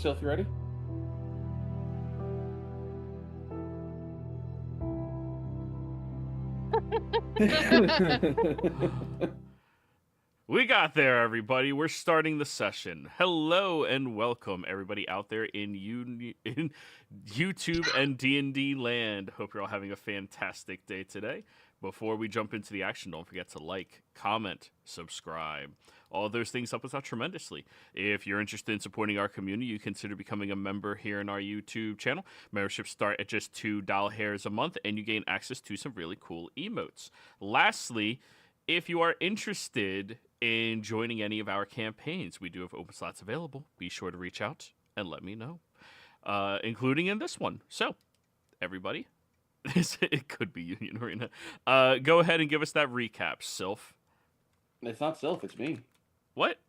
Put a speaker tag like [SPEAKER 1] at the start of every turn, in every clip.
[SPEAKER 1] Sylph, you ready?
[SPEAKER 2] We got there, everybody. We're starting the session. Hello and welcome, everybody out there in YouTube and D&D land. Hope you're all having a fantastic day today. Before we jump into the action, don't forget to like, comment, subscribe. All those things help us out tremendously. If you're interested in supporting our community, you consider becoming a member here in our YouTube channel. Memberships start at just $2 a month, and you gain access to some really cool emotes. Lastly, if you are interested in joining any of our campaigns, we do have open slots available. Be sure to reach out and let me know, including in this one. So, everybody, it could be Union Arena. Go ahead and give us that recap, Sylph.
[SPEAKER 1] It's not Sylph, it's me.
[SPEAKER 2] What?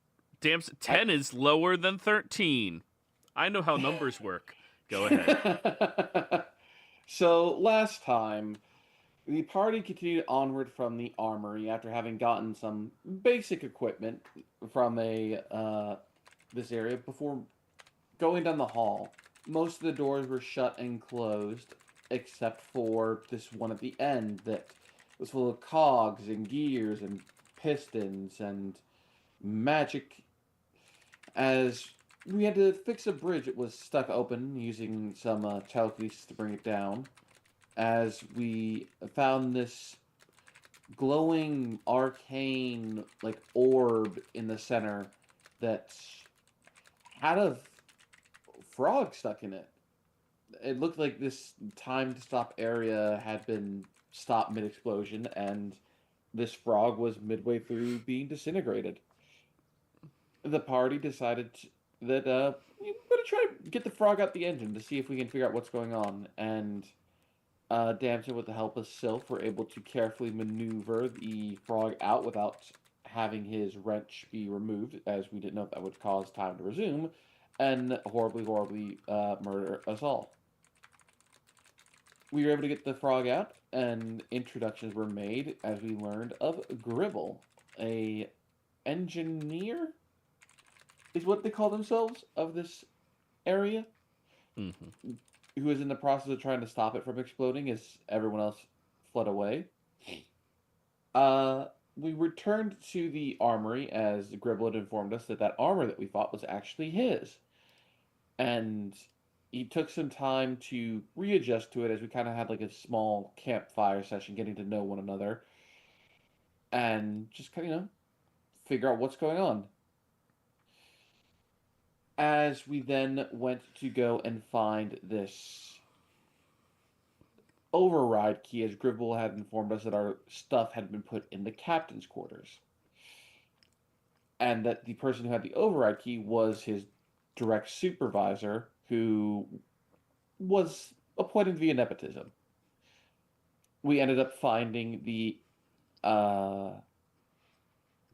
[SPEAKER 2] Damn, 10 is lower than 13. I know how numbers work. Go ahead.
[SPEAKER 1] So, last time, the party continued onward from the armory after having gotten some basic equipment from this area before going down the hall. Most of the doors were shut and closed, except for this one at the end that was full of cogs and gears and pistons and magic. As we had to fix a bridge, it was stuck open using some telekinesis to bring it down. As we found this glowing arcane like orb in the center that had a frog stuck in it. It looked like this time to stop area had been stopped mid-explosion, and this frog was midway through being disintegrated. The party decided that we're gonna try to get the frog out the engine to see if we can figure out what's going on, and Damson, with the help of Sylph, were able to carefully maneuver the frog out without having his wrench be removed, as we didn't know if that would cause time to resume, and horribly murder us all. We were able to get the frog out, and introductions were made as we learned of Gribble, a engineer, is what they call themselves, of this area.
[SPEAKER 2] Mm-hmm.
[SPEAKER 1] Who is in the process of trying to stop it from exploding as everyone else fled away. We returned to the armory as Gribble had informed us that armor that we fought was actually his. And he took some time to readjust to it as we kind of had like a small campfire session, getting to know one another. And just kind of, figure out what's going on. As we then went to go and find this override key, as Gribble had informed us that our stuff had been put in the captain's quarters. And that the person who had the override key was his direct supervisor, who was appointed via nepotism. We ended up finding the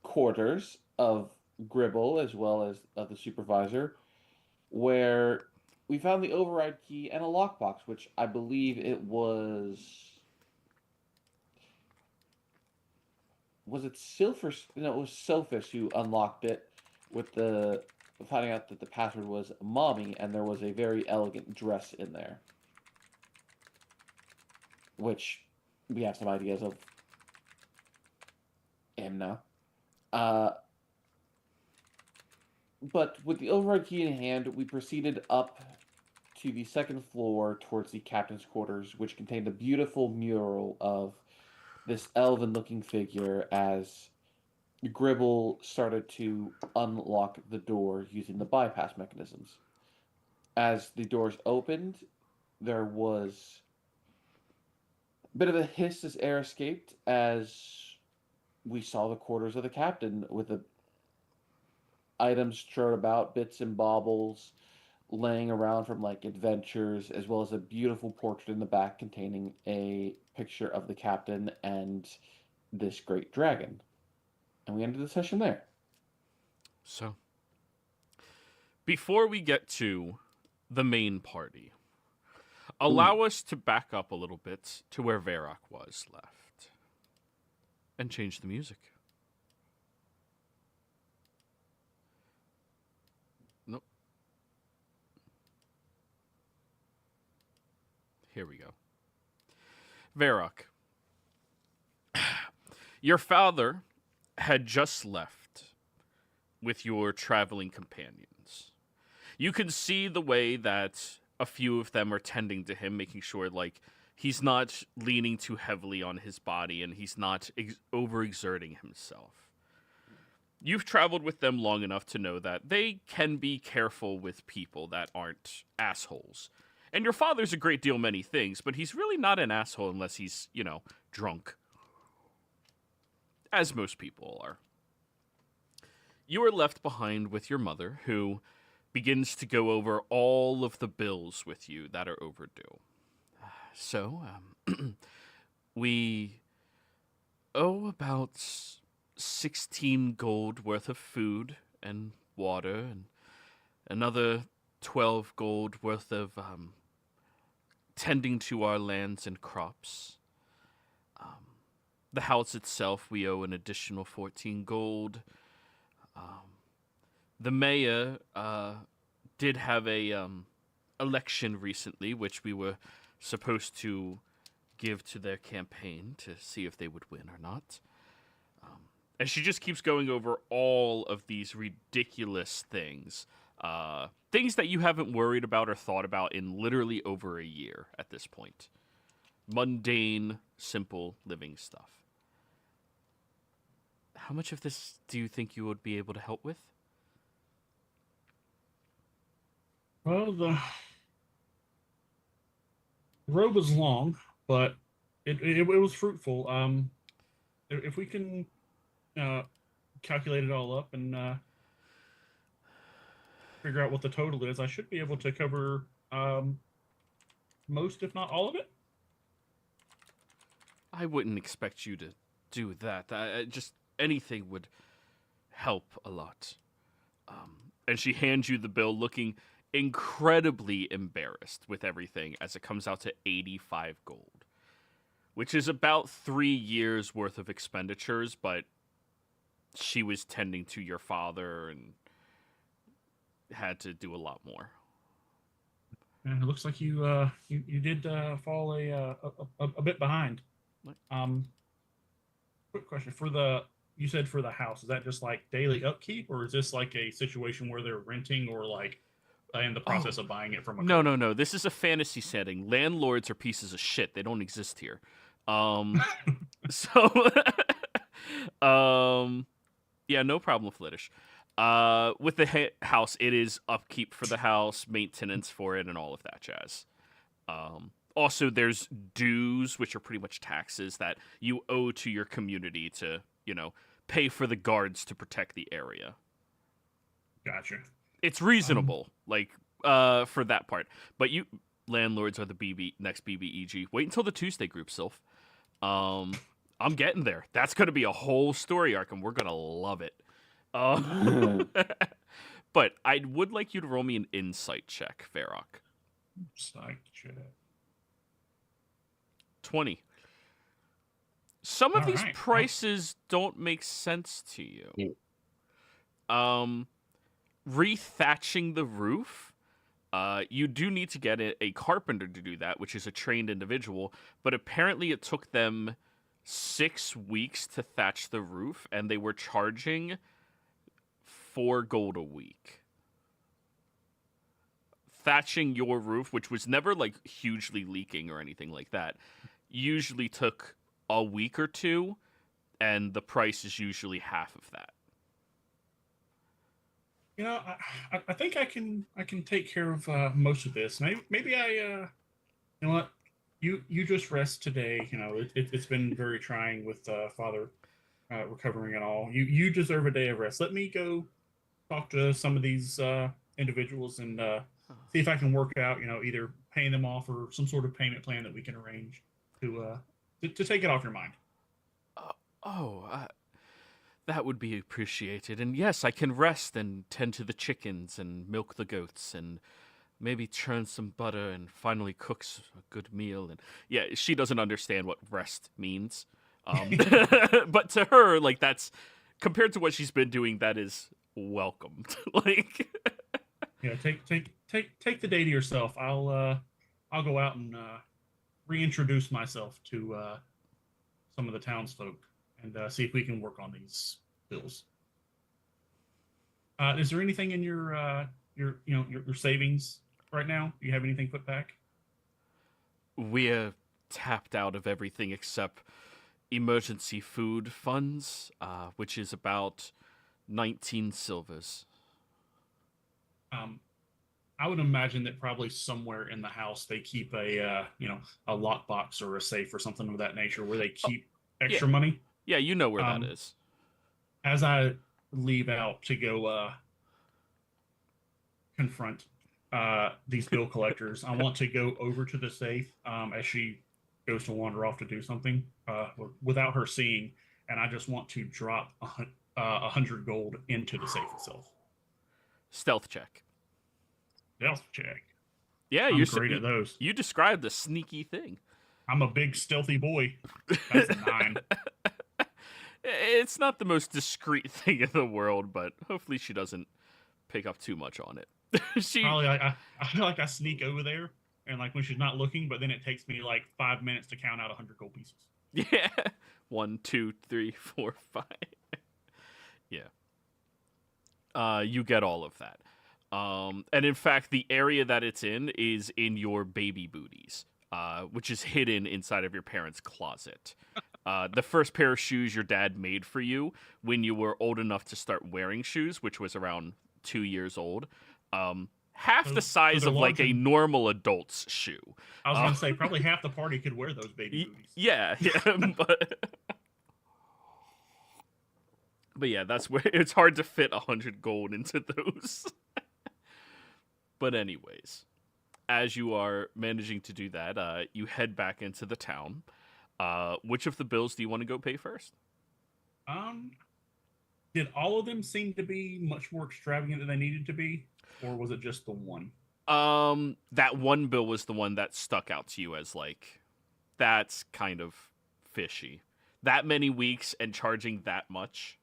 [SPEAKER 1] quarters of Gribble as well as of the supervisor, where we found the override key and a lockbox, which I believe it was it Silphus? No, it was Sophus who unlocked it with the finding out that the password was mommy, and there was a very elegant dress in there, which we have some ideas of him now. But with the override key in hand, we proceeded up to the second floor towards the captain's quarters, which contained a beautiful mural of this elven-looking figure as Gribble started to unlock the door using the bypass mechanisms. As the doors opened, there was a bit of a hiss as air escaped as we saw the quarters of the captain with the items strewn about, bits and baubles laying around from like adventures, as well as a beautiful portrait in the back containing a picture of the captain and this great dragon. And we ended the session there.
[SPEAKER 2] So, before we get to the main party, allow us to back up a little bit to where Varrock was left and change the music. Nope. Here we go. Varrock, your father had just left with your traveling companions. You can see the way that a few of them are tending to him, making sure, like, he's not leaning too heavily on his body and he's not overexerting himself. You've traveled with them long enough to know that they can be careful with people that aren't assholes. And your father's a great deal many things, but he's really not an asshole unless he's, drunk. As most people are. You are left behind with your mother, who begins to go over all of the bills with you that are overdue. So, we owe about 16 gold worth of food and water, and another 12 gold worth of tending to our lands and crops. The house itself, we owe an additional 14 gold. The mayor did have a election recently, which we were supposed to give to their campaign to see if they would win or not. And she just keeps going over all of these ridiculous things. Things that you haven't worried about or thought about in literally over a year at this point. Mundane, simple living stuff. How much of this do you think you would be able to help with?
[SPEAKER 3] Well, the road was long, but it was fruitful. If we can calculate it all up and figure out what the total is, I should be able to cover most, if not all of it.
[SPEAKER 2] I wouldn't expect you to do that. Just anything would help a lot. And she hands you the bill, looking incredibly embarrassed with everything, as it comes out to 85 gold, which is about 3 years worth of expenditures, but she was tending to your father and had to do a lot more.
[SPEAKER 3] And it looks like you did fall a bit behind. Quick question you said for the house, is that just like daily upkeep, or is this like a situation where they're renting or like in the process of buying it from a company?
[SPEAKER 2] No. This is a fantasy setting. Landlords are pieces of shit. They don't exist here. So, yeah, no problem, Flittish. With the house, it is upkeep for the house, maintenance for it, and all of that jazz. Also, there's dues, which are pretty much taxes that you owe to your community to, pay for the guards to protect the area.
[SPEAKER 3] Gotcha.
[SPEAKER 2] It's reasonable, for that part. But you landlords are the next BBEG. Wait until the Tuesday group, Sylph. I'm getting there. That's going to be a whole story arc, and we're going to love it. But I would like you to roll me an insight check, Varrock.
[SPEAKER 3] Insight check.
[SPEAKER 2] 20. Some of
[SPEAKER 3] All
[SPEAKER 2] these
[SPEAKER 3] right.
[SPEAKER 2] prices don't make sense to you. Rethatching the roof, you do need to get a carpenter to do that, which is a trained individual, but apparently it took them 6 weeks to thatch the roof, and they were charging 4 gold a week. Thatching your roof, which was never hugely leaking or anything like that, usually took a week or two, and the price is usually half of that.
[SPEAKER 3] I think I can take care of most of this. Maybe I you know what, you just rest today. It's been very trying with father recovering and all. You deserve a day of rest. Let me go talk to some of these individuals and see if I can work out, either paying them off or some sort of payment plan that we can arrange to take it off your mind.
[SPEAKER 2] That would be appreciated. And yes, I can rest and tend to the chickens and milk the goats and maybe churn some butter and finally cook a good meal. And yeah, she doesn't understand what rest means. But to her, that's compared to what she's been doing, that is welcomed.
[SPEAKER 3] Yeah, take the day to yourself. I'll go out and reintroduce myself to some of the townsfolk and see if we can work on these bills. Is there anything in your savings right now? Do you have anything put back?
[SPEAKER 2] We're tapped out of everything except emergency food funds, which is about 19 silvers.
[SPEAKER 3] I would imagine that probably somewhere in the house they keep a lockbox or a safe or something of that nature where they keep extra money.
[SPEAKER 2] Yeah, you know where that is.
[SPEAKER 3] As I leave out to go confront these bill collectors, I want to go over to the safe as she goes to wander off to do something without her seeing, and I just want to drop 100 gold into the safe itself.
[SPEAKER 2] Stealth check.
[SPEAKER 3] Stealth check.
[SPEAKER 2] Yeah,
[SPEAKER 3] I'm great at those.
[SPEAKER 2] You described a sneaky thing.
[SPEAKER 3] I'm a big stealthy boy. That's a 9.
[SPEAKER 2] It's not the most discreet thing in the world, but hopefully she doesn't pick up too much on it.
[SPEAKER 3] Probably, I feel like I sneak over there, and like when she's not looking, but then it takes me like 5 minutes to count out 100 gold pieces.
[SPEAKER 2] Yeah. 1, 2, 3, 4, 5. Yeah. You get all of that. And in fact, the area that it's in is in your baby booties, which is hidden inside of your parents' closet. The first pair of shoes your dad made for you when you were old enough to start wearing shoes, which was around 2 years old, half the size of like a normal adult's shoe.
[SPEAKER 3] I was going to say, probably half the party could wear those baby booties.
[SPEAKER 2] Yeah, but yeah, that's where it's hard to fit 100 gold into those. But anyways, as you are managing to do that, you head back into the town. Which of the bills do you want to go pay first?
[SPEAKER 3] Did all of them seem to be much more extravagant than they needed to be, or was it just the one?
[SPEAKER 2] That one bill was the one that stuck out to you as like, that's kind of fishy. That many weeks and charging that much.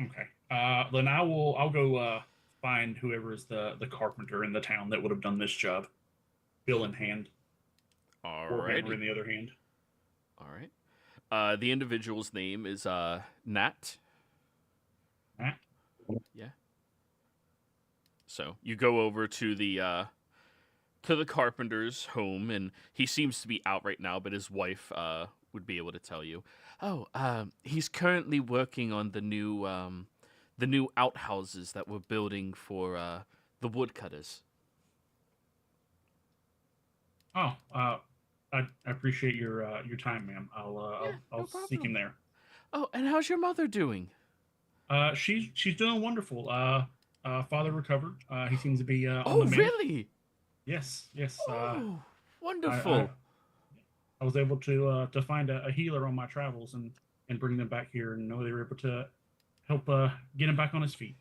[SPEAKER 3] Okay. Then I'll go find whoever is the carpenter in the town that would have done this job, bill in hand.
[SPEAKER 2] All
[SPEAKER 3] or
[SPEAKER 2] right.
[SPEAKER 3] hammer in the other hand.
[SPEAKER 2] All right. The individual's name is Nat.
[SPEAKER 3] Nat?
[SPEAKER 2] Yeah. So you go over to the carpenter's home, and he seems to be out right now, but his wife would be able to tell you. Oh, he's currently working on the new outhouses that we're building for the woodcutters.
[SPEAKER 3] Oh, I appreciate your time, ma'am. I'll seek him there.
[SPEAKER 2] Oh, and how's your mother doing?
[SPEAKER 3] She's doing wonderful. Father recovered. He seems to be on the mend.
[SPEAKER 2] Really?
[SPEAKER 3] Yes.
[SPEAKER 2] Oh, wonderful.
[SPEAKER 3] I was able to find a healer on my travels and bring them back here, and know they were able to help get him back on his feet.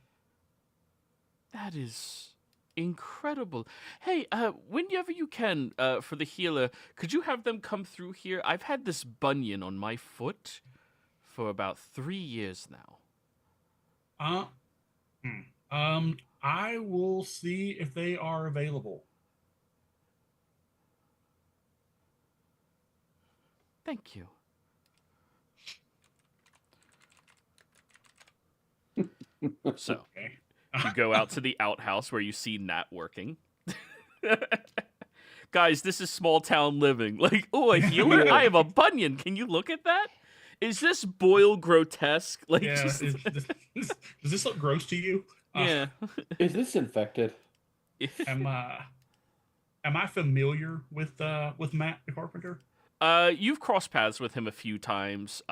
[SPEAKER 2] That is incredible. Hey, whenever you can, for the healer, could you have them come through here? I've had this bunion on my foot for about 3 years now.
[SPEAKER 3] I will see if they are available.
[SPEAKER 2] Thank you. So,
[SPEAKER 3] Okay.
[SPEAKER 2] you go out to the outhouse where you see Nat working. Guys, this is small town living. Like, oh, a healer? I have a bunion. Can you look at that? Is this boil grotesque? Like,
[SPEAKER 3] Yeah. Does this look gross to you?
[SPEAKER 2] Yeah.
[SPEAKER 1] Is this infected?
[SPEAKER 3] Am I familiar with Matt the carpenter?
[SPEAKER 2] You've crossed paths with him a few times.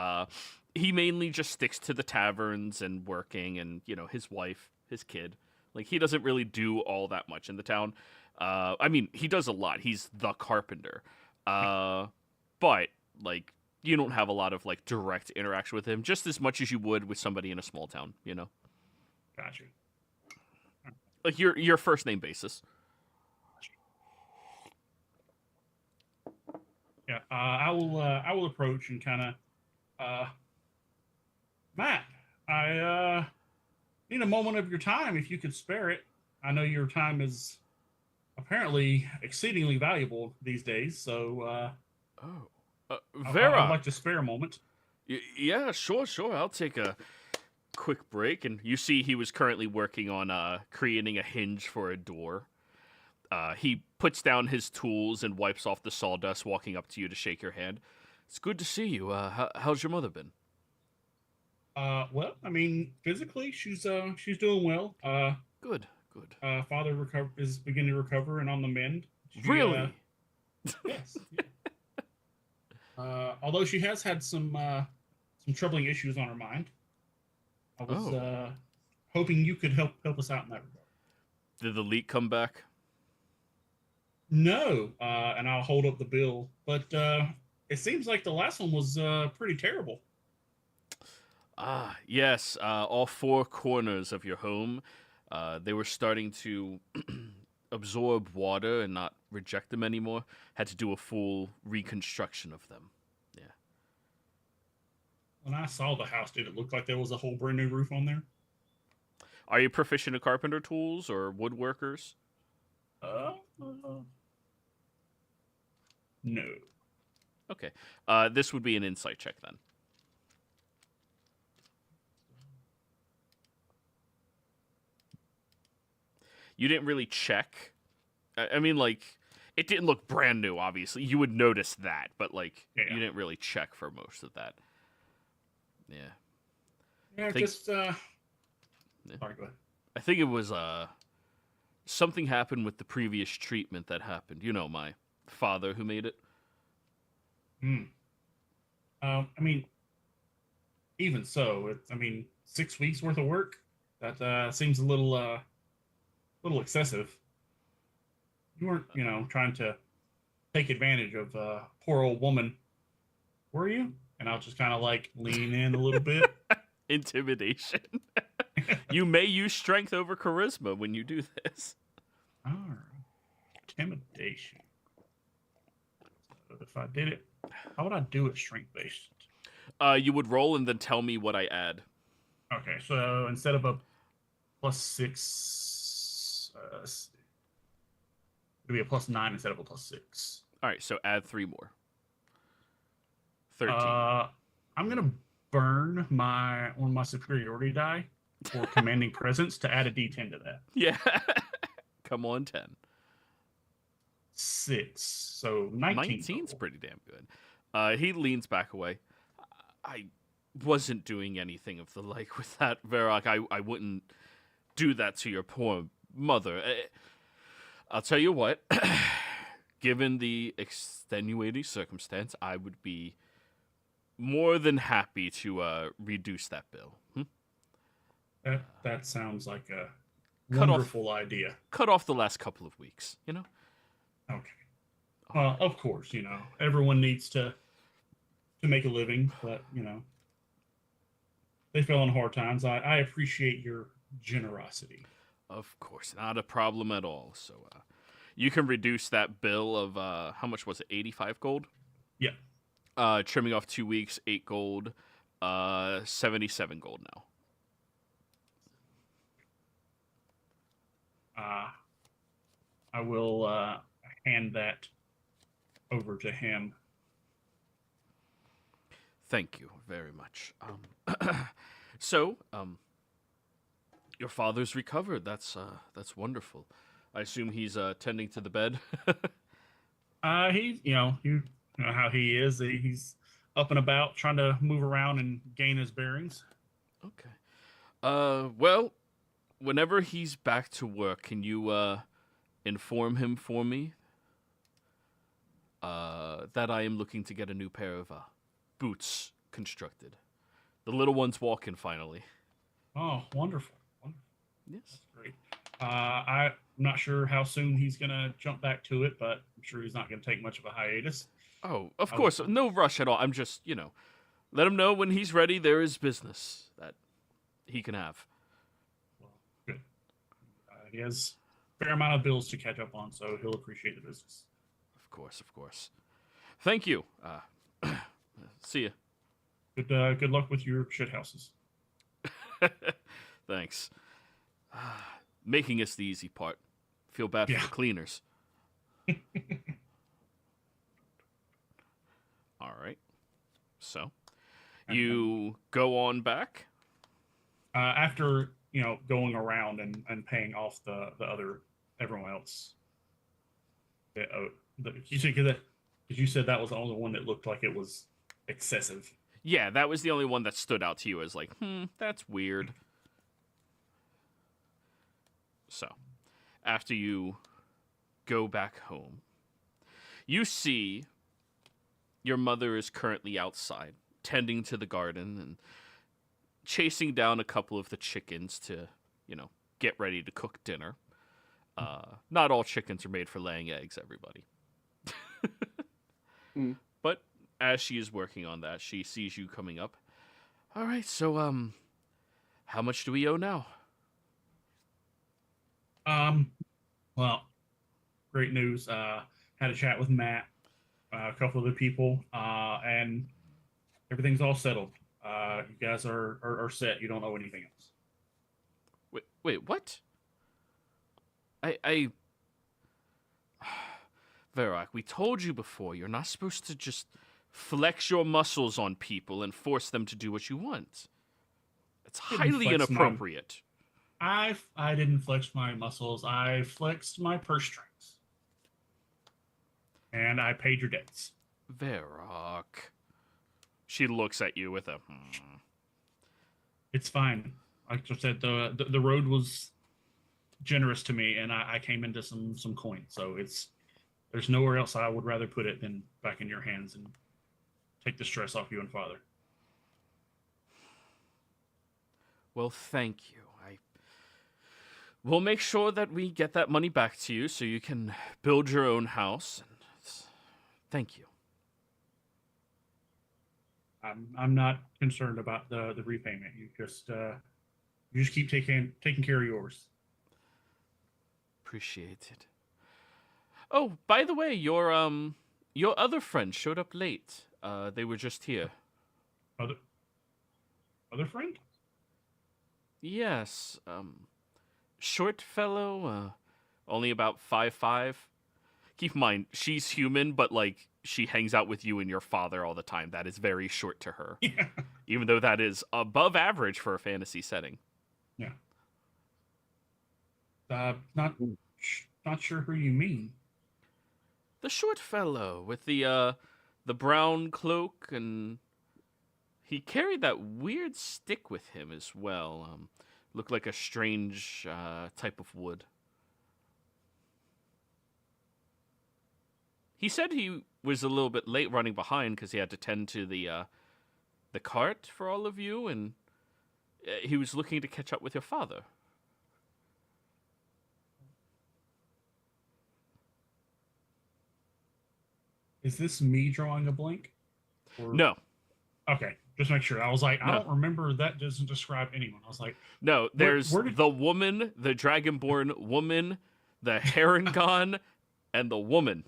[SPEAKER 2] He mainly just sticks to the taverns and working, and his wife, his kid. Like, he doesn't really do all that much in the town. I mean, he does a lot. He's the carpenter. But like, you don't have a lot of like direct interaction with him, just as much as you would with somebody in a small town.
[SPEAKER 3] Gotcha.
[SPEAKER 2] Like your first name basis.
[SPEAKER 3] Yeah. I will approach and kind of Matt, I need a moment of your time if you could spare it. I know your time is apparently exceedingly valuable these days. So
[SPEAKER 2] Oh,
[SPEAKER 3] I'd
[SPEAKER 2] Vera.
[SPEAKER 3] like to spare a moment.
[SPEAKER 2] Yeah, sure. I'll take a quick break. And you see, he was currently working on creating a hinge for a door. He puts down his tools and wipes off the sawdust, walking up to you to shake your hand. It's good to see you. How's your mother been?
[SPEAKER 3] Well, I mean, physically, she's doing well.
[SPEAKER 2] Good.
[SPEAKER 3] Father is beginning to recover and on the mend.
[SPEAKER 2] Really?
[SPEAKER 3] Yes. Although she has had some troubling issues on her mind. I was hoping you could help us out in that regard.
[SPEAKER 2] Did the leak come back?
[SPEAKER 3] No, and I'll hold up the bill. But it seems like the last one was pretty terrible.
[SPEAKER 2] Yes. All four corners of your home, they were starting to absorb water and not reject them anymore. Had to do a full reconstruction of them. Yeah.
[SPEAKER 3] When I saw the house, did it look like there was a whole brand new roof on there?
[SPEAKER 2] Are you proficient in carpenter tools or woodworkers?
[SPEAKER 3] No.
[SPEAKER 2] Okay. This would be an insight check then. You didn't really check. I mean, like, it didn't look brand new, obviously. You would notice that, but, like,
[SPEAKER 3] Yeah.
[SPEAKER 2] you didn't really check for most of that. Yeah.
[SPEAKER 3] Yeah,
[SPEAKER 2] Think-
[SPEAKER 3] just Sorry, go ahead.
[SPEAKER 2] I think it was, something happened with the previous treatment that happened. You know, my father who made it.
[SPEAKER 3] I mean, even so, 6 weeks worth of work. That seems a little excessive. You weren't, trying to take advantage of a poor old woman, were you? And I'll just kind of like lean in a little bit.
[SPEAKER 2] Intimidation. You may use strength over charisma when you do this.
[SPEAKER 3] All right. Intimidation. So if I did it, how would I do it strength based?
[SPEAKER 2] You would roll and then tell me what I add.
[SPEAKER 3] Okay, so instead of a +6, it'd be a +9 instead of a +6.
[SPEAKER 2] All right, so add 3 more. 13.
[SPEAKER 3] I'm gonna burn one of my superiority die for commanding presence to add a D10 to that.
[SPEAKER 2] Yeah. Come on, 10.
[SPEAKER 3] 6, so 19.
[SPEAKER 2] 19's pretty damn good. He leans back away. I wasn't doing anything of the like with that, Varrock. I wouldn't do that to your poor mother. I'll tell you what. Given the extenuating circumstance, I would be more than happy to reduce that bill.
[SPEAKER 3] That sounds like a
[SPEAKER 2] Cut
[SPEAKER 3] wonderful idea.
[SPEAKER 2] Cut off the last couple of weeks, you know?
[SPEAKER 3] Okay. Well, of course, everyone needs to make a living, but they fell on hard times. I appreciate your generosity.
[SPEAKER 2] Of course, not a problem at all. So you can reduce that bill of how much was it? 85 gold?
[SPEAKER 3] Yeah.
[SPEAKER 2] Trimming off 2 weeks, 8 gold, 77 gold now.
[SPEAKER 3] I will hand that over to him.
[SPEAKER 2] Thank you very much. So, your father's recovered. That's wonderful. I assume he's tending to the bed.
[SPEAKER 3] He, you know how he is. He's up and about, trying to move around and gain his bearings.
[SPEAKER 2] Okay. Well, whenever he's back to work, can you inform him for me that I am looking to get a new pair of boots constructed? The little one's walking finally.
[SPEAKER 3] Oh, wonderful.
[SPEAKER 2] Yes.
[SPEAKER 3] That's great. I'm not sure how soon he's going to jump back to it, but I'm sure he's not going to take much of a hiatus.
[SPEAKER 2] Oh, of course. No rush at all. I'm just, let him know when he's ready there is business that he can have.
[SPEAKER 3] Well, good. He has a fair amount of bills to catch up on, so he'll appreciate the business.
[SPEAKER 2] Of course. Thank you. See ya.
[SPEAKER 3] Good luck with your shit houses.
[SPEAKER 2] Thanks. Making us the easy part. Feel bad for the cleaners. All right. So you go on back.
[SPEAKER 3] After going around and paying off the other everyone else. You said that because you said that was the only one that looked like it was excessive.
[SPEAKER 2] Yeah, that was the only one that stood out to you as like, that's weird. So, after you go back home, you see your mother is currently outside, tending to the garden and chasing down a couple of the chickens to, get ready to cook dinner. Not all chickens are made for laying eggs, everybody. But as she is working on that, she sees you coming up. All right, so, how much do we owe now?
[SPEAKER 3] Well, great news. Had a chat with Matt, a couple of the people, and everything's all settled. You guys are set. You don't owe anything else.
[SPEAKER 2] Wait, what? I Verak, we told you before, you're not supposed to just flex your muscles on people and force them to do what you want. It's highly inappropriate.
[SPEAKER 3] I didn't flex my muscles. I flexed my purse strings. And I paid your debts.
[SPEAKER 2] Verak. She looks at you with a
[SPEAKER 3] It's fine. Like I said, the road was generous to me, and I came into some coin. So there's nowhere else I would rather put it than back in your hands and take the stress off you and Father.
[SPEAKER 2] Well, thank you. We'll make sure that we get that money back to you so you can build your own house. Thank you.
[SPEAKER 3] I'm not concerned about the repayment. You just keep taking care of yours.
[SPEAKER 2] Appreciate it. Oh, by the way, your other friend showed up late. They were just here.
[SPEAKER 3] Other friend?
[SPEAKER 2] Yes. Short fellow, only about 5'5". Keep in mind, she's human, but like she hangs out with you and your father all the time. That is very short to her.
[SPEAKER 3] Yeah.
[SPEAKER 2] Even though that is above average for a fantasy setting.
[SPEAKER 3] Yeah. Not sure who you mean.
[SPEAKER 2] The short fellow with the brown cloak, and he carried that weird stick with him as well. Looked like a strange type of wood. He said he was a little bit late running behind because he had to tend to the cart for all of you, and he was looking to catch up with your father.
[SPEAKER 3] Is this me drawing a blank? Or...
[SPEAKER 2] No.
[SPEAKER 3] Okay, just make sure. I was like, I don't remember. That doesn't describe anyone. I was like,
[SPEAKER 2] no, there's the woman, the dragonborn woman, the Harengon, and the woman.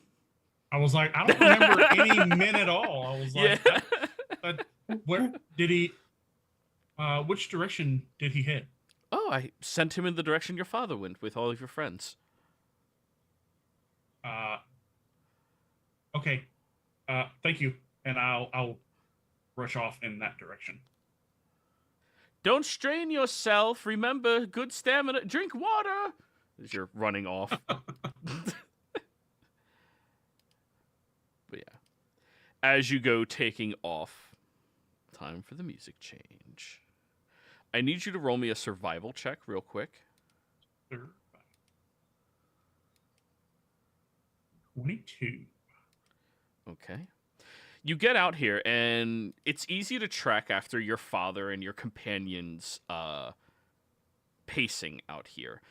[SPEAKER 3] I was like, I don't remember any men at all. I was like, yeah. Where did he? Which direction did he head?
[SPEAKER 2] Oh, I sent him in the direction your father went with all of your friends.
[SPEAKER 3] Okay. Thank you, and I'll rush off in that direction.
[SPEAKER 2] Don't strain yourself. Remember, good stamina. Drink water as you're running off. But yeah, as you go taking off, time for the music change. I need you to roll me a survival check real quick.
[SPEAKER 3] 22.
[SPEAKER 2] Okay. You get out here, and it's easy to track after your father and your companions pacing out here.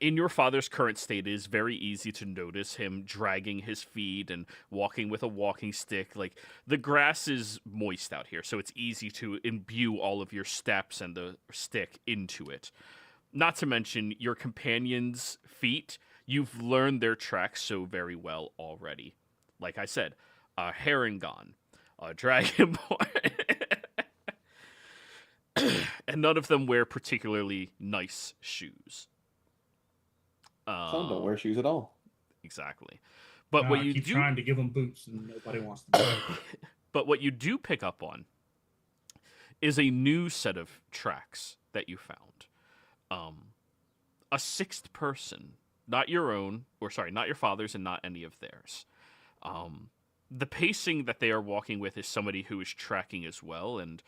[SPEAKER 2] In your father's current state, it is very easy to notice him dragging his feet and walking with a walking stick. Like, the grass is moist out here, so it's easy to imbue all of your steps and the stick into it. Not to mention, your companions' feet, you've learned their tracks so very well already. Like I said, a Harengon, a Dragonborn, and none of them wear particularly nice shoes.
[SPEAKER 1] Some don't wear shoes at all.
[SPEAKER 2] Exactly. But what
[SPEAKER 3] I
[SPEAKER 2] you
[SPEAKER 3] keep
[SPEAKER 2] do,
[SPEAKER 3] trying to give them boots, and nobody wants to do it.
[SPEAKER 2] but what you do pick up on is a new set of tracks that you found. A sixth person, not your own, or sorry, not your father's and not any of theirs. The pacing that they are walking with is somebody who is tracking as well, and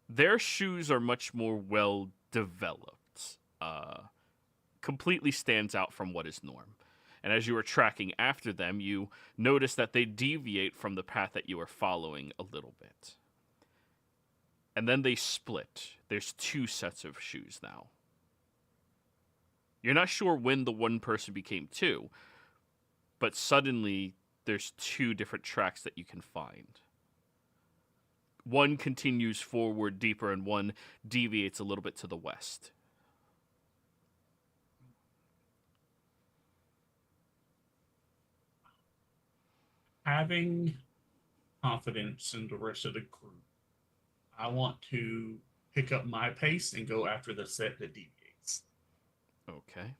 [SPEAKER 2] their shoes are much more well developed. Completely stands out from what is norm. And as you are tracking after them, you notice that they deviate from the path that you are following a little bit. And then they split. There's two sets of shoes now. You're not sure when the one person became two, but suddenly there's two different tracks that you can find. One continues forward deeper and one deviates a little bit to the west.
[SPEAKER 3] Having confidence in the rest of the group, I want to pick up my pace and go after the set that deviates.
[SPEAKER 2] Okay.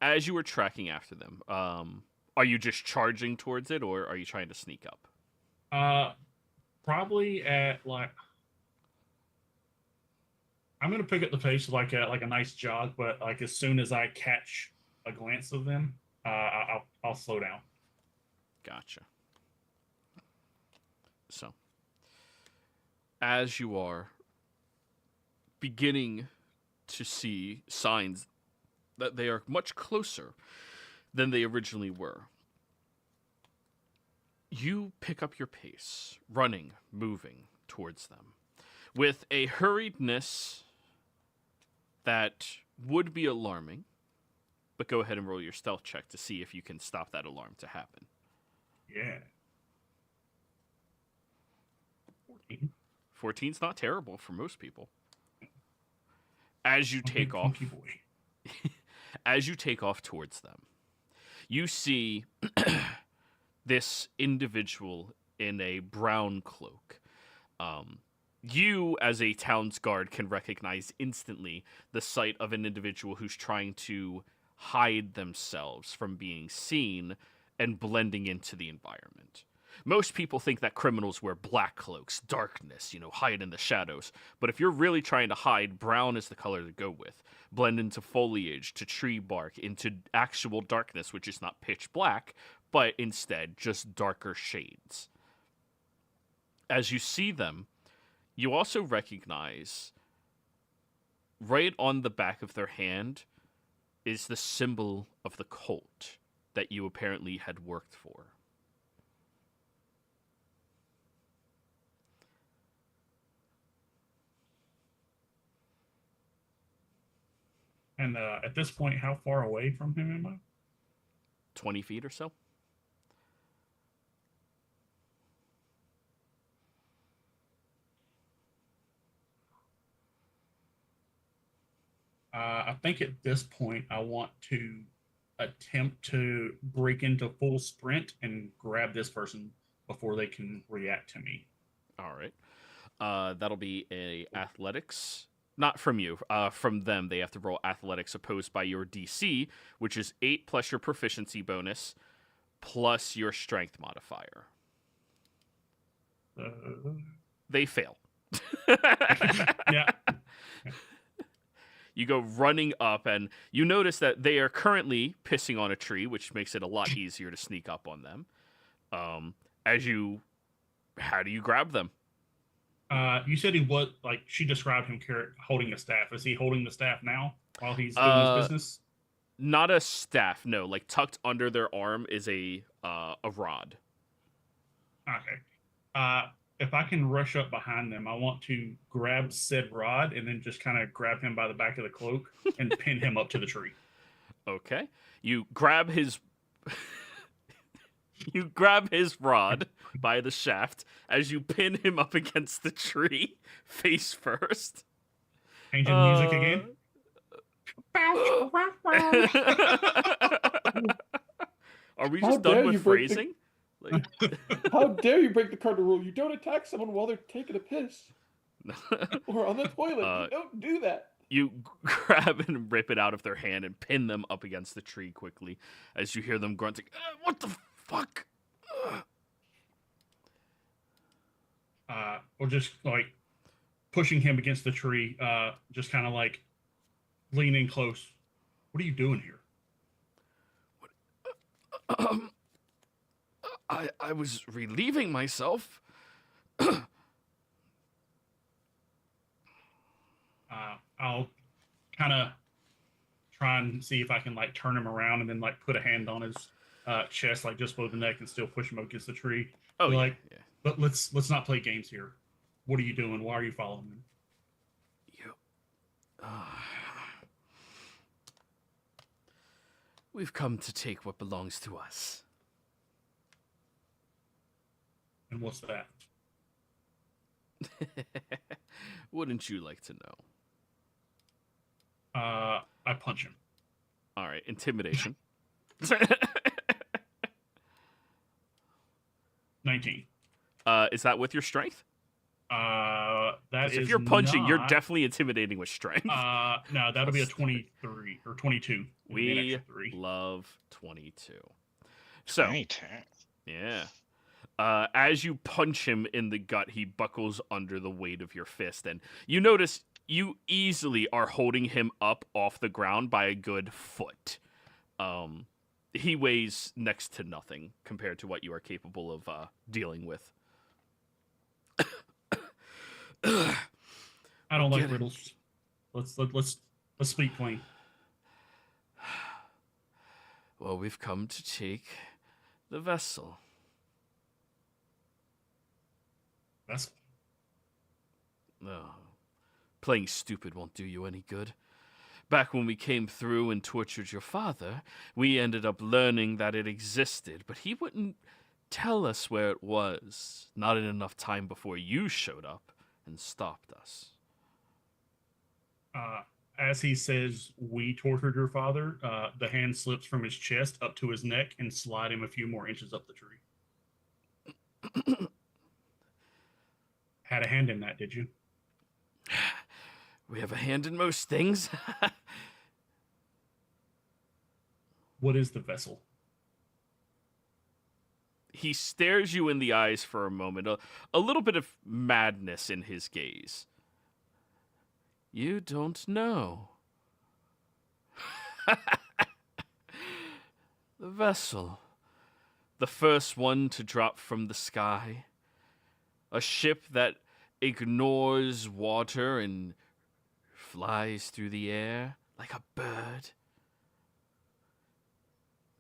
[SPEAKER 2] As you were tracking after them, are you just charging towards it, or are you trying to sneak up?
[SPEAKER 3] Probably at like, I'm gonna pick up the pace like a nice jog, but like as soon as I catch a glance of them, I'll slow down.
[SPEAKER 2] Gotcha. So, as you are beginning to see signs that they are much closer than they originally were, you pick up your pace, running, moving towards them, with a hurriedness that would be alarming, but go ahead and roll your stealth check to see if you can stop that alarm to happen.
[SPEAKER 3] Yeah. 14.
[SPEAKER 2] 14's not terrible for most people. As you take
[SPEAKER 3] Big
[SPEAKER 2] off,
[SPEAKER 3] funky boy.
[SPEAKER 2] as you take off towards them, you see this individual in a brown cloak. You, as a town's guard, can recognize instantly the sight of an individual who's trying to hide themselves from being seen and blending into the environment. Most people think that criminals wear black cloaks, darkness, hide in the shadows. But if you're really trying to hide, brown is the color to go with. Blend into foliage, to tree bark, into actual darkness, which is not pitch black, but instead just darker shades. As you see them, you also recognize right on the back of their hand is the symbol of the cult that you apparently had worked for.
[SPEAKER 3] And at this point, how far away from him am I?
[SPEAKER 2] 20 feet or so.
[SPEAKER 3] I think at this point, I want to attempt to break into full sprint and grab this person before they can react to me.
[SPEAKER 2] All right. That'll be a athletics. Not from you. From them, they have to roll athletics opposed by your DC, which is 8 plus your proficiency bonus, plus your strength modifier. They fail.
[SPEAKER 3] Yeah.
[SPEAKER 2] You go running up, and you notice that they are currently pissing on a tree, which makes it a lot easier to sneak up on them. How do you grab them?
[SPEAKER 3] You said he was she described him holding a staff. Is he holding the staff now while he's doing his business?
[SPEAKER 2] Not a staff, no. Like tucked under their arm is a rod.
[SPEAKER 3] Okay. If I can rush up behind them, I want to grab said rod and then just kind of grab him by the back of the cloak and pin him up to the tree.
[SPEAKER 2] Okay. You grab his you grab his rod by the shaft as you pin him up against the tree, face first.
[SPEAKER 3] Changing music again.
[SPEAKER 2] Are we just done with phrasing?
[SPEAKER 1] How dare you break the cardinal rule? You don't attack someone while they're taking a piss or on the toilet. You don't do that.
[SPEAKER 2] You grab and rip it out of their hand and pin them up against the tree quickly as you hear them grunting, what the fuck?
[SPEAKER 3] Or just like pushing him against the tree, just kind of like leaning close. What are you doing here?
[SPEAKER 2] I was relieving myself.
[SPEAKER 3] I'll kind of try and see if I can like turn him around and then like put a hand on his chest, like just below the neck, and still push him up against the tree.
[SPEAKER 2] Oh, yeah,
[SPEAKER 3] like,
[SPEAKER 2] yeah.
[SPEAKER 3] But let's not play games here. What are you doing? Why are you following me?
[SPEAKER 2] We've come to take what belongs to us.
[SPEAKER 3] And what's that?
[SPEAKER 2] Wouldn't you like to know?
[SPEAKER 3] I punch him.
[SPEAKER 2] All right, intimidation.
[SPEAKER 3] 19.
[SPEAKER 2] Is that with your strength?
[SPEAKER 3] That
[SPEAKER 2] 'Cause
[SPEAKER 3] is
[SPEAKER 2] if you're punching,
[SPEAKER 3] not...
[SPEAKER 2] you're definitely intimidating with strength.
[SPEAKER 3] No, that'll be a 23 or 22.
[SPEAKER 2] We love 22. So,
[SPEAKER 4] Right.
[SPEAKER 2] yeah. As you punch him in the gut, he buckles under the weight of your fist, and you notice you easily are holding him up off the ground by a good foot. He weighs next to nothing compared to what you are capable of dealing with.
[SPEAKER 3] I don't like riddles. Let's speak plain.
[SPEAKER 2] Well, we've come to take the vessel.
[SPEAKER 3] Vessel?
[SPEAKER 2] No. Playing stupid won't do you any good. Back when we came through and tortured your father, we ended up learning that it existed, but he wouldn't tell us where it was. Not in enough time before you showed up and stopped us.
[SPEAKER 3] As he says, we tortured your father, the hand slips from his chest up to his neck and slide him a few more inches up the tree. Had a hand in that, did you?
[SPEAKER 2] We have a hand in most things.
[SPEAKER 3] What is the vessel?
[SPEAKER 2] He stares you in the eyes for a moment, a little bit of madness in his gaze. You don't know. The vessel. The first one to drop from the sky. A ship that ignores water and flies through the air like a bird.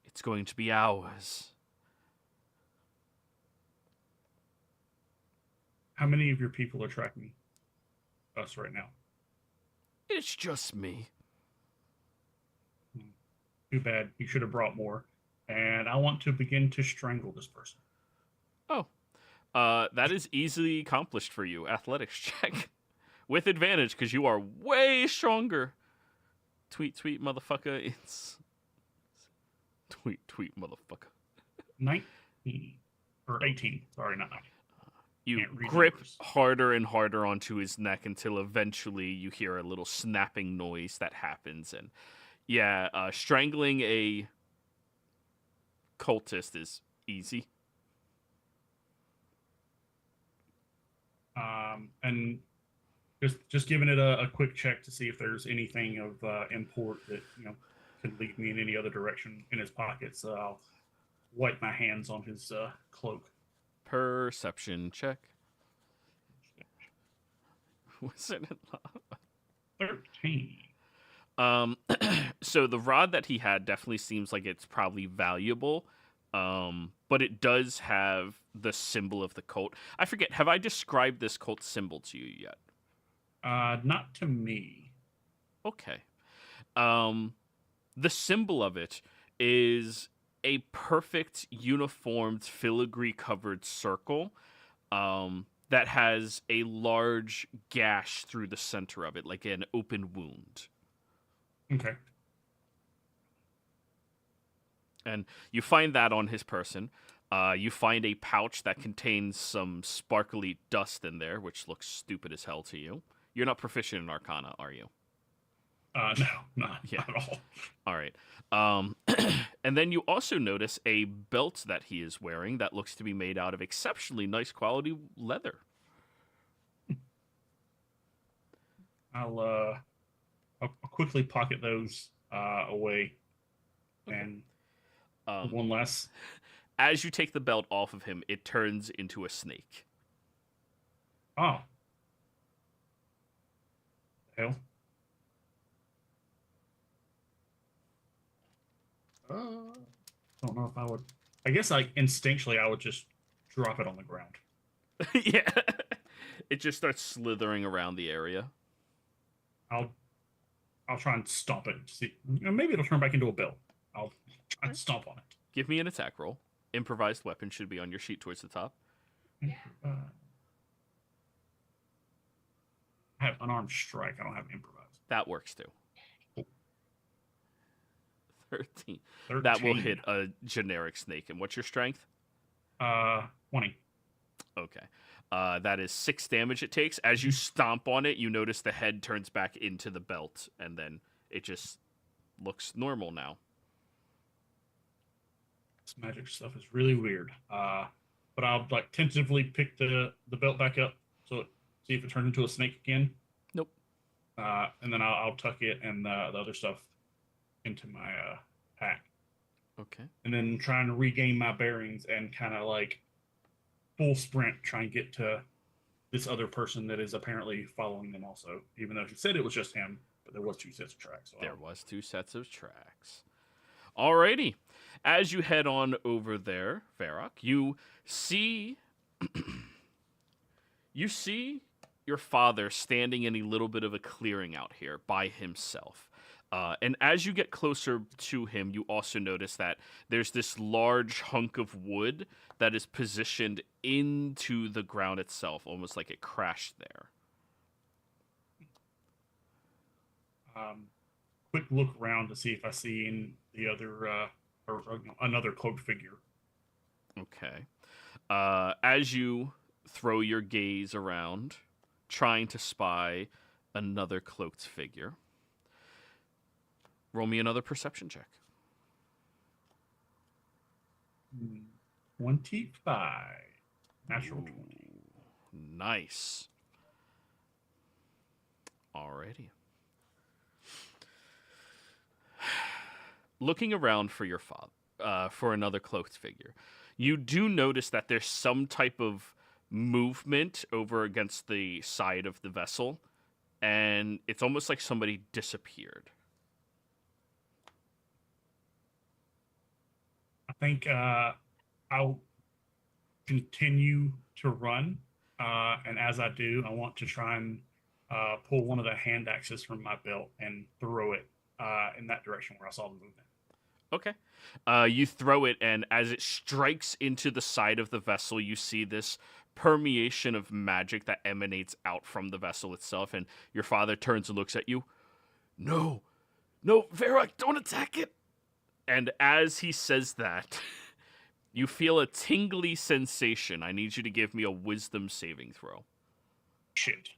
[SPEAKER 2] It's going to be ours.
[SPEAKER 3] How many of your people are tracking us right now?
[SPEAKER 2] It's just me.
[SPEAKER 3] Too bad. You should have brought more. And I want to begin to strangle this person.
[SPEAKER 2] Oh. That is easily accomplished for you. Athletics check. With advantage, because you are way stronger. Tweet, motherfucker. It's... Tweet, motherfucker.
[SPEAKER 3] 19. Or 18. Sorry, not 19.
[SPEAKER 2] You grip harder and harder onto his neck until eventually you hear a little snapping noise that happens. And yeah, strangling a cultist is easy.
[SPEAKER 3] And just giving it a quick check to see if there's anything of import that could lead me in any other direction in his pockets. I'll wipe my hands on his cloak.
[SPEAKER 2] Perception check. Was it
[SPEAKER 3] 13?
[SPEAKER 2] So the rod that he had definitely seems like it's probably valuable. But it does have the symbol of the cult. I forget, have I described this cult symbol to you yet?
[SPEAKER 3] Not to me.
[SPEAKER 2] Okay. The symbol of it is a perfect uniformed filigree-covered circle that has a large gash through the center of it, like an open wound.
[SPEAKER 3] Okay.
[SPEAKER 2] And you find that on his person. You find a pouch that contains some sparkly dust in there, which looks stupid as hell to you. You're not proficient in Arcana, are you?
[SPEAKER 3] No, not
[SPEAKER 2] Yeah.
[SPEAKER 3] at all.
[SPEAKER 2] All right. And then you also notice a belt that he is wearing that looks to be made out of exceptionally nice quality leather.
[SPEAKER 3] I'll quickly pocket those away,
[SPEAKER 2] Okay.
[SPEAKER 3] and
[SPEAKER 2] Um,
[SPEAKER 3] one less.
[SPEAKER 2] as you take the belt off of him, it turns into a snake.
[SPEAKER 3] Oh, hell. Don't know if I would. I guess like instinctually, I would just drop it on the ground.
[SPEAKER 2] Yeah. It just starts slithering around the area.
[SPEAKER 3] I'll try and stomp it. See, maybe it'll turn back into a belt. I'll try and stomp on it.
[SPEAKER 2] Give me an attack roll. Improvised weapon should be on your sheet towards the top.
[SPEAKER 3] I have unarmed strike. I don't have improvised.
[SPEAKER 2] That works too. 13.
[SPEAKER 3] 13.
[SPEAKER 2] That will hit a generic snake. And what's your strength?
[SPEAKER 3] 20.
[SPEAKER 2] Okay. That is 6 damage it takes. As you stomp on it, you notice the head turns back into the belt, and then it just looks normal now.
[SPEAKER 3] This magic stuff is really weird. But I'll like tentatively pick the belt back up, see if it turns into a snake again.
[SPEAKER 2] Nope.
[SPEAKER 3] And then I'll tuck it and the other stuff into my pack.
[SPEAKER 2] Okay.
[SPEAKER 3] And then trying to regain my bearings and kind of like full sprint, try and get to this other person that is apparently following them also, even though she said it was just him, but there was 2 sets of tracks. So
[SPEAKER 2] There was 2 sets of tracks. Alrighty. As you head on over there, Varrock, you see your father standing in a little bit of a clearing out here by himself. And as you get closer to him, you also notice that there's this large hunk of wood that is positioned into the ground itself, almost like it crashed there.
[SPEAKER 3] Quick look around to see if I see the other another cloaked figure.
[SPEAKER 2] Okay. As you throw your gaze around, trying to spy another cloaked figure, roll me another perception check.
[SPEAKER 3] 25. Natural 20.
[SPEAKER 2] Nice. Alrighty. Looking around for your father, for another cloaked figure, you do notice that there's some type of movement over against the side of the vessel, and it's almost like somebody disappeared.
[SPEAKER 3] I think I'll continue to run, and as I do, I want to try and pull one of the hand axes from my belt and throw it in that direction where I saw the movement.
[SPEAKER 2] Okay. You throw it, and as it strikes into the side of the vessel, you see this permeation of magic that emanates out from the vessel itself, and your father turns and looks at you. No, Varrock, don't attack it! And as he says that, you feel a tingly sensation. I need you to give me a wisdom saving throw.
[SPEAKER 3] Shit.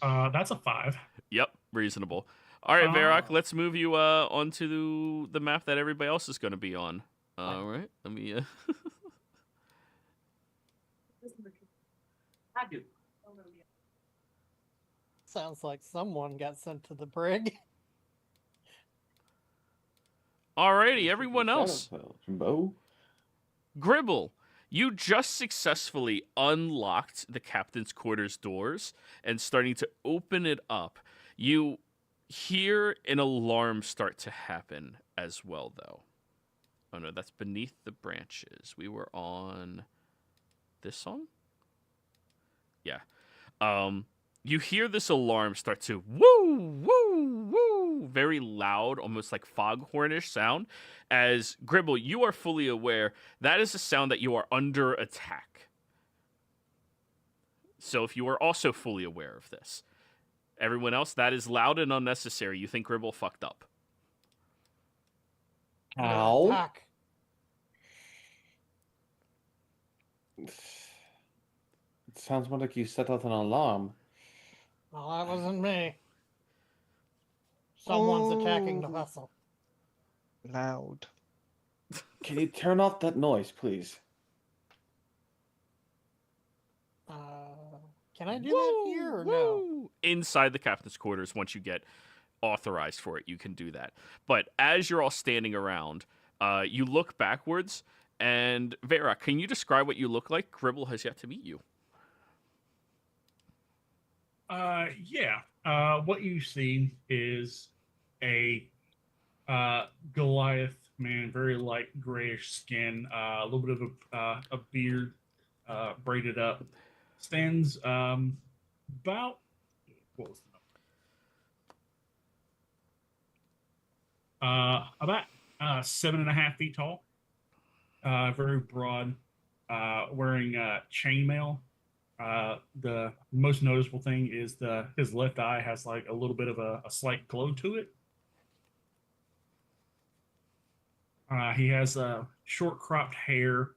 [SPEAKER 3] That's a 5.
[SPEAKER 2] Yep, reasonable. All right, Varrock, let's move you onto the map that everybody else is going to be on. All right, let me...
[SPEAKER 4] I do.
[SPEAKER 5] Sounds like someone got sent to the brig.
[SPEAKER 2] Alrighty, everyone else.
[SPEAKER 1] Jimbo.
[SPEAKER 2] Gribble, you just successfully unlocked the captain's quarters doors and starting to open it up. You hear an alarm start to happen as well, though. Oh no, that's beneath the branches. We were on this song? Yeah. You hear this alarm start to woo, woo, woo, very loud, almost like foghornish sound. As Gribble, you are fully aware that is a sound that you are under attack. So if you are also fully aware of this, everyone else, that is loud and unnecessary. You think Gribble fucked up.
[SPEAKER 1] Ow.
[SPEAKER 5] Attack.
[SPEAKER 1] It sounds more like you set off an alarm.
[SPEAKER 5] No, that wasn't me. Someone's attacking the
[SPEAKER 4] Oh.
[SPEAKER 5] vessel.
[SPEAKER 4] Loud.
[SPEAKER 1] Can you turn off that noise, please?
[SPEAKER 5] Uh, can I do that here or no?
[SPEAKER 2] Woo! Inside the captain's quarters, once you get authorized for it, you can do that. But as you're all standing around, you look backwards, and Vera, can you describe what you look like? Gribble has yet to meet you.
[SPEAKER 3] Yeah. What you see is a Goliath man, very light grayish skin, a little bit of a beard, braided up. Stands about what was the number? About 7.5 feet tall. Very broad. Wearing chainmail. The most noticeable thing is his left eye has like a little bit of a slight glow to it. He has short cropped hair.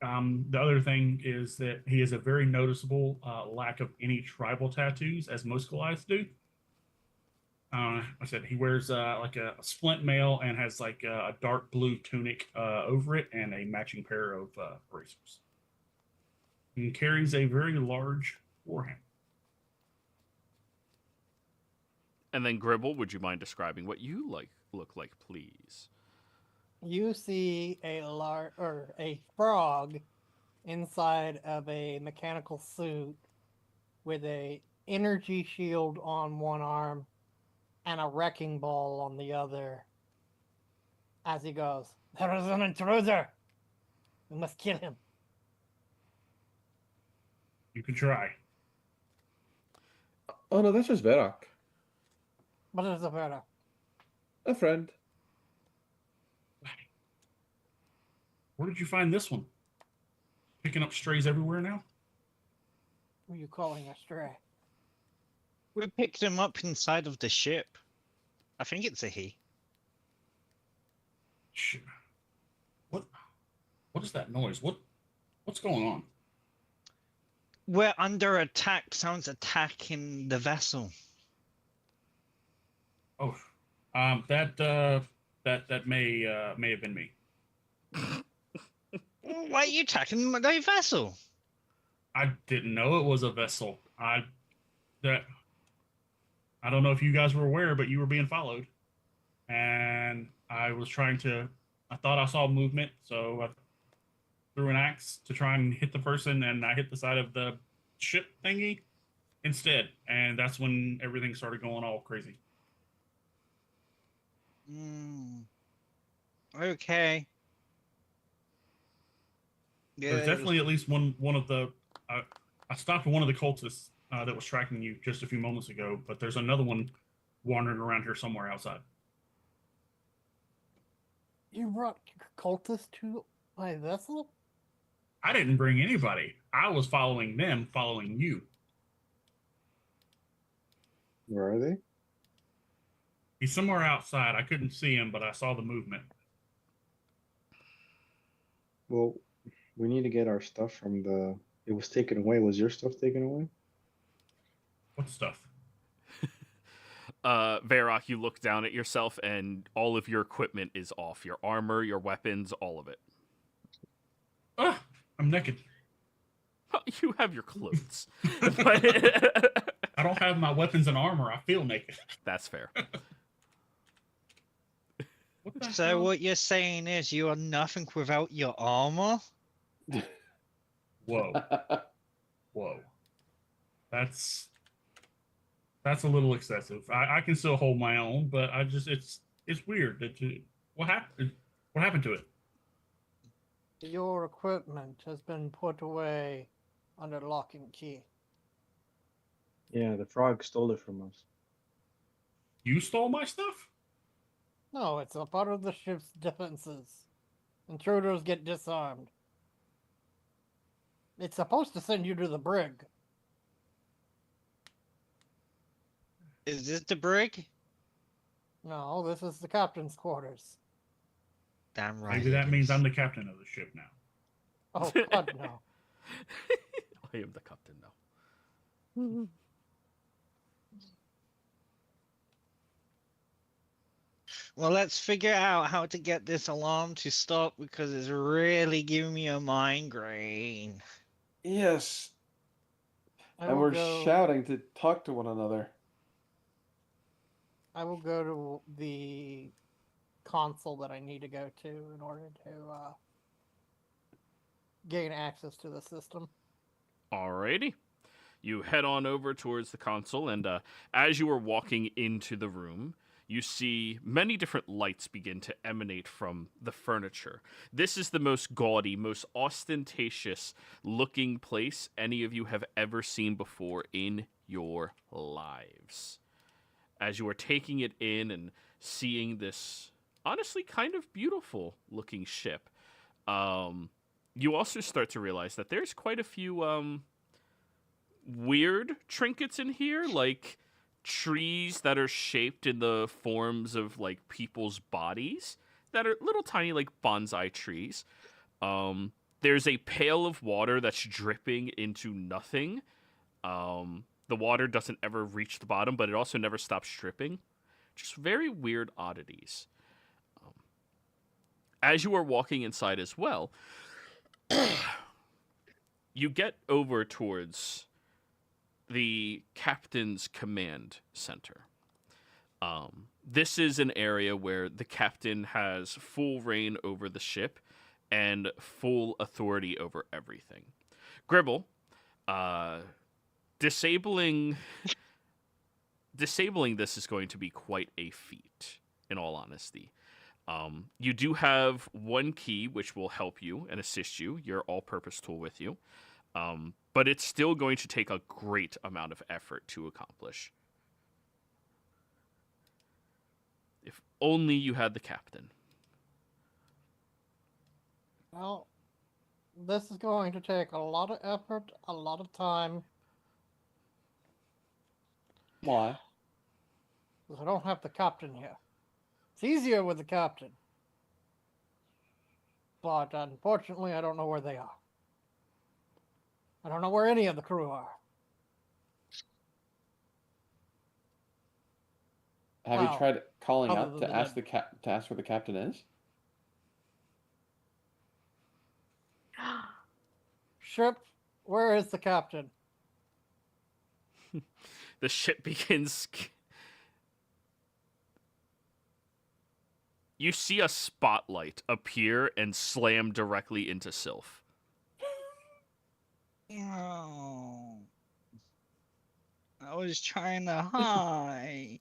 [SPEAKER 3] The other thing is that he has a very noticeable lack of any tribal tattoos, as most Goliaths do. I said he wears like a splint mail and has like a dark blue tunic over it and a matching pair of bracers. He carries a very large warhammer.
[SPEAKER 2] And then Gribble, would you mind describing what you look like, please?
[SPEAKER 5] You see a frog inside of a mechanical suit with a energy shield on one arm and a wrecking ball on the other. As he goes, "There is an intruder. We must kill him."
[SPEAKER 3] You can try.
[SPEAKER 1] Oh no, that's just Verak.
[SPEAKER 5] What is the matter?
[SPEAKER 1] A friend.
[SPEAKER 3] Where did you find this one? Picking up strays everywhere now?
[SPEAKER 5] Who are you calling a stray?
[SPEAKER 4] We picked him up inside of the ship. I think it's a he.
[SPEAKER 3] Shit. What is that noise? What's going on?
[SPEAKER 4] We're under attack. Someone's attacking the vessel.
[SPEAKER 3] Oh, that may have been me.
[SPEAKER 4] Why are you attacking the vessel?
[SPEAKER 3] I didn't know it was a vessel. I don't know if you guys were aware, but you were being followed, and I thought I saw movement, so I threw an axe to try and hit the person, and I hit the side of the ship thingy instead, and that's when everything started going all crazy.
[SPEAKER 4] Okay. Yeah,
[SPEAKER 3] There's definitely at least one of the. I stopped one of the cultists that was tracking you just a few moments ago, but there's another one wandering around here somewhere outside.
[SPEAKER 5] You brought cultists to my vessel?
[SPEAKER 3] I didn't bring anybody. I was following them, following you.
[SPEAKER 6] Where are they?
[SPEAKER 3] He's somewhere outside. I couldn't see him, but I saw the movement.
[SPEAKER 6] Well, we need to get our stuff from the. It was taken away. Was your stuff taken away?
[SPEAKER 3] What stuff?
[SPEAKER 2] Varrock, you look down at yourself, and all of your equipment is off. Your armor, your weapons, all of it.
[SPEAKER 3] Ah, I'm naked.
[SPEAKER 2] You have your clothes.
[SPEAKER 3] I don't have my weapons and armor. I feel naked.
[SPEAKER 2] That's fair.
[SPEAKER 3] What the
[SPEAKER 4] So
[SPEAKER 3] hell?
[SPEAKER 4] what you're saying is you are nothing without your armor?
[SPEAKER 3] Whoa. Whoa. That's a little excessive. I can still hold my own, but it's weird. What happened? What happened to it?
[SPEAKER 5] Your equipment has been put away under lock and key.
[SPEAKER 6] Yeah, the frog stole it from us.
[SPEAKER 3] You stole my stuff?
[SPEAKER 5] No, it's a part of the ship's defenses. Intruders get disarmed. It's supposed to send you to the brig.
[SPEAKER 4] Is this the brig?
[SPEAKER 5] No, this is the captain's quarters.
[SPEAKER 4] Damn right.
[SPEAKER 3] Maybe that means I'm the captain of the ship now.
[SPEAKER 5] Oh, God, no.
[SPEAKER 2] I am the captain now.
[SPEAKER 4] Well, let's figure out how to get this alarm to stop because it's really giving me a migraine.
[SPEAKER 1] Yes,
[SPEAKER 5] I
[SPEAKER 1] and
[SPEAKER 5] will
[SPEAKER 1] we're
[SPEAKER 5] go.
[SPEAKER 1] shouting to talk to one another.
[SPEAKER 5] I will go to the console that I need to go to in order to gain access to the system.
[SPEAKER 2] Alrighty. You head on over towards the console, and as you are walking into the room, you see many different lights begin to emanate from the furniture. This is the most gaudy, most ostentatious looking place any of you have ever seen before in your lives. As you are taking it in and seeing this honestly kind of beautiful looking ship, you also start to realize that there's quite a few weird trinkets in here, like trees that are shaped in the forms of like people's bodies that are little tiny like bonsai trees. There's a pail of water that's dripping into nothing. The water doesn't ever reach the bottom, but it also never stops dripping. Just very weird oddities. As you are walking inside as well, you get over towards the captain's command center. This is an area where the captain has full reign over the ship and full authority over everything. Gribble, disabling this is going to be quite a feat, in all honesty. You do have one key which will help you and assist you, your all-purpose tool with you. But it's still going to take a great amount of effort to accomplish. If only you had the captain.
[SPEAKER 5] Well, this is going to take a lot of effort, a lot of time.
[SPEAKER 1] Why?
[SPEAKER 5] Because I don't have the captain here. It's easier with the captain. But unfortunately, I don't know where they are. I don't know where any of the crew are.
[SPEAKER 1] Have
[SPEAKER 5] Wow.
[SPEAKER 1] you tried calling
[SPEAKER 5] Other
[SPEAKER 1] out
[SPEAKER 5] than
[SPEAKER 1] to ask to ask where the captain is?
[SPEAKER 5] Ship, where is the captain?
[SPEAKER 2] The ship begins. You see a spotlight appear and slam directly into Sylph.
[SPEAKER 4] Oh, I was trying to hide.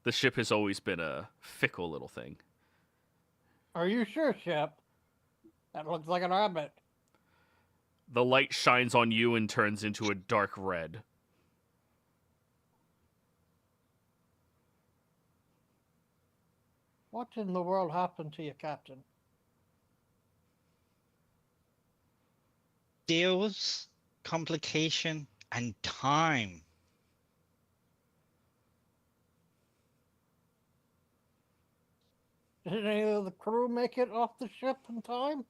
[SPEAKER 2] The ship has always been a fickle little thing.
[SPEAKER 5] Are you sure, Ship? That looks like a rabbit.
[SPEAKER 2] The light shines on you and turns into a dark red.
[SPEAKER 5] What in the world happened to your captain?
[SPEAKER 4] Deals, complication, and time.
[SPEAKER 5] Did any of the crew make it off the ship in time?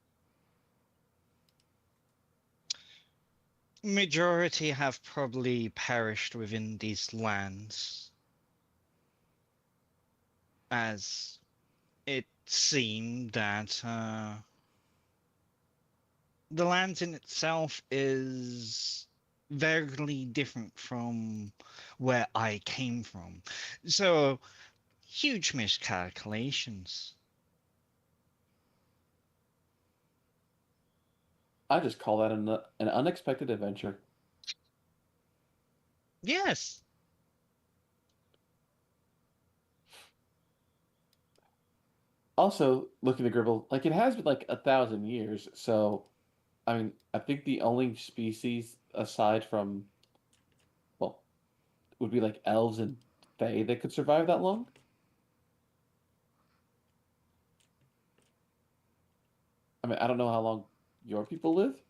[SPEAKER 4] Majority have probably perished within these lands, as it seemed that the land in itself is very different from where I came from. So, huge miscalculations.
[SPEAKER 1] I just call that an unexpected adventure.
[SPEAKER 4] Yes.
[SPEAKER 1] Also, looking at Gribble, like it has been like 1,000 years. So, I mean, I think the only species aside from, well, would be like elves and fae that could survive that long. I mean, I don't know how long your people live.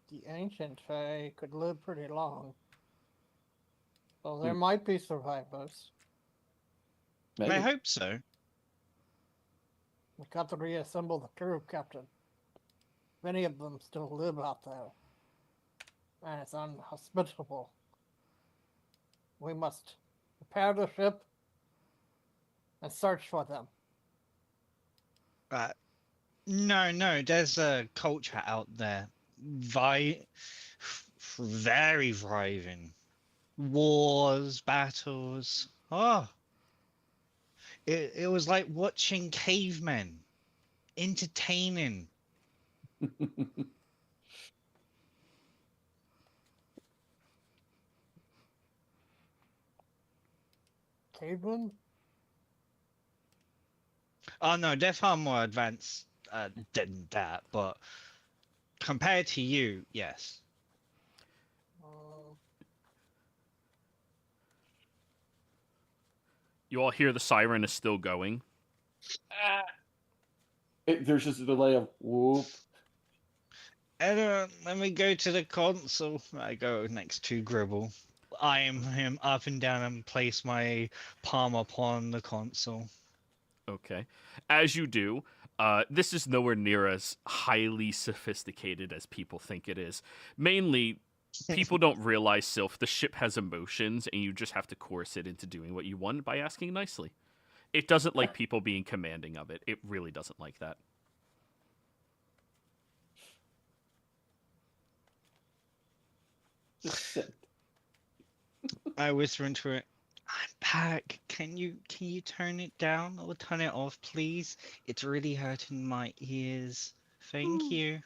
[SPEAKER 5] The ancient fae could live pretty long. So there
[SPEAKER 1] Hmm.
[SPEAKER 5] might be survivors.
[SPEAKER 1] Maybe.
[SPEAKER 4] I hope so.
[SPEAKER 5] We got to reassemble the crew, Captain. Many of them still live out there. And it's unhospitable. We must repair the ship and search for them.
[SPEAKER 4] No, there's a culture out there. Very thriving. Wars, battles. Oh, it was like watching cavemen. Entertaining.
[SPEAKER 5] Caveman?
[SPEAKER 4] Oh no, they're far more advanced than that, but compared to you, yes.
[SPEAKER 2] You all hear the siren is still going.
[SPEAKER 1] There's just a delay of whoop.
[SPEAKER 4] And let me go to the console. I go next to Gribble. I am him up and down and place my palm upon the console.
[SPEAKER 2] Okay. As you do, this is nowhere near as highly sophisticated as people think it is. Mainly, people don't realize, Sylph, the ship has emotions, and you just have to coerce it into doing what you want by asking nicely. It doesn't like people being commanding of it. It really doesn't like that.
[SPEAKER 1] Just sit.
[SPEAKER 4] I whisper into it. I'm back. Can you turn it down or turn it off, please? It's really hurting my ears. Thank you.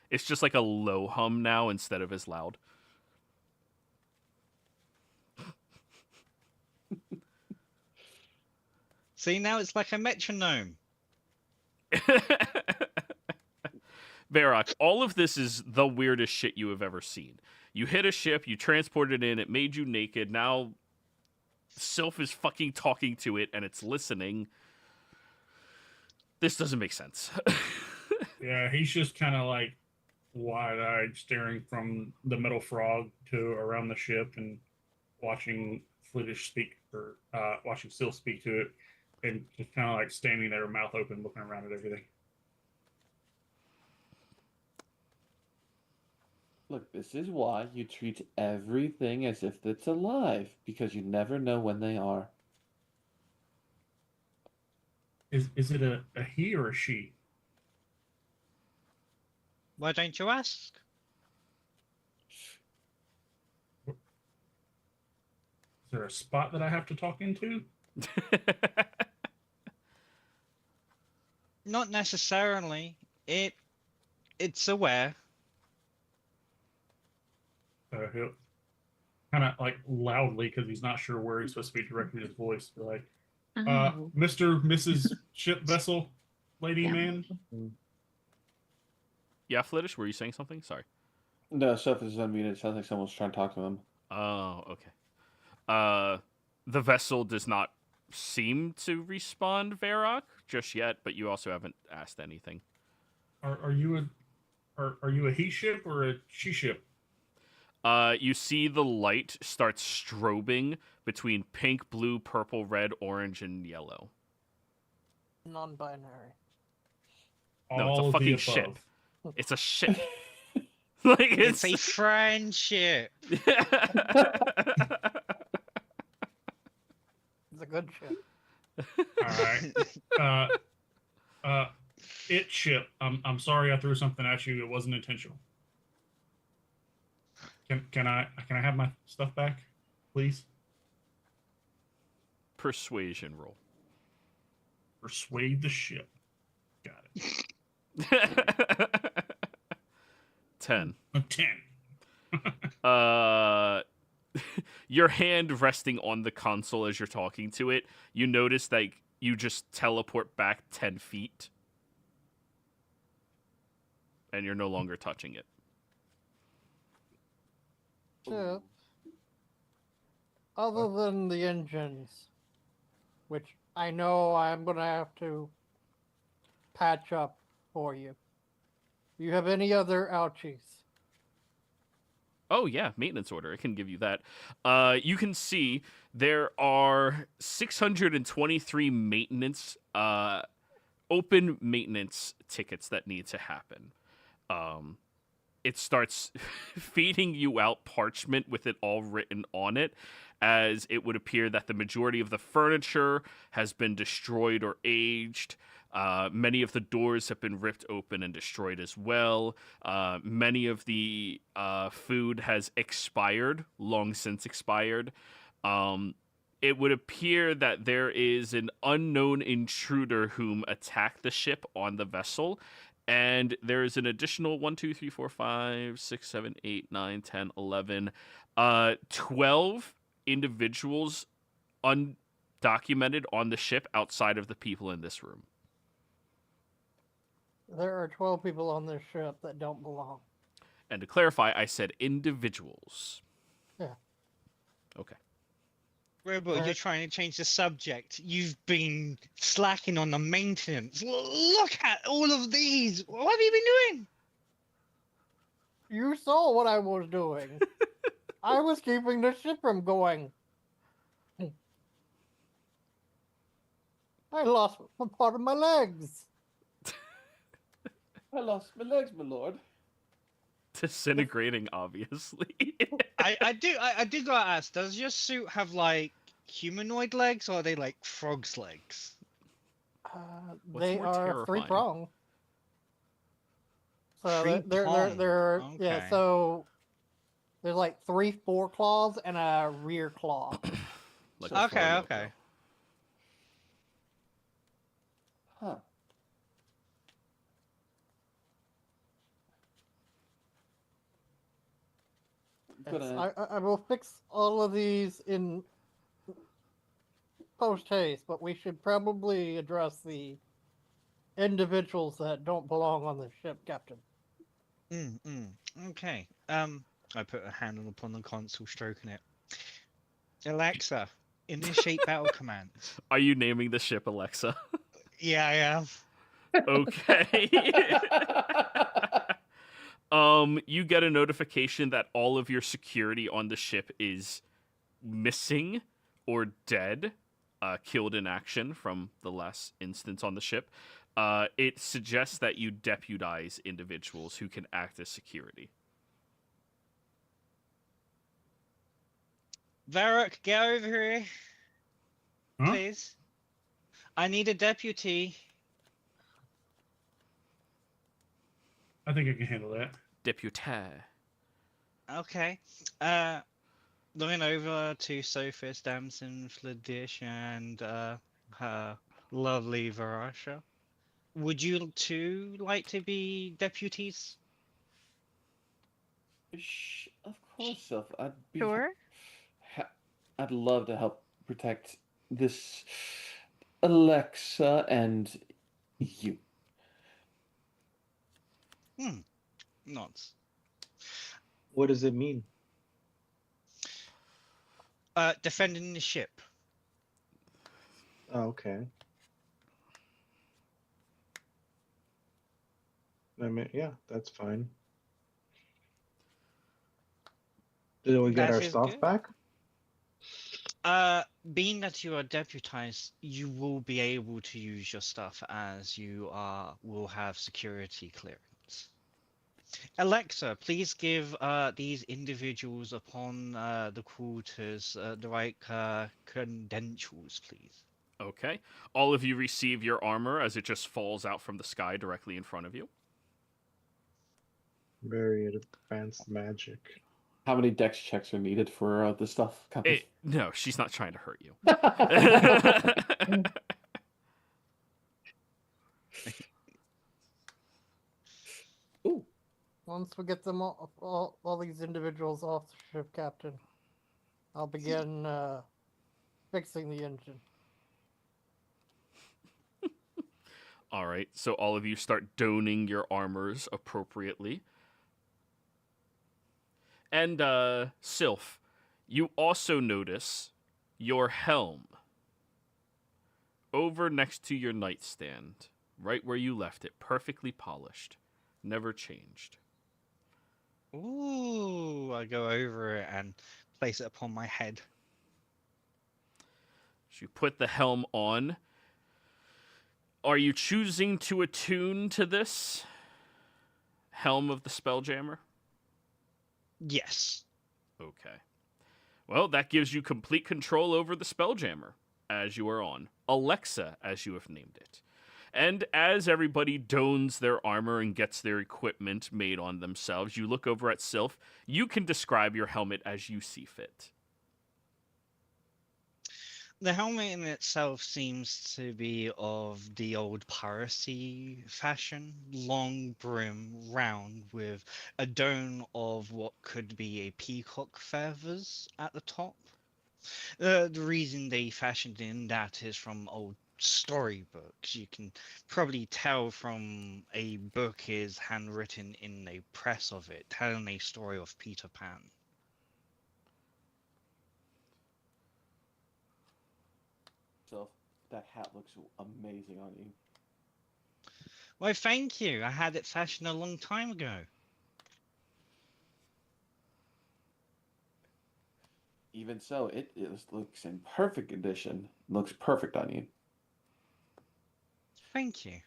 [SPEAKER 2] It's just like a low hum now instead of as loud.
[SPEAKER 4] See, now it's like a metronome.
[SPEAKER 2] Varrock, all of this is the weirdest shit you have ever seen. You hit a ship, you transported it in, it made you naked, now Sylph is fucking talking to it and it's listening. This doesn't make sense.
[SPEAKER 3] Yeah, he's just kind of like wide-eyed, staring from the metal frog to around the ship and watching Flittish speak, or watching Syl speak to it, and just kind of like standing there, mouth open, looking around at everything.
[SPEAKER 1] Look, this is why you treat everything as if it's alive, because you never know when they are.
[SPEAKER 3] Is it a he or a she?
[SPEAKER 4] Why don't you ask?
[SPEAKER 3] Is there a spot that I have to talk into?
[SPEAKER 4] Not necessarily. It's aware.
[SPEAKER 3] He'll kind of like loudly, because he's not sure where he's supposed to be directing his voice. Be like, Mr. Mrs. Ship Vessel, lady, man.
[SPEAKER 2] Yeah, Flittish, were you saying something? Sorry.
[SPEAKER 1] No, stuff is unmuted. It sounds like someone's trying to talk to him.
[SPEAKER 2] Oh, okay. The vessel does not seem to respond, Varrock, just yet, but you also haven't asked anything.
[SPEAKER 3] Are you a he ship or a she ship?
[SPEAKER 2] You see the light start strobing between pink, blue, purple, red, orange, and yellow.
[SPEAKER 5] Non-binary.
[SPEAKER 2] No, it's a
[SPEAKER 3] All
[SPEAKER 2] fucking
[SPEAKER 3] the
[SPEAKER 2] ship.
[SPEAKER 3] above.
[SPEAKER 2] It's a ship. Like
[SPEAKER 4] It's a friendship.
[SPEAKER 5] It's a good ship.
[SPEAKER 3] All right. It ship. I'm sorry I threw something at you. It wasn't intentional. Can I have my stuff back, please?
[SPEAKER 2] Persuasion roll.
[SPEAKER 3] Persuade the ship. Got it.
[SPEAKER 2] 10.
[SPEAKER 3] 10.
[SPEAKER 2] Your hand resting on the console as you're talking to it, you notice that you just teleport back 10 feet. And you're no longer touching it.
[SPEAKER 5] Ship. Other than the engines, which I know I'm gonna have to patch up for you. Do you have any other ouchies?
[SPEAKER 2] Oh, yeah, maintenance order. I can give you that. You can see there are 623 maintenance, open maintenance tickets that need to happen. it starts feeding you out parchment with it all written on it, as it would appear that the majority of the furniture has been destroyed or aged. Many of the doors have been ripped open and destroyed as well. Many of the food has expired, long since expired. It would appear that there is an unknown intruder whom attacked the ship on the vessel. And there is an additional 1, 2, 3, 4, 5, 6, 7, 8, 9, 10, 11, 12 individuals undocumented on the ship outside of the people in this room.
[SPEAKER 5] There are 12 people on this ship that don't belong.
[SPEAKER 2] And to clarify, I said individuals.
[SPEAKER 5] Yeah.
[SPEAKER 2] Okay.
[SPEAKER 4] Robot, you're trying to change the subject. You've been slacking on the maintenance. Look at all of these. What have you been doing?
[SPEAKER 5] You saw what I was doing. I was keeping the ship from going. I lost a part of my legs.
[SPEAKER 1] I lost my legs, my lord.
[SPEAKER 2] Disintegrating, obviously.
[SPEAKER 4] I do gotta ask, does your suit have like humanoid legs or are they like frog's legs?
[SPEAKER 2] What's
[SPEAKER 5] They
[SPEAKER 2] more
[SPEAKER 5] are
[SPEAKER 2] terrifying?
[SPEAKER 5] 3-pronged. So
[SPEAKER 4] Three-pronged,
[SPEAKER 5] yeah.
[SPEAKER 4] okay.
[SPEAKER 5] So there's like 3 foreclaws and a rear claw.
[SPEAKER 2] Like
[SPEAKER 5] So-
[SPEAKER 2] a
[SPEAKER 4] Okay,
[SPEAKER 2] fur
[SPEAKER 4] okay.
[SPEAKER 2] loco.
[SPEAKER 1] Huh. Gonna...
[SPEAKER 5] I will fix all of these in post haste, but we should probably address the individuals that don't belong on the ship, Captain.
[SPEAKER 4] Okay. I put a hand upon the console, stroking it. Alexa, initiate battle commands.
[SPEAKER 2] Are you naming the ship Alexa?
[SPEAKER 4] Yeah, I am.
[SPEAKER 2] Okay. You get a notification that all of your security on the ship is missing or dead, killed in action from the last instance on the ship. It suggests that you deputize individuals who can act as security.
[SPEAKER 4] Varrock, get over here,
[SPEAKER 3] Huh?
[SPEAKER 4] please. I need a deputy.
[SPEAKER 3] I think I can handle that.
[SPEAKER 2] Deputaire.
[SPEAKER 4] Okay. Looking over to Sophis, Damson, Fladish, and her lovely Varasha. Would you two like to be deputies?
[SPEAKER 1] Of course, Sylph. I'd be
[SPEAKER 7] Sure.
[SPEAKER 1] I'd love to help protect this Alexa and you.
[SPEAKER 4] Nods.
[SPEAKER 6] What does it mean?
[SPEAKER 4] Defending the ship.
[SPEAKER 6] Oh, okay. I mean, yeah, that's fine. Did we get
[SPEAKER 4] That
[SPEAKER 6] our
[SPEAKER 4] is
[SPEAKER 6] stuff
[SPEAKER 4] good.
[SPEAKER 6] back?
[SPEAKER 4] Being that you are deputized, you will be able to use your stuff as you will have security clearance. Alexa, please give these individuals upon the quarters the right credentials, please.
[SPEAKER 2] Okay. All of you receive your armor as it just falls out from the sky directly in front of you.
[SPEAKER 6] Very advanced magic.
[SPEAKER 1] How many dex checks are needed for the stuff? Compass?
[SPEAKER 2] No, she's not trying to hurt you.
[SPEAKER 1] Ooh.
[SPEAKER 5] Once we get them all these individuals off the ship, Captain, I'll begin fixing the engine.
[SPEAKER 2] All right, so all of you start donning your armors appropriately. And, Sylph, you also notice your helm over next to your nightstand, right where you left it, perfectly polished, never changed.
[SPEAKER 4] Ooh, I go over it and place it upon my head.
[SPEAKER 2] So you put the helm on. Are you choosing to attune to this helm of the Spelljammer?
[SPEAKER 4] Yes.
[SPEAKER 2] Okay. Well, that gives you complete control over the Spelljammer, as you are on. Alexa, as you have named it. And as everybody dons their armor and gets their equipment made on themselves, you look over at Sylph. You can describe your helmet as you see fit.
[SPEAKER 4] The helmet in itself seems to be of the old piracy fashion, long brim, round, with a dome of what could be a peacock feathers at the top. The reason they fashioned in that is from old storybooks. You can probably tell from a book is handwritten in a press of it, telling a story of Peter Pan.
[SPEAKER 1] So that hat looks amazing on you.
[SPEAKER 4] Why, thank you. I had it fashioned a long time ago.
[SPEAKER 1] Even so, it looks in perfect condition. Looks perfect on you.
[SPEAKER 4] Thank you.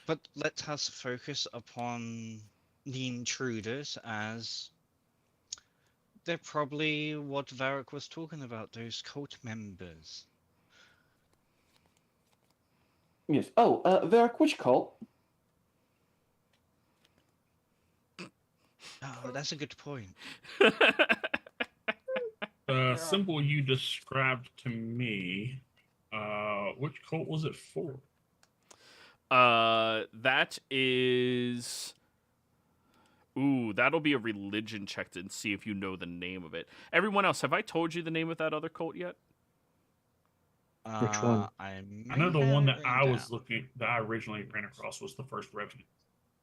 [SPEAKER 4] But let us focus upon the intruders, as they're probably what Varric was talking about, those cult members.
[SPEAKER 1] Yes. Oh, Varric, which cult?
[SPEAKER 4] Oh, that's a good point.
[SPEAKER 3] The symbol you described to me, which cult was it for?
[SPEAKER 2] That is... Ooh, that'll be a religion check to see if you know the name of it. Everyone else, have I told you the name of that other cult yet?
[SPEAKER 6] Which one?
[SPEAKER 3] I know the one that I originally ran across was the First Revenant.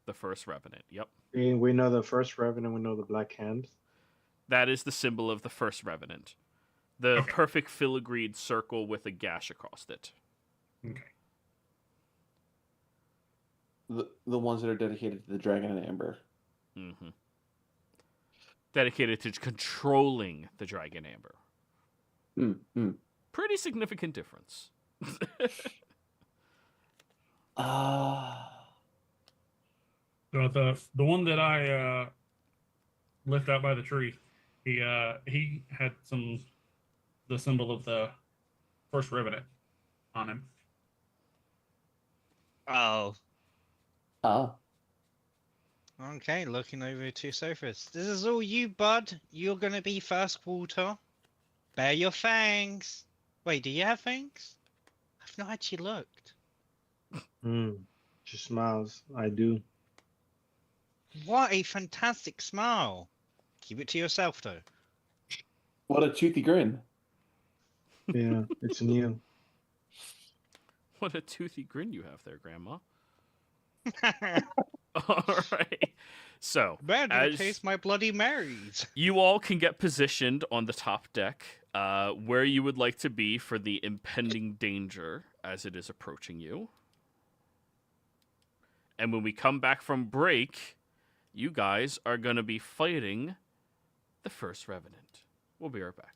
[SPEAKER 2] The First Revenant, yep.
[SPEAKER 6] We know the first Revenant, we know the Black Hand.
[SPEAKER 2] That is the symbol of the First Revenant. The perfect filigreed circle with a gash across it.
[SPEAKER 3] Okay.
[SPEAKER 1] The ones that are dedicated to the Dragon and Amber.
[SPEAKER 2] Mm-hmm. Dedicated to controlling the Dragon Amber. Pretty significant difference.
[SPEAKER 3] So the one that I left out by the tree, he had the symbol of the First Revenant on him.
[SPEAKER 4] Oh.
[SPEAKER 1] Ah.
[SPEAKER 4] Okay, looking over to Sophus. This is all you, bud. You're gonna be first water. Bare your fangs. Wait, do you have fangs? I've not actually looked.
[SPEAKER 6] She smiles. I do.
[SPEAKER 4] What a fantastic smile. Keep it to yourself, though.
[SPEAKER 1] What a toothy grin.
[SPEAKER 6] Yeah, it's new.
[SPEAKER 2] What a toothy grin you have there, Grandma. All right. So,
[SPEAKER 4] Better taste my Bloody Marys.
[SPEAKER 2] You all can get positioned on the top deck, where you would like to be for the impending danger as it is approaching you. And when we come back from break, you guys are going to be fighting the First Revenant. We'll be right back.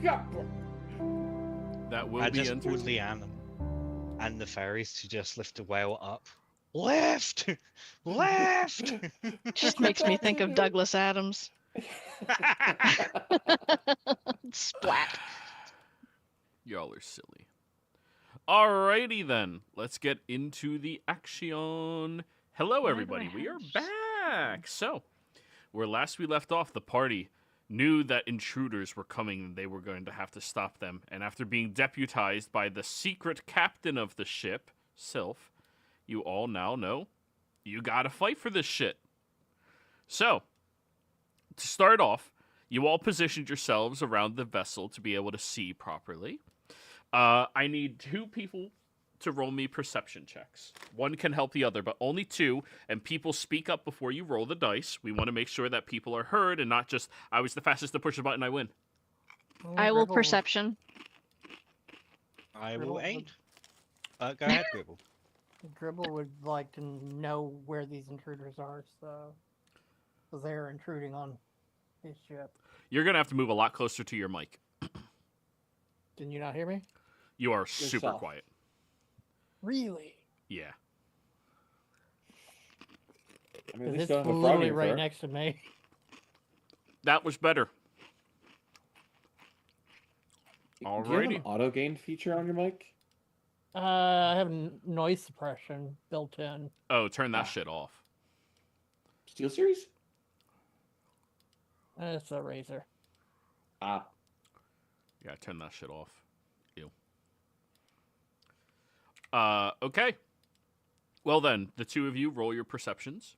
[SPEAKER 2] That will
[SPEAKER 4] I
[SPEAKER 2] be
[SPEAKER 4] just
[SPEAKER 2] entered.
[SPEAKER 4] ordered the animal and the fairies to just lift the whale up. Left! Left!
[SPEAKER 7] Just makes me think of Douglas Adams. Splat.
[SPEAKER 2] Y'all are silly. Alrighty then, let's get into the action. Hello, everybody. We are back. So, where last we left off, the party knew that intruders were coming and they were going to have to stop them. And after being deputized by the secret captain of the ship, Sylph, you all now know you gotta fight for this shit. So, to start off, you all positioned yourselves around the vessel to be able to see properly. I need 2 people to roll me perception checks. One can help the other, but only 2, and people speak up before you roll the dice. We want to make sure that people are heard and not just, I was the fastest to push a button, I win.
[SPEAKER 7] I will
[SPEAKER 5] Gribble
[SPEAKER 7] perception.
[SPEAKER 4] I will
[SPEAKER 5] Gribble
[SPEAKER 4] aid. Go ahead, Gribble.
[SPEAKER 5] Dribble would like to know where these intruders are, so because they're intruding on his ship.
[SPEAKER 2] You're going to have to move a lot closer to your mic.
[SPEAKER 5] Can you not hear me?
[SPEAKER 2] You are super
[SPEAKER 1] Yourself.
[SPEAKER 2] quiet.
[SPEAKER 5] Really?
[SPEAKER 2] Yeah.
[SPEAKER 1] I mean, at
[SPEAKER 5] Because
[SPEAKER 1] least
[SPEAKER 5] it's
[SPEAKER 1] don't have a frog
[SPEAKER 5] literally
[SPEAKER 1] in your
[SPEAKER 5] right
[SPEAKER 1] throat.
[SPEAKER 5] next to me.
[SPEAKER 2] That was better.
[SPEAKER 1] Do you have an
[SPEAKER 2] Alrighty.
[SPEAKER 1] auto gain feature on your mic?
[SPEAKER 5] I have noise suppression built in.
[SPEAKER 2] Oh, turn that
[SPEAKER 1] Ah.
[SPEAKER 2] shit off.
[SPEAKER 1] Steel Series?
[SPEAKER 5] It's a razor.
[SPEAKER 1] Ah.
[SPEAKER 2] Yeah, turn that shit off. Ew. Okay. Well then, the 2 of you roll your perceptions.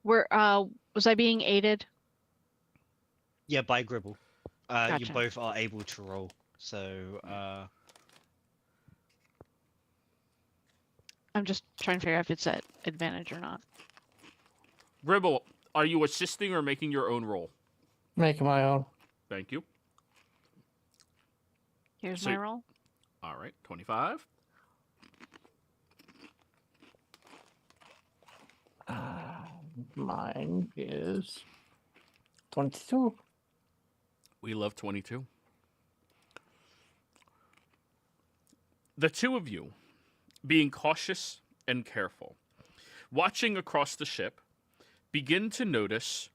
[SPEAKER 7] Where was I being aided?
[SPEAKER 4] Yeah, by Gribble. You
[SPEAKER 7] Gotcha.
[SPEAKER 4] both are able to roll. So,
[SPEAKER 7] I'm just trying to figure out if it's at advantage or not.
[SPEAKER 2] Ribble, are you assisting or making your own roll?
[SPEAKER 5] Making my own.
[SPEAKER 2] Thank you.
[SPEAKER 7] Here's
[SPEAKER 2] So-
[SPEAKER 7] my roll.
[SPEAKER 2] All right, 25.
[SPEAKER 5] Mine is 22.
[SPEAKER 2] We love 22. The 2 of you, being cautious and careful, watching across the ship, begin to notice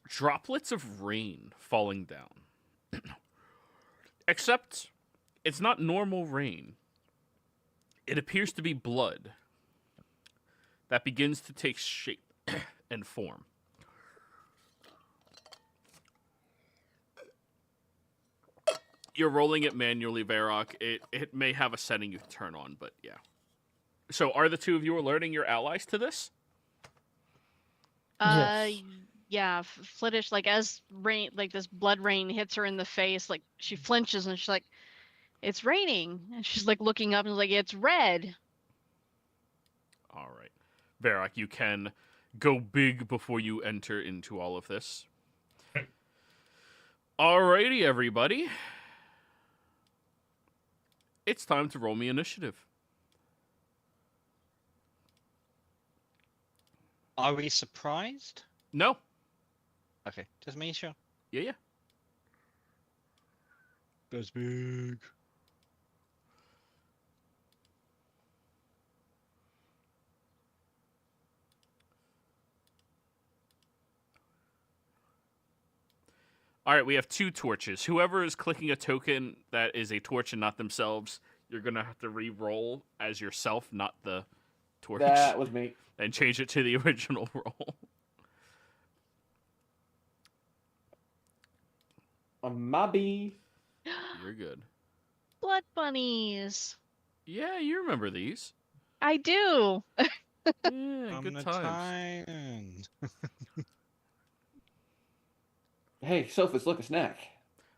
[SPEAKER 2] droplets of rain falling down. Except it's not normal rain. It appears to be blood that begins to take shape and form. You're rolling it manually, Varrock. It may have a setting you can turn on, but yeah. So are the 2 of you alerting your allies to this?
[SPEAKER 5] Yes.
[SPEAKER 7] Yeah, Flittish, like as rain, like this blood rain hits her in the face, like she flinches and she's like, "It's raining," and she's like looking up and like, "It's red."
[SPEAKER 2] All right. Varrock, you can go big before you enter into all of this.
[SPEAKER 3] Okay.
[SPEAKER 2] Alrighty, everybody. It's time to roll me initiative.
[SPEAKER 4] are we surprised?
[SPEAKER 2] No.
[SPEAKER 4] Okay, just making sure.
[SPEAKER 2] Yeah.
[SPEAKER 4] Goes big.
[SPEAKER 2] All right, we have 2 torches. Whoever is clicking a token that is a torch and not themselves, you're going to have to re-roll as yourself, not the torch.
[SPEAKER 1] That was me.
[SPEAKER 2] And change it to the original roll.
[SPEAKER 1] A mobby.
[SPEAKER 2] You're good.
[SPEAKER 7] Blood bunnies.
[SPEAKER 2] Yeah, you remember these.
[SPEAKER 7] I do.
[SPEAKER 2] Yeah, good times.
[SPEAKER 1] Hey, Sophus, look, a snack.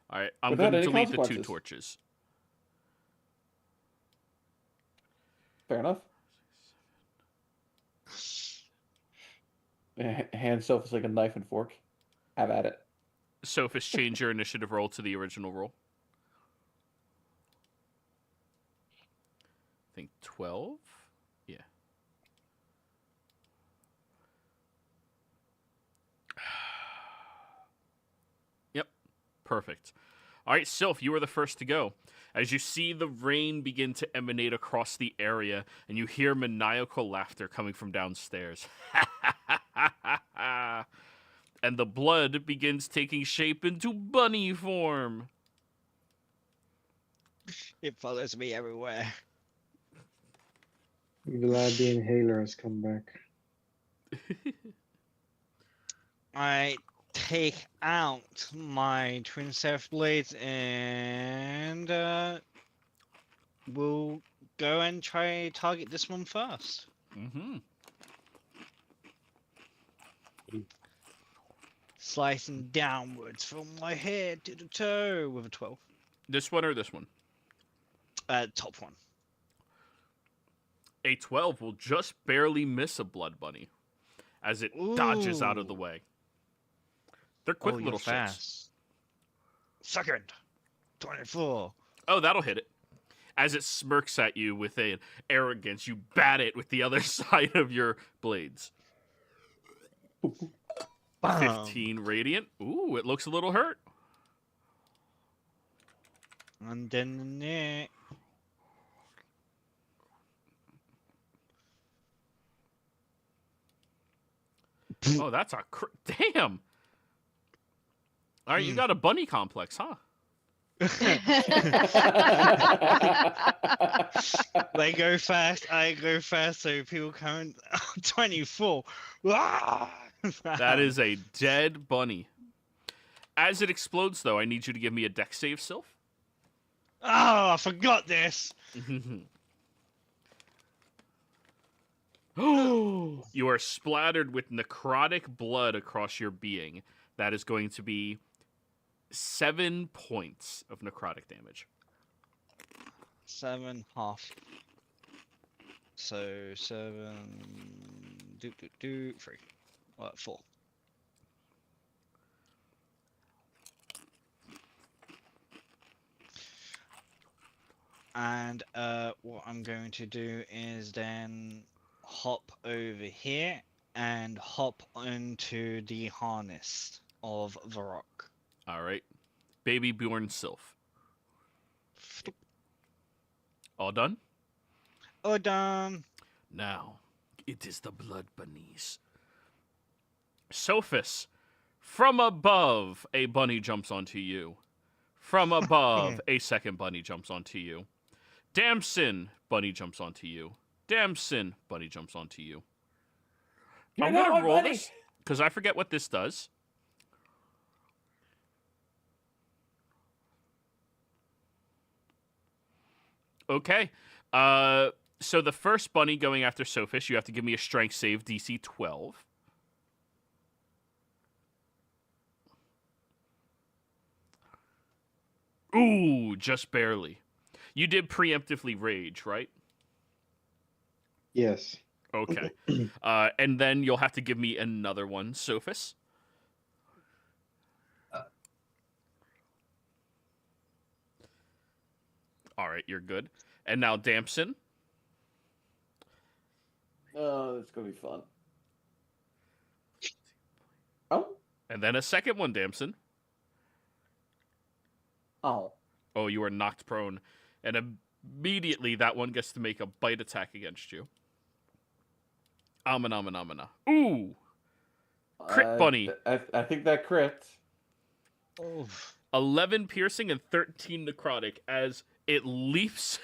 [SPEAKER 2] All right, I'm
[SPEAKER 1] Without
[SPEAKER 2] going to
[SPEAKER 1] any
[SPEAKER 2] delete the 2
[SPEAKER 1] consequences.
[SPEAKER 2] torches.
[SPEAKER 1] Fair enough. Hand Sophus like a knife and fork. Have at it.
[SPEAKER 2] Sophus, change your initiative roll to the original roll. I think 12? Yeah. Perfect. All right, Sylph, you were the first to go. As you see the rain begin to emanate across the area, and you hear maniacal laughter coming from downstairs. And the blood begins taking shape into bunny form.
[SPEAKER 4] It follows me everywhere.
[SPEAKER 6] I'm glad the inhaler has come back.
[SPEAKER 4] I take out my twin self blades and we'll go and try target this one first.
[SPEAKER 2] Mm-hmm.
[SPEAKER 4] Slicing downwards from my head to the toe with a 12.
[SPEAKER 2] This one or this one?
[SPEAKER 4] Top one.
[SPEAKER 2] A 12 will just barely miss a blood bunny as it dodges out of the
[SPEAKER 4] Ooh.
[SPEAKER 2] way. They're quick
[SPEAKER 4] you're
[SPEAKER 2] little shits.
[SPEAKER 4] fast. Second. 24.
[SPEAKER 2] Oh, that'll hit it. As it smirks at you with an arrogance, you bat it with the other side of your blades.
[SPEAKER 4] Bam.
[SPEAKER 2] 15 radiant. Ooh, it looks a little hurt.
[SPEAKER 4] And then the neck.
[SPEAKER 2] Oh, that's a damn. All right, you got a bunny complex, huh?
[SPEAKER 4] They go fast, I go fast, so people count 24. Ah!
[SPEAKER 2] That is a dead bunny. As it explodes, though, I need you to give me a dex save, Sylph.
[SPEAKER 4] Oh, I forgot this.
[SPEAKER 2] You are splattered with necrotic blood across your being. That is going to be 7 points of necrotic damage.
[SPEAKER 4] 7 half. So 7. 3. What? 4. And what I'm going to do is then hop over here and hop onto the harness of the rock.
[SPEAKER 2] All right. Baby Bjorn Sylph. All done?
[SPEAKER 4] Oh, done.
[SPEAKER 2] Now, it is the blood bunnies. Sophis, from above, a bunny jumps onto you. From above, a second bunny jumps onto you. Damson, bunny jumps onto you. Damson, bunny jumps onto you. I'm
[SPEAKER 1] not
[SPEAKER 2] going
[SPEAKER 1] my
[SPEAKER 2] to roll
[SPEAKER 1] bunny.
[SPEAKER 2] this, because I forget what this does. Okay. So the first bunny going after Sophis, you have to give me a strength save, DC 12. Ooh, just barely. You did preemptively rage, right?
[SPEAKER 6] Yes.
[SPEAKER 2] Okay. And then you'll have to give me another one, Sophis. All right, you're good. And now Damson.
[SPEAKER 1] Oh, that's gonna be fun. Oh,
[SPEAKER 2] And then a second one, Damson.
[SPEAKER 1] oh.
[SPEAKER 2] Oh, you are knocked prone. And immediately that one gets to make a bite attack against you. Amana. Ooh! Crit bunny.
[SPEAKER 1] I think that crit.
[SPEAKER 4] Oh.
[SPEAKER 2] 11 piercing and 13 necrotic as it leaps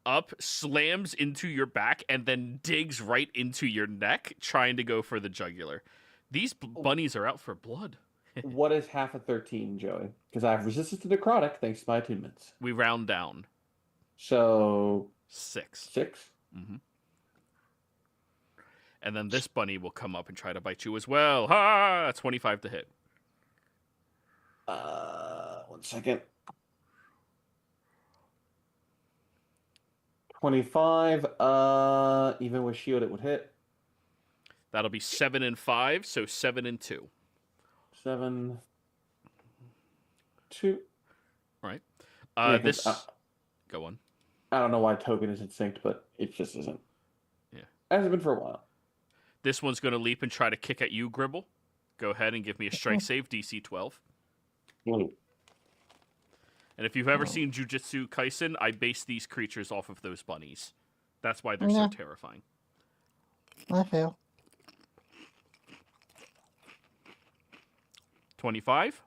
[SPEAKER 2] up, slams into your back, and then digs right into your neck, trying to go for the jugular. These bunnies are out for blood.
[SPEAKER 1] What is half a 13, Joey? Because I have resistance to necrotic thanks to my attunements.
[SPEAKER 2] We round down.
[SPEAKER 1] So
[SPEAKER 2] 6.
[SPEAKER 1] 6.
[SPEAKER 2] Mm-hmm. And then this bunny will come up and try to bite you as well. Ha! 25 to hit.
[SPEAKER 1] 1 second. 25. Even with shield, it would hit.
[SPEAKER 2] That'll be 7 and 5, so 7 and 2.
[SPEAKER 1] 7, 2.
[SPEAKER 2] Right.
[SPEAKER 1] Yeah, 'cause
[SPEAKER 2] This. Go on.
[SPEAKER 1] I don't know why token isn't synced, but it just isn't.
[SPEAKER 2] Yeah.
[SPEAKER 1] Hasn't been for a while.
[SPEAKER 2] This one's going to leap and try to kick at you, Gribble. Go ahead and give me a strength save, DC 12. And if you've ever
[SPEAKER 5] Oh.
[SPEAKER 2] seen Jujutsu Kaisen, I base these creatures off of those bunnies. That's why they're
[SPEAKER 5] Yeah.
[SPEAKER 2] so terrifying.
[SPEAKER 5] I fail.
[SPEAKER 2] 25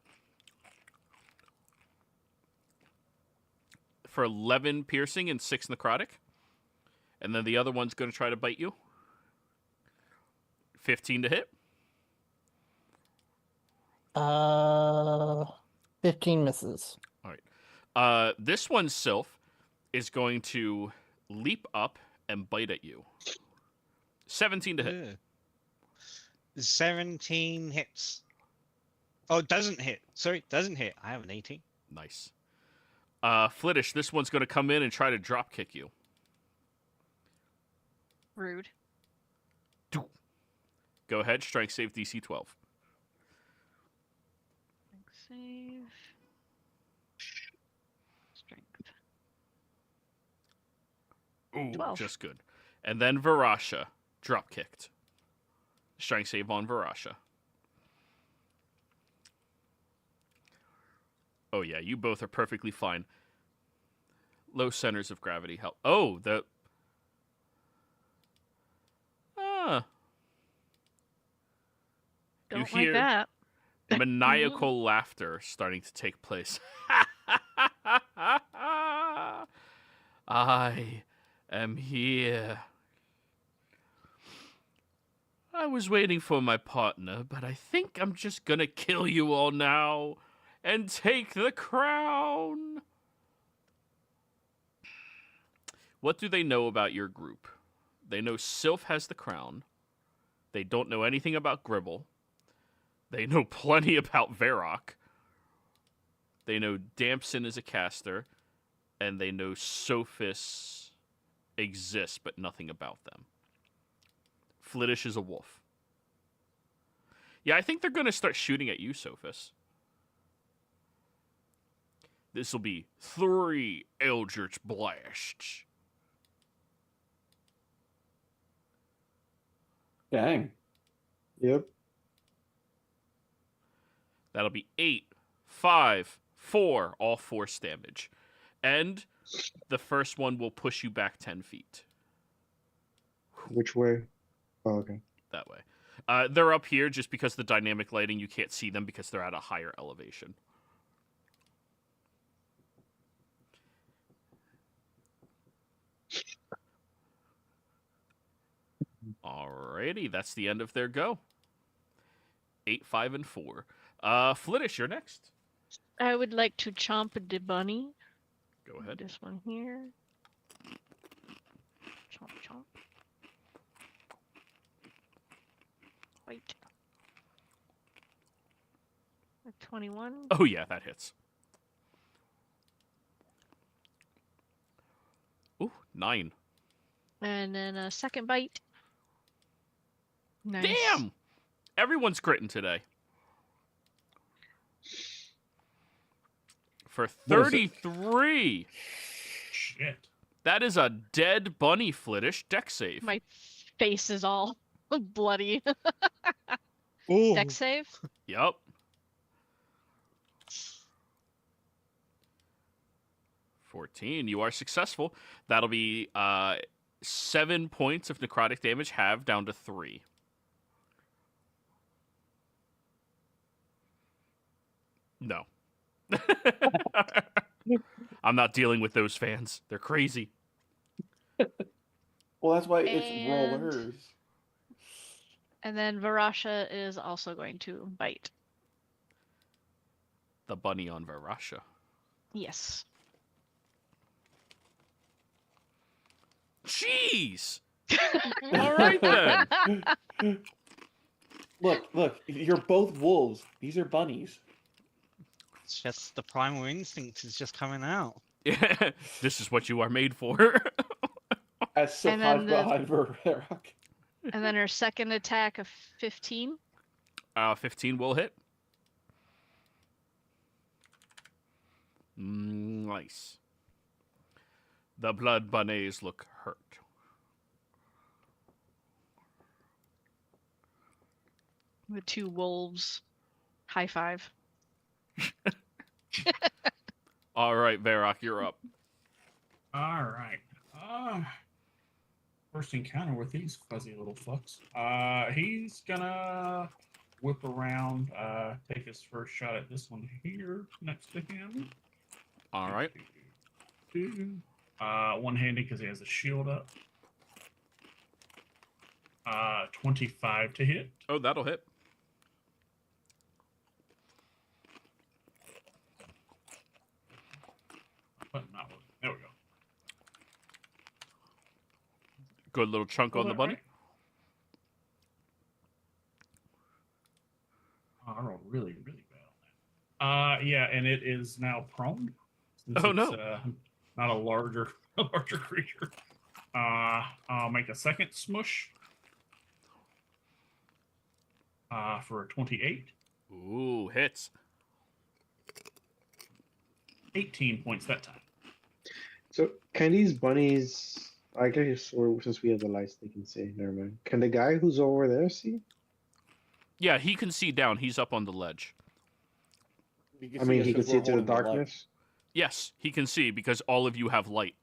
[SPEAKER 2] for 11 piercing and 6 necrotic. And then the other one's going to try to bite you. 15 to hit.
[SPEAKER 5] 15 misses.
[SPEAKER 2] All right. This one, Sylph, is going to leap up and bite at you. 17 to hit.
[SPEAKER 4] Yeah. 17 hits. Oh, doesn't hit. Sorry, doesn't hit. I have an 18.
[SPEAKER 2] Nice. Flittish, this one's going to come in and try to drop kick you.
[SPEAKER 7] Rude.
[SPEAKER 2] Go ahead, strength save DC 12.
[SPEAKER 7] Save. Strength.
[SPEAKER 2] Ooh,
[SPEAKER 7] 12.
[SPEAKER 2] just good. And then Varasha, drop kicked. Strength save on Varasha. Oh yeah, you both are perfectly fine. Low centers of gravity help. Oh, the... You
[SPEAKER 7] Don't
[SPEAKER 2] hear
[SPEAKER 7] like that.
[SPEAKER 2] maniacal laughter starting to take place. I am here. I was waiting for my partner, but I think I'm just gonna kill you all now and take the crown. What do they know about your group? They know Sylph has the crown. They don't know anything about Gribble. They know plenty about Varrock. They know Damson is a caster. And they know Sophis exists, but nothing about them. Flittish is a wolf. Yeah, I think they're going to start shooting at you, Sophis. This will be 3 Eldritch Blasts.
[SPEAKER 1] Dang.
[SPEAKER 6] Yep.
[SPEAKER 2] That'll be 8, 5, 4, all force damage. And the first one will push you back 10 feet.
[SPEAKER 6] Which way? Oh, okay.
[SPEAKER 2] That way. They're up here just because the dynamic lighting, you can't see them because they're at a higher elevation. Alrighty, that's the end of their go. 8, 5, and 4. Flittish, you're next.
[SPEAKER 7] I would like to chomp the bunny.
[SPEAKER 2] Go ahead.
[SPEAKER 7] This one here. Chomp, chomp. Wait. A 21.
[SPEAKER 2] Oh yeah, that hits. Ooh, 9.
[SPEAKER 7] And then a second bite. Nice.
[SPEAKER 2] Damn! Everyone's critting today. For
[SPEAKER 1] What is it?
[SPEAKER 2] 33.
[SPEAKER 3] Shit.
[SPEAKER 2] That is a dead bunny, Flittish. Deck save.
[SPEAKER 7] My face is all bloody.
[SPEAKER 4] Ooh.
[SPEAKER 7] Dex save?
[SPEAKER 2] Yep. You are successful. That'll be 7 points of necrotic damage halved down to 3. No. I'm not dealing with those fans. They're crazy.
[SPEAKER 1] Well, that's why
[SPEAKER 7] And-
[SPEAKER 1] it's rollers.
[SPEAKER 7] And then Varasha is also going to bite.
[SPEAKER 2] The bunny on Varasha.
[SPEAKER 7] Yes.
[SPEAKER 2] Jeez! All right then.
[SPEAKER 1] Look, you're both wolves. These are bunnies.
[SPEAKER 4] It's just the primal instinct is just coming out.
[SPEAKER 2] Yeah, this is what you are made for.
[SPEAKER 1] As so
[SPEAKER 7] And then
[SPEAKER 1] behind Varrock.
[SPEAKER 7] And then her second attack of 15.
[SPEAKER 2] 15 will hit. Nice. The blood bunnies look hurt.
[SPEAKER 7] The 2 wolves. High five.
[SPEAKER 2] All right, Varrock, you're up.
[SPEAKER 3] All right. First encounter with these fuzzy little fucks. He's gonna whip around, take his first shot at this one here next to him.
[SPEAKER 2] All right.
[SPEAKER 3] One-handed because he has a shield up. 25 to hit.
[SPEAKER 2] Oh, that'll hit.
[SPEAKER 3] But not working. There we go.
[SPEAKER 2] Good little chunk on the bunny.
[SPEAKER 3] Oh, I rolled really, really bad on that. Yeah, and it is now prone.
[SPEAKER 2] Oh, no.
[SPEAKER 3] Not a larger creature. I'll make a second smush. For a 28.
[SPEAKER 2] Ooh, hits.
[SPEAKER 3] 18 points that time.
[SPEAKER 6] So can these bunnies? I guess since we have the lights, they can see. Never mind. Can the guy who's over there see?
[SPEAKER 2] Yeah, he can see down. He's up on the ledge.
[SPEAKER 1] You can
[SPEAKER 6] I mean,
[SPEAKER 1] us
[SPEAKER 6] he can
[SPEAKER 1] as
[SPEAKER 6] see
[SPEAKER 1] we're
[SPEAKER 6] through the
[SPEAKER 1] holding light.
[SPEAKER 6] darkness.
[SPEAKER 2] Yes, he can see because all of you have light.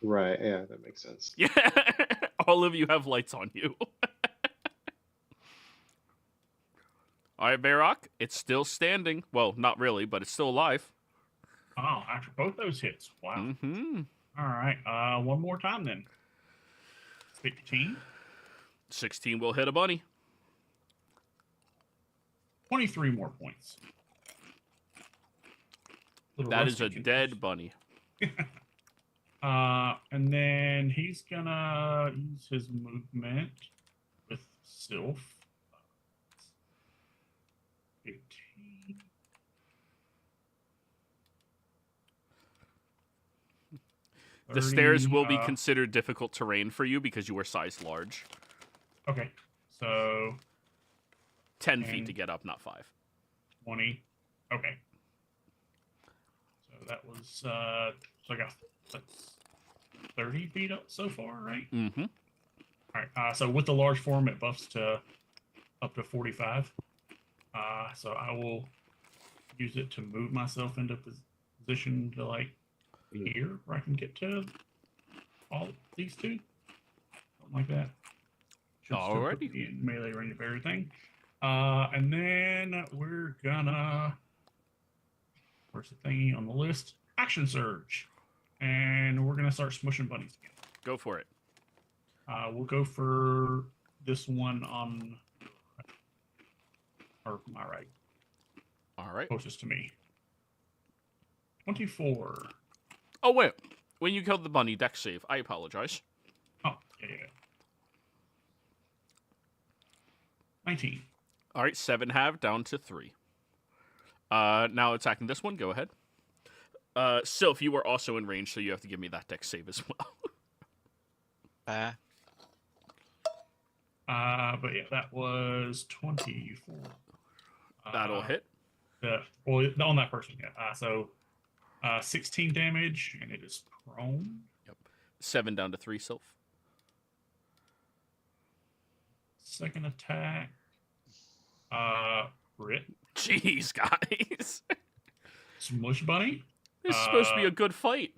[SPEAKER 6] Right. Yeah, that makes sense.
[SPEAKER 2] Yeah, all of you have lights on you. All right, Varrock, it's still standing. Well, not really, but it's still alive.
[SPEAKER 3] Oh, after both those hits. Wow.
[SPEAKER 2] Mm-hmm.
[SPEAKER 3] All right. One more time then. 15.
[SPEAKER 2] 16 will hit a bunny.
[SPEAKER 3] 23 more points. Little
[SPEAKER 2] That is
[SPEAKER 3] rusty
[SPEAKER 2] a
[SPEAKER 3] can-
[SPEAKER 2] dead bunny.
[SPEAKER 3] And then he's gonna use his movement with Sylph. 15.
[SPEAKER 2] The stairs
[SPEAKER 3] 30,
[SPEAKER 2] will be considered difficult terrain for you because you are size large.
[SPEAKER 3] Okay, so
[SPEAKER 2] 10 feet
[SPEAKER 3] And-
[SPEAKER 2] to get up, not 5.
[SPEAKER 3] 20. Okay. So that was so I got that's 30 feet up so far, right?
[SPEAKER 2] Mm-hmm.
[SPEAKER 3] All right. So with the large form, it buffs to up to 45. So I will use it to move myself into position to like here, where I can get to all these two, something like that. Should still put
[SPEAKER 2] Alrighty.
[SPEAKER 3] me in melee range of everything. And then we're gonna. Where's the thingy on the list? Action surge, and we're gonna start smushing bunnies again.
[SPEAKER 2] Go for it.
[SPEAKER 3] We'll go for this one on, or my right,
[SPEAKER 2] All right.
[SPEAKER 3] closest to me. 24.
[SPEAKER 2] Oh, wait. When you killed the bunny, dex save. I apologize.
[SPEAKER 3] Oh, yeah. 19.
[SPEAKER 2] All right, 7 half down to 3. Now attacking this one. Go ahead. Sylph, you are also in range, so you have to give me that dex save as well.
[SPEAKER 3] But yeah, that was 24.
[SPEAKER 2] That'll hit.
[SPEAKER 3] Well, on that person, yeah. So 16 damage, and it is prone.
[SPEAKER 2] 7 down to 3, Sylph.
[SPEAKER 3] Second attack. Crit.
[SPEAKER 2] Jeez, guys.
[SPEAKER 3] Smush bunny.
[SPEAKER 2] This is supposed to be a good fight.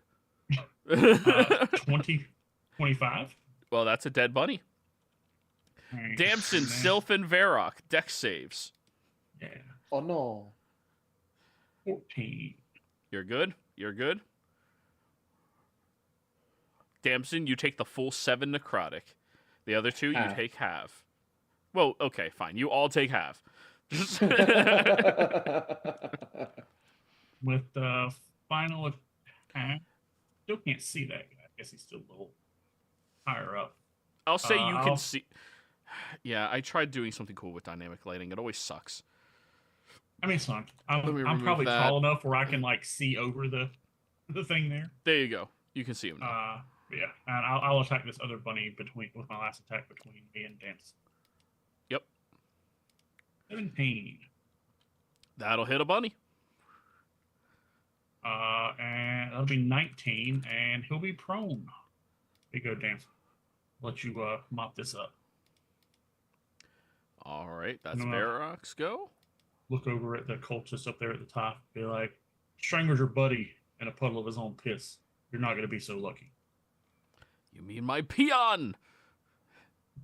[SPEAKER 3] 20, 25.
[SPEAKER 2] Well, that's a dead bunny.
[SPEAKER 3] Alright,
[SPEAKER 2] Damson,
[SPEAKER 3] and then-
[SPEAKER 2] Sylph, and Varrock. Dex saves.
[SPEAKER 3] Yeah.
[SPEAKER 1] Oh no.
[SPEAKER 3] 14.
[SPEAKER 2] You're good. You're good. Damson, you take the full 7 necrotic. The other 2, you
[SPEAKER 1] Half.
[SPEAKER 2] take half. Well, okay, fine. You all take half.
[SPEAKER 3] With the final attack. Still can't see that guy. I guess he's still a little higher up.
[SPEAKER 2] I'll say you can
[SPEAKER 3] I'll-
[SPEAKER 2] see. Yeah, I tried doing something cool with dynamic lighting. It always sucks.
[SPEAKER 3] I mean, it's fine.
[SPEAKER 2] Let me
[SPEAKER 3] I'm
[SPEAKER 2] remove
[SPEAKER 3] probably
[SPEAKER 2] that.
[SPEAKER 3] tall enough where I can like see over the thing there.
[SPEAKER 2] There you go. You can see him now.
[SPEAKER 3] But yeah, and I'll attack this other bunny with my last attack between me and Dance.
[SPEAKER 2] Yep.
[SPEAKER 3] 17.
[SPEAKER 2] That'll hit a bunny.
[SPEAKER 3] And that'll be 19, and he'll be prone. There you go, Dance. Let you mop this up.
[SPEAKER 2] All right, that's
[SPEAKER 3] No.
[SPEAKER 2] Varrock's go.
[SPEAKER 3] look over at the cultist up there at the top, be like, "Strangled your buddy in a puddle of his own piss. You're not gonna be so lucky."
[SPEAKER 2] You mean my peon?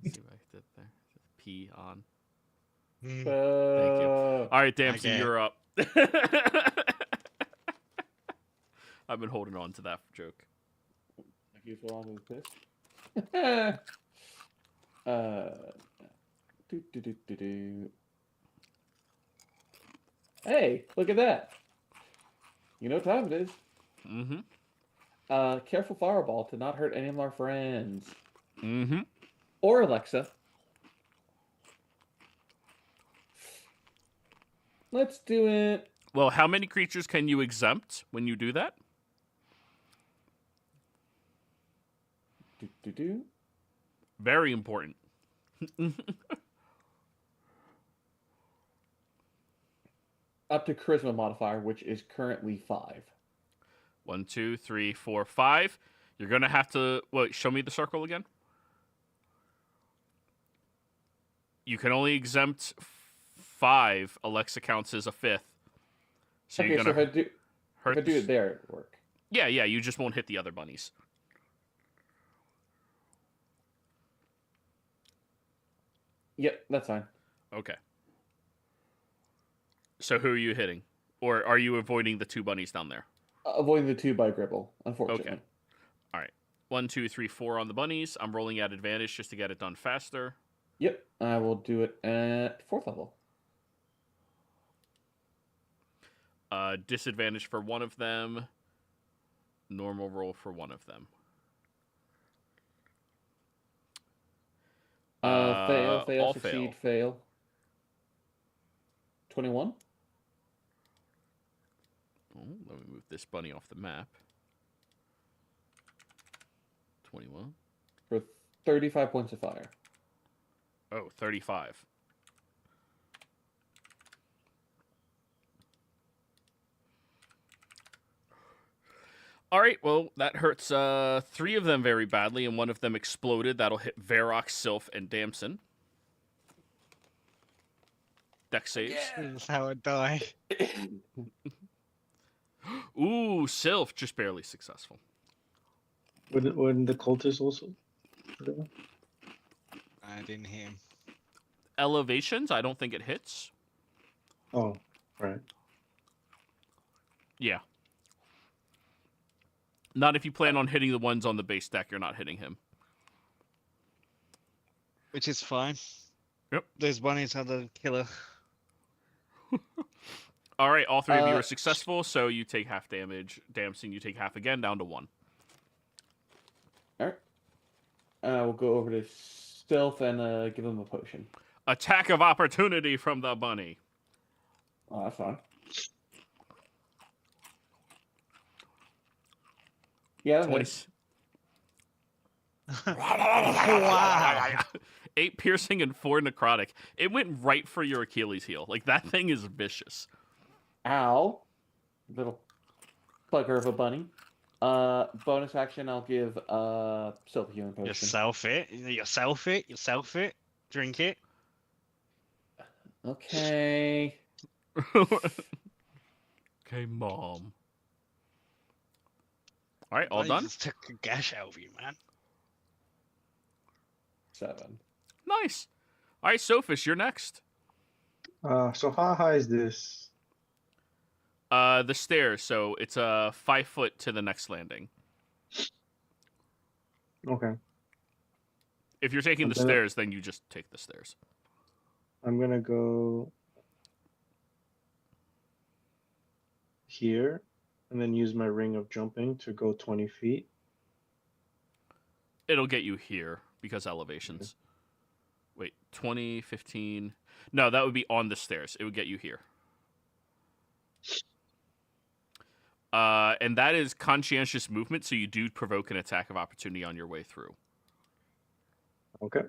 [SPEAKER 2] See what I did there? Peon.
[SPEAKER 4] Hmm.
[SPEAKER 2] Thank you. All right, Damson,
[SPEAKER 4] Okay.
[SPEAKER 2] you're up. I've been holding on to that joke.
[SPEAKER 1] Like he's along with this. Do. Hey, look at that. You know what time it is.
[SPEAKER 2] Mm-hmm.
[SPEAKER 1] Careful fireball to not hurt any of our friends.
[SPEAKER 2] Mm-hmm.
[SPEAKER 1] Or Alexa. Let's do it.
[SPEAKER 2] Well, how many creatures can you exempt when you do that?
[SPEAKER 1] Do.
[SPEAKER 2] Very important.
[SPEAKER 1] Up to charisma modifier, which is currently 5.
[SPEAKER 2] 1, 2, 3, 4, 5. You're gonna have to show me the circle again. You can only exempt 5. Alexa counts as a 5th. So
[SPEAKER 1] Okay,
[SPEAKER 2] you're
[SPEAKER 1] so
[SPEAKER 2] gonna
[SPEAKER 1] if I do it there, it would work.
[SPEAKER 2] Yeah, you just won't hit the other bunnies.
[SPEAKER 1] Yep, that's fine.
[SPEAKER 2] Okay. So who are you hitting? Or are you avoiding the 2 bunnies down there?
[SPEAKER 1] Avoiding the 2 by Gribble, unfortunately.
[SPEAKER 2] Okay. All right. 1, 2, 3, 4 on the bunnies. I'm rolling at advantage just to get it done faster.
[SPEAKER 1] Yep, I will do it at 4th level.
[SPEAKER 2] Disadvantage for one of them. Normal roll for one of them.
[SPEAKER 1] Fail,
[SPEAKER 2] all
[SPEAKER 1] succeed, fail. 21?
[SPEAKER 2] Oh, let me move this bunny off the map. 21.
[SPEAKER 1] For 35 points of fire.
[SPEAKER 2] Oh, 35. All right, well, that hurts 3 of them very badly, and one of them exploded. That'll hit Varrock, Sylph, and Damson. Dex saves.
[SPEAKER 4] That's how I die.
[SPEAKER 2] Ooh, Sylph, just barely successful.
[SPEAKER 6] Wouldn't the cultist also?
[SPEAKER 4] I didn't hear him.
[SPEAKER 2] Elevations, I don't think it hits.
[SPEAKER 6] Oh, right.
[SPEAKER 2] Yeah. Not if you plan on hitting the ones on the base deck, you're not hitting him.
[SPEAKER 4] Which is fine.
[SPEAKER 2] Yep.
[SPEAKER 4] Those bunnies are the killer.
[SPEAKER 2] All right, all 3 of you are successful, so you take half damage. Damson, you take half again, down to 1.
[SPEAKER 1] Alright. We'll go over to Stealth and give him a potion.
[SPEAKER 2] Attack of opportunity from the bunny.
[SPEAKER 1] Oh, that's fine. Yeah, that
[SPEAKER 2] 20.
[SPEAKER 1] hits.
[SPEAKER 4] Wow.
[SPEAKER 2] 8 piercing and 4 necrotic. It went right for your Achilles heel. Like, that thing is vicious.
[SPEAKER 1] Ow. Little bugger of a bunny. Bonus action, I'll give Stealth healing potion.
[SPEAKER 4] Yourself it. Drink it.
[SPEAKER 1] Okay.
[SPEAKER 2] Okay, Mom. All right, all
[SPEAKER 4] I
[SPEAKER 2] done?
[SPEAKER 4] just took a gash out of you, man.
[SPEAKER 1] 7.
[SPEAKER 2] Nice. All right, Sophus, you're next.
[SPEAKER 6] So how high is this?
[SPEAKER 2] The stairs, so it's 5 foot to the next landing.
[SPEAKER 6] Okay.
[SPEAKER 2] If you're taking the
[SPEAKER 6] Okay.
[SPEAKER 2] stairs, then you just take the stairs.
[SPEAKER 6] I'm gonna go here and then use my ring of jumping to go 20 feet.
[SPEAKER 2] It'll get you here because elevations. Wait, 20, 15. No, that would be on the stairs. It would get you here. And that is conscientious movement, so you do provoke an attack of opportunity on your way through.
[SPEAKER 6] Okay.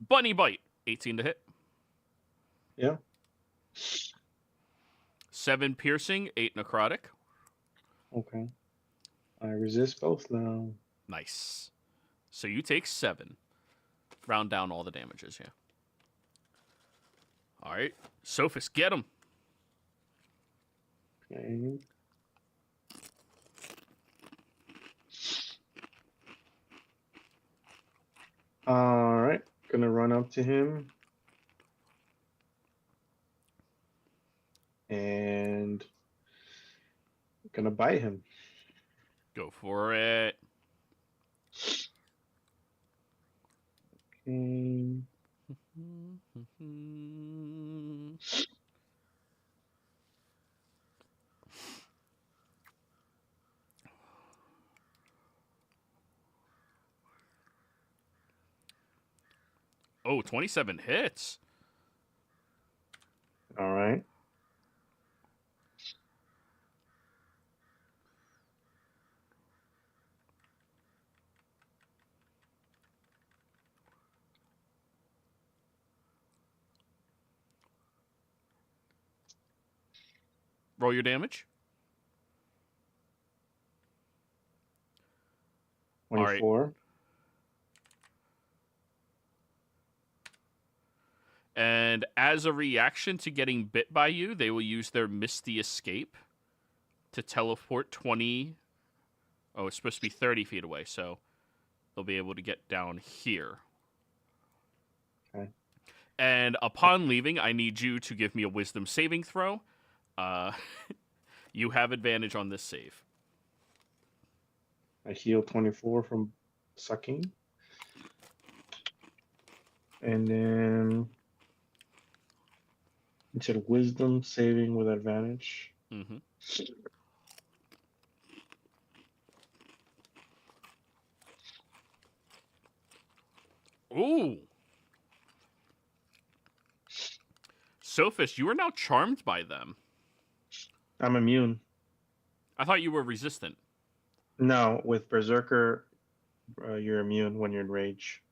[SPEAKER 2] Bunny bite. 18 to hit.
[SPEAKER 6] Yeah.
[SPEAKER 2] 7 piercing, 8 necrotic.
[SPEAKER 6] Okay. I resist both now.
[SPEAKER 2] Nice. So you take 7. Round down all the damages, yeah. All right, Sophus, get him.
[SPEAKER 6] Okay. All right, gonna run up to him and gonna bite him.
[SPEAKER 2] Go for it.
[SPEAKER 6] Okay.
[SPEAKER 2] Oh, 27 hits.
[SPEAKER 6] All right.
[SPEAKER 2] Roll your damage. All right.
[SPEAKER 6] 24.
[SPEAKER 2] And as a reaction to getting bit by you, they will use their Misty Escape to teleport 20. Oh, it's supposed to be 30 feet away, so they'll be able to get down here.
[SPEAKER 6] Okay.
[SPEAKER 2] And upon leaving, I need you to give me a wisdom saving throw. You have advantage on this save.
[SPEAKER 6] I heal 24 from sucking. And then it's a wisdom saving with advantage.
[SPEAKER 2] Mm-hmm. Ooh. Sophus, you are now charmed by them.
[SPEAKER 6] I'm immune.
[SPEAKER 2] I thought you were resistant.
[SPEAKER 6] No, with Berserker, you're immune when you're in rage.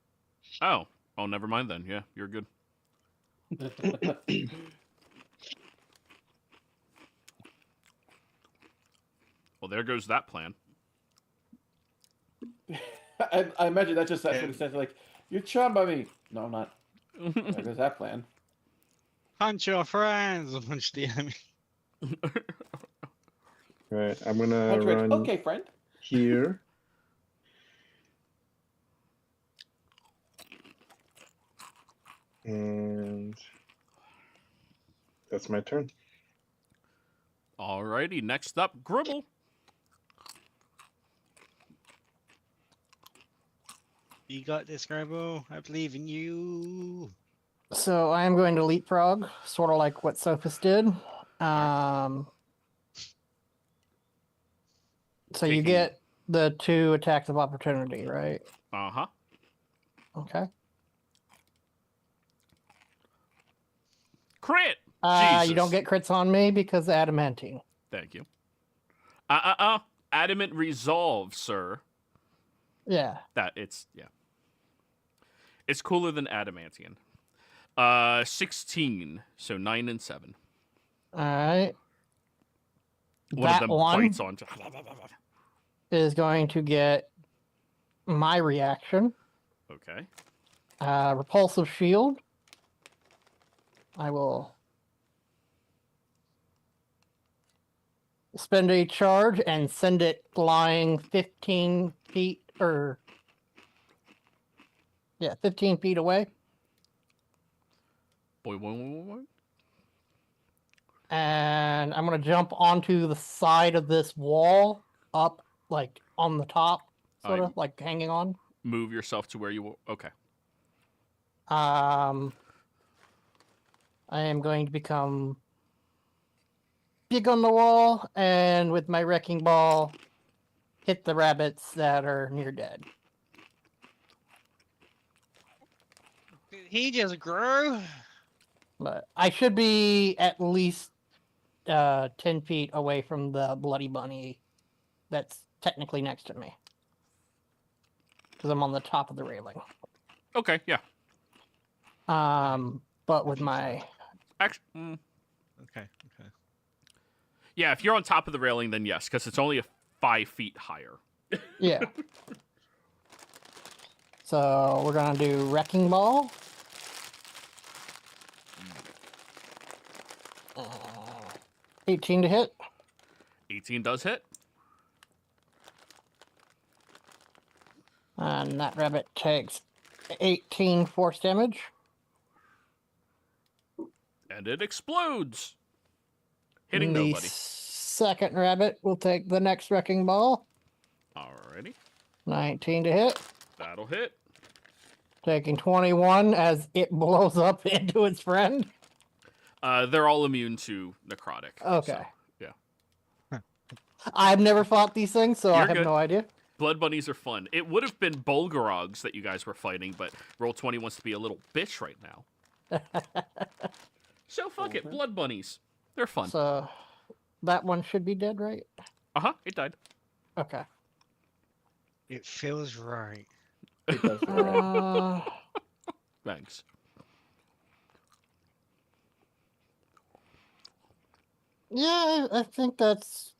[SPEAKER 2] Oh. Oh, never mind then. Yeah, you're good. Well, there goes that plan.
[SPEAKER 1] I imagine that's what he says. Like, you're charmed by me. No, I'm not. There goes that plan.
[SPEAKER 4] Punch your friends. Punch the enemy.
[SPEAKER 6] Right, I'm gonna
[SPEAKER 1] Punch Rich.
[SPEAKER 6] run
[SPEAKER 1] Okay, friend.
[SPEAKER 6] here. And that's my turn.
[SPEAKER 2] Alrighty, next up, Gribble.
[SPEAKER 4] You got this, Gribble. I believe in you.
[SPEAKER 5] So I am going to leapfrog, sort of like what Sophus did. So you
[SPEAKER 2] Taking-
[SPEAKER 5] get the 2 attacks of opportunity, right?
[SPEAKER 2] Uh-huh.
[SPEAKER 5] Okay.
[SPEAKER 2] Crit!
[SPEAKER 5] You don't
[SPEAKER 2] Jesus.
[SPEAKER 5] get crits on me because adamantine.
[SPEAKER 2] Thank you. Adamant resolve, sir.
[SPEAKER 5] Yeah.
[SPEAKER 2] Yeah. It's cooler than adamantian. 16, so 9 and 7.
[SPEAKER 5] All right.
[SPEAKER 2] One of
[SPEAKER 5] That
[SPEAKER 2] them
[SPEAKER 5] one
[SPEAKER 2] bites on.
[SPEAKER 5] is going to get my reaction.
[SPEAKER 2] Okay.
[SPEAKER 5] Repulsive shield. I will spend a charge and send it flying 15 feet, or 15 feet away.
[SPEAKER 2] Boy.
[SPEAKER 5] And I'm going to jump onto the side of this wall, up, like, on the top, sort of, like, hanging on.
[SPEAKER 2] Move yourself to where you will. Okay.
[SPEAKER 5] I am going to become big on the wall, and with my wrecking ball, hit the rabbits that are near dead.
[SPEAKER 4] He just grew.
[SPEAKER 5] But I should be at least 10 feet away from the bloody bunny that's technically next to me. Because I'm on the top of the railing.
[SPEAKER 2] Okay, yeah.
[SPEAKER 5] But with my...
[SPEAKER 2] Actually,
[SPEAKER 4] Okay.
[SPEAKER 2] yeah, if you're on top of the railing, then yes, because it's only 5 feet higher.
[SPEAKER 5] Yeah. So we're going to do wrecking ball. 18 to hit.
[SPEAKER 2] 18 does hit.
[SPEAKER 5] And that rabbit takes 18 force damage.
[SPEAKER 2] And it explodes. Hitting
[SPEAKER 5] the
[SPEAKER 2] nobody.
[SPEAKER 5] Second rabbit will take the next wrecking ball.
[SPEAKER 2] Alrighty.
[SPEAKER 5] 19 to hit.
[SPEAKER 2] That'll hit.
[SPEAKER 5] Taking 21 as it blows up into its friend.
[SPEAKER 2] They're all immune to necrotic.
[SPEAKER 5] Okay.
[SPEAKER 2] So, yeah.
[SPEAKER 5] I've never fought these things, so I
[SPEAKER 2] You're
[SPEAKER 5] have
[SPEAKER 2] good.
[SPEAKER 5] no idea.
[SPEAKER 2] Blood bunnies are fun. It would have been Bulgarogs that you guys were fighting, but Roll20 wants to be a little bitch right now. So fuck it. Blood bunnies. They're fun.
[SPEAKER 5] So that one should be dead, right?
[SPEAKER 2] Uh-huh. It died.
[SPEAKER 5] Okay.
[SPEAKER 4] It feels right.
[SPEAKER 1] It does feel right.
[SPEAKER 2] Thanks.
[SPEAKER 5] Yeah, I think that's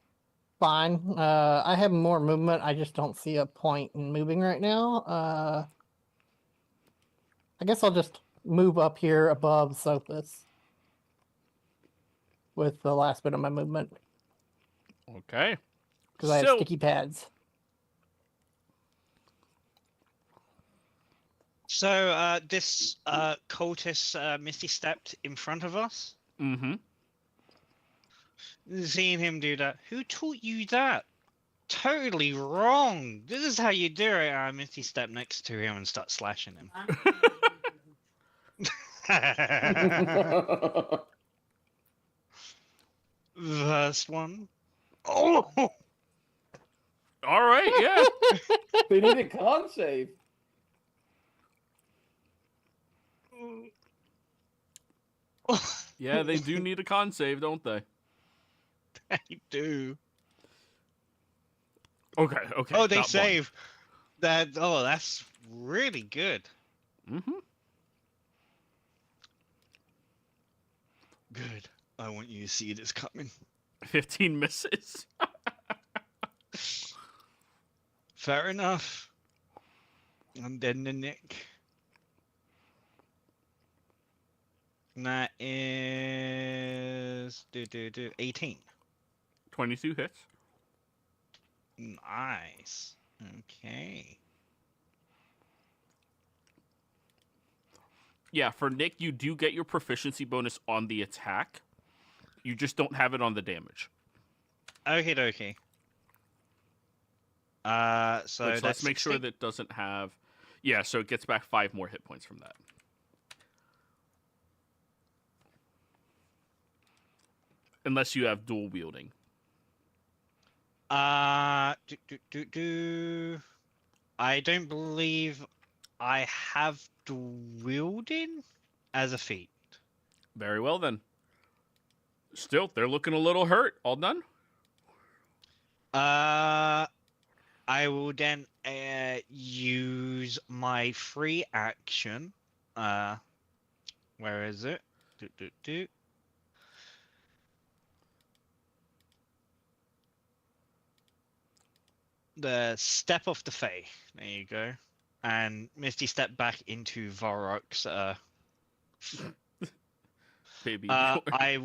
[SPEAKER 5] fine. I have more movement. I just don't see a point in moving right now. I guess I'll just move up here above Sophus with the last bit of my movement
[SPEAKER 2] Okay.
[SPEAKER 5] because I have sticky pads.
[SPEAKER 4] So this cultist Misty stepped in front of us.
[SPEAKER 2] Mm-hmm.
[SPEAKER 4] Seeing him do that, who taught you that? Totally wrong. This is how you do it. Misty step next to him and start slashing him. First one. Oh!
[SPEAKER 2] All right, yeah.
[SPEAKER 1] They need a con save.
[SPEAKER 2] Yeah, they do need a con save, don't they?
[SPEAKER 4] They do.
[SPEAKER 2] Okay, okay.
[SPEAKER 4] Oh, they
[SPEAKER 2] got
[SPEAKER 4] save. That. Oh, that's really good.
[SPEAKER 2] one. Mm-hmm.
[SPEAKER 4] Good. I want you to see this coming.
[SPEAKER 2] 15 misses.
[SPEAKER 4] Fair enough. And then the nick. And that is 18.
[SPEAKER 2] 22 hits.
[SPEAKER 4] Nice. Okay.
[SPEAKER 2] Yeah, for Nick, you do get your proficiency bonus on the attack. You just don't have it on the damage.
[SPEAKER 4] Okay, dokie. So
[SPEAKER 2] Which,
[SPEAKER 4] that's
[SPEAKER 2] let's make sure
[SPEAKER 4] 16.
[SPEAKER 2] that it doesn't have... Yeah, so it gets back 5 more hit points from that. Unless you have dual wielding.
[SPEAKER 4] I don't believe I have wielding as a feat.
[SPEAKER 2] Very well, then. Still, they're looking a little hurt. All done?
[SPEAKER 4] I will then use my free action. Where is it? The Step of the Fae. There you go. And Misty step back into Varrock's.
[SPEAKER 2] Baby.
[SPEAKER 4] I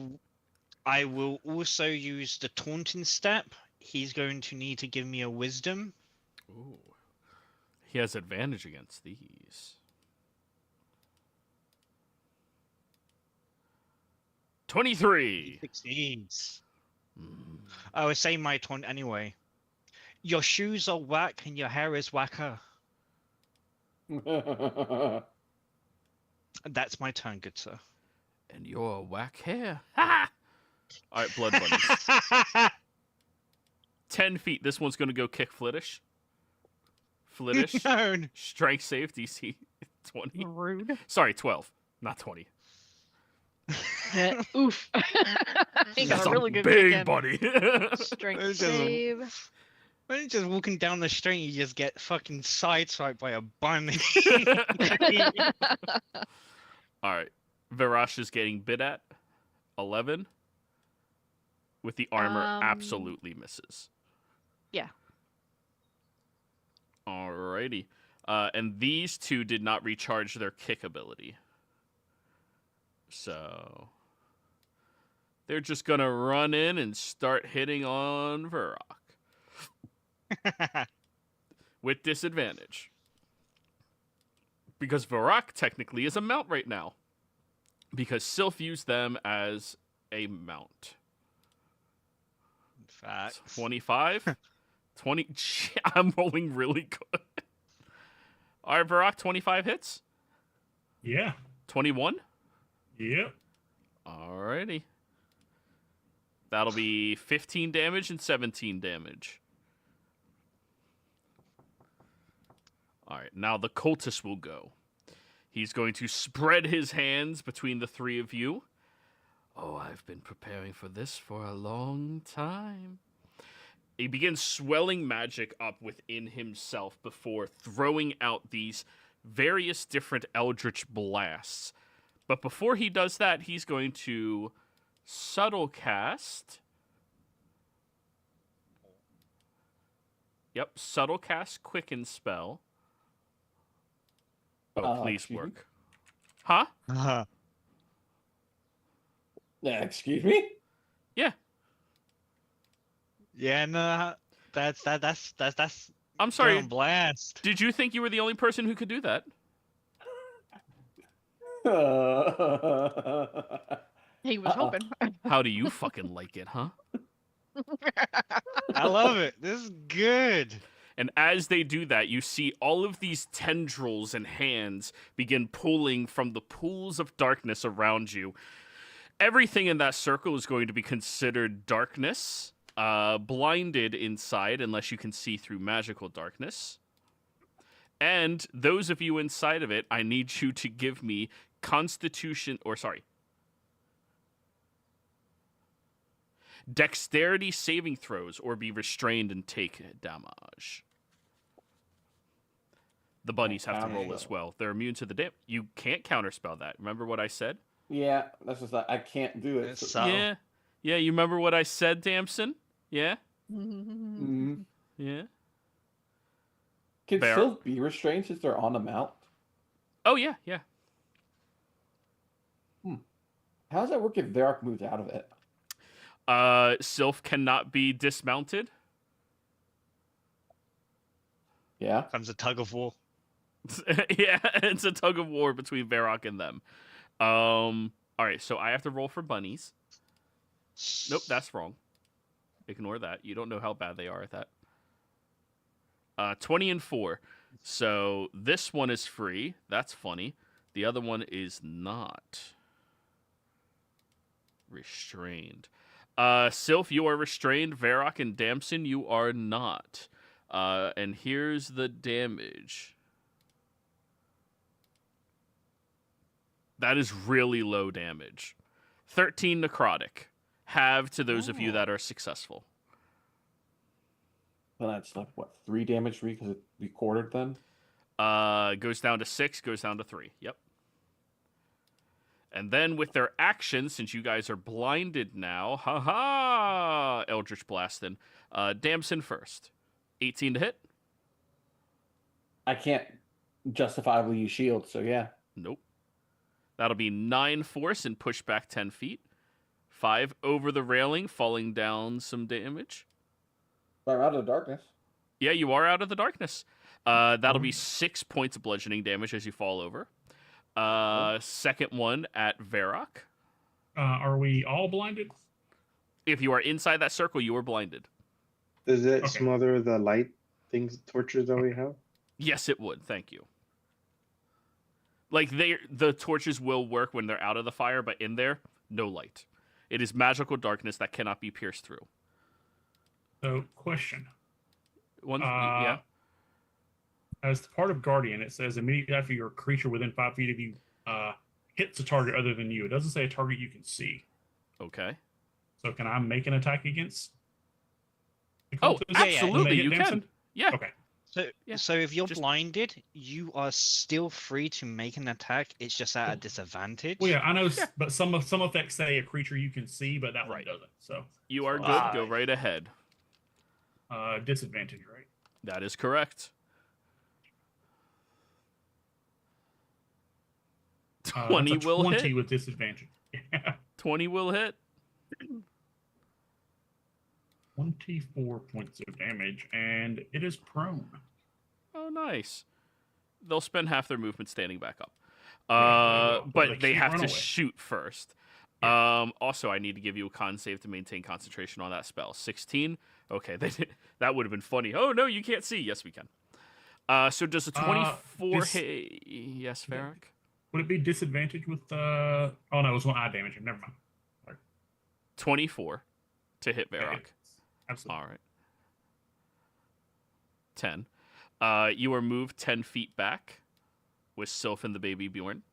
[SPEAKER 4] will also use the Taunting Step. He's going to need to give me a Wisdom.
[SPEAKER 2] Ooh. He has advantage against these. 23.
[SPEAKER 4] 16s. I was saying my taunt anyway. Your shoes are whack and your hair is whacker. That's my turn, good sir.
[SPEAKER 2] And you're whack hair. Ha! All right, blood bunnies. 10 feet. This one's going to go kick Flittish. Flittish.
[SPEAKER 4] No.
[SPEAKER 2] Strength save DC 20.
[SPEAKER 7] Rude.
[SPEAKER 2] Sorry, 12. Not 20.
[SPEAKER 7] Oof. He got
[SPEAKER 2] That's
[SPEAKER 7] a really good
[SPEAKER 2] big
[SPEAKER 7] kick in.
[SPEAKER 2] buddy.
[SPEAKER 7] Strength
[SPEAKER 4] It doesn't-
[SPEAKER 7] save.
[SPEAKER 4] When you're just walking down the street, you just get fucking sideswiped by a bunny.
[SPEAKER 2] All right. Varash is getting bit at. 11. With the armor, absolutely misses.
[SPEAKER 7] Yeah.
[SPEAKER 2] Alrighty. And these two did not recharge their kick ability. So They're just going to run in and start hitting on Varrock. With disadvantage. Because Varrock technically is a mount right now. Because Sylph used them as a mount.
[SPEAKER 4] Facts.
[SPEAKER 2] 25? 20. I'm rolling really good. All right, Varrock, 25 hits?
[SPEAKER 3] Yeah.
[SPEAKER 2] 21?
[SPEAKER 3] Yep.
[SPEAKER 2] Alrighty. That'll be 15 damage and 17 damage. Alright, now the cultist will go. He's going to spread his hands between the three of you. Oh, I've been preparing for this for a long time. He begins swelling magic up within himself before throwing out these various different eldritch blasts. But before he does that, he's going to subtle cast. Yep, subtle cast quicken spell. Oh, please
[SPEAKER 1] excuse me?
[SPEAKER 2] work. Huh?
[SPEAKER 1] Excuse me?
[SPEAKER 2] Yeah.
[SPEAKER 4] Yeah, no, that's
[SPEAKER 2] I'm sorry.
[SPEAKER 4] on blast.
[SPEAKER 2] Did you think you were the only person who could do that?
[SPEAKER 7] He was hoping.
[SPEAKER 2] How do you fucking like it, huh?
[SPEAKER 4] I love it. This is good.
[SPEAKER 2] And as they do that, you see all of these tendrils and hands begin pulling from the pools of darkness around you. Everything in that circle is going to be considered darkness, blinded inside unless you can see through magical darkness. And those of you inside of it, I need you to give me dexterity saving throws or be restrained and take damage. The bunnies have to roll as well. They're immune to the damage. You can't counterspell that. Remember what I said?
[SPEAKER 1] Yeah, that's just I can't do it.
[SPEAKER 4] So-
[SPEAKER 2] Yeah. Yeah, you remember what I said, Damson? Yeah?
[SPEAKER 1] Mhm.
[SPEAKER 2] Yeah?
[SPEAKER 1] Can
[SPEAKER 2] Bear.
[SPEAKER 1] Sylph be restrained since they're on a mount?
[SPEAKER 2] Oh, yeah, yeah.
[SPEAKER 1] How does that work if Varrock moves out of it?
[SPEAKER 2] Sylph cannot be dismounted.
[SPEAKER 1] Yeah.
[SPEAKER 4] Comes a tug of war.
[SPEAKER 2] Yeah, it's a tug of war between Varrock and them. All right, so I have to roll for bunnies. Nope, that's wrong. Ignore that. You don't know how bad they are at that. 20 and 4. So this one is free. That's funny. The other one is not. Restrained. Sylph, you are restrained. Varrock and Damson, you are not. And here's the damage. That is really low damage. 13 necrotic. Halve to those of you that are successful.
[SPEAKER 1] Well, that's like, what, 3 damage for me because we quartered then?
[SPEAKER 2] Goes down to 6, goes down to 3. Yep. And then with their action, since you guys are blinded now, haha, Eldritch Blastin'. Damson first. 18 to hit?
[SPEAKER 1] I can't justifiably use shield, so yeah.
[SPEAKER 2] Nope. That'll be 9 force and push back 10 feet. 5 over the railing, falling down some damage.
[SPEAKER 1] But I'm out of the darkness.
[SPEAKER 2] Yeah, you are out of the darkness. That'll be 6 points of bludgeoning damage as you fall over. Second one at Varrock.
[SPEAKER 3] Are we all blinded?
[SPEAKER 2] If you are inside that circle, you are blinded.
[SPEAKER 6] Does it
[SPEAKER 3] Okay.
[SPEAKER 6] smother the light things, torches that we have?
[SPEAKER 2] Yes, it would. Thank you. Like the torches will work when they're out of the fire, but in there, no light. It is magical darkness that cannot be pierced through.
[SPEAKER 3] So, question.
[SPEAKER 2] Yeah.
[SPEAKER 3] As part of Guardian, it says immediately after your creature within 5 feet of you hits a target other than you. It doesn't say a target you can see.
[SPEAKER 2] Okay.
[SPEAKER 3] So can I make an attack against? the
[SPEAKER 2] Oh,
[SPEAKER 3] cultist?
[SPEAKER 4] yeah,
[SPEAKER 2] absolutely,
[SPEAKER 3] When they
[SPEAKER 2] you
[SPEAKER 3] hit
[SPEAKER 2] can.
[SPEAKER 3] Damson?
[SPEAKER 2] Yeah.
[SPEAKER 3] Okay.
[SPEAKER 2] Yeah,
[SPEAKER 4] So if you're
[SPEAKER 2] just-
[SPEAKER 4] blinded, you are still free to make an attack. It's just at a disadvantage.
[SPEAKER 3] Well, yeah, I know,
[SPEAKER 2] Yeah.
[SPEAKER 3] but some effects say a creature you can see, but that
[SPEAKER 2] Right.
[SPEAKER 3] one doesn't. So
[SPEAKER 2] You are good.
[SPEAKER 4] Ah.
[SPEAKER 2] Go right ahead.
[SPEAKER 3] disadvantage, right?
[SPEAKER 2] That is correct. 20
[SPEAKER 3] That's a
[SPEAKER 2] will
[SPEAKER 3] 20
[SPEAKER 2] hit.
[SPEAKER 3] with disadvantage.
[SPEAKER 2] 20 will hit.
[SPEAKER 3] 24 points of damage, and it is prone.
[SPEAKER 2] Oh, nice. They'll spend half their movement standing back up.
[SPEAKER 3] Yeah,
[SPEAKER 2] But they
[SPEAKER 3] can't
[SPEAKER 2] have
[SPEAKER 3] run
[SPEAKER 2] to
[SPEAKER 3] away.
[SPEAKER 2] shoot first.
[SPEAKER 3] Yeah.
[SPEAKER 2] Also, I need to give you a con save to maintain concentration on that spell. 16? Okay, that would have been funny. Oh, no, you can't see. Yes, we can. So does a 24 hit? Yes, Varric?
[SPEAKER 3] Would it be disadvantage with Oh, no, it was one eye damage. Never mind. Sorry.
[SPEAKER 2] 24 to hit Varric.
[SPEAKER 3] Absolutely.
[SPEAKER 2] All right. 10. You are moved 10 feet back with Sylph and the baby Bjorn.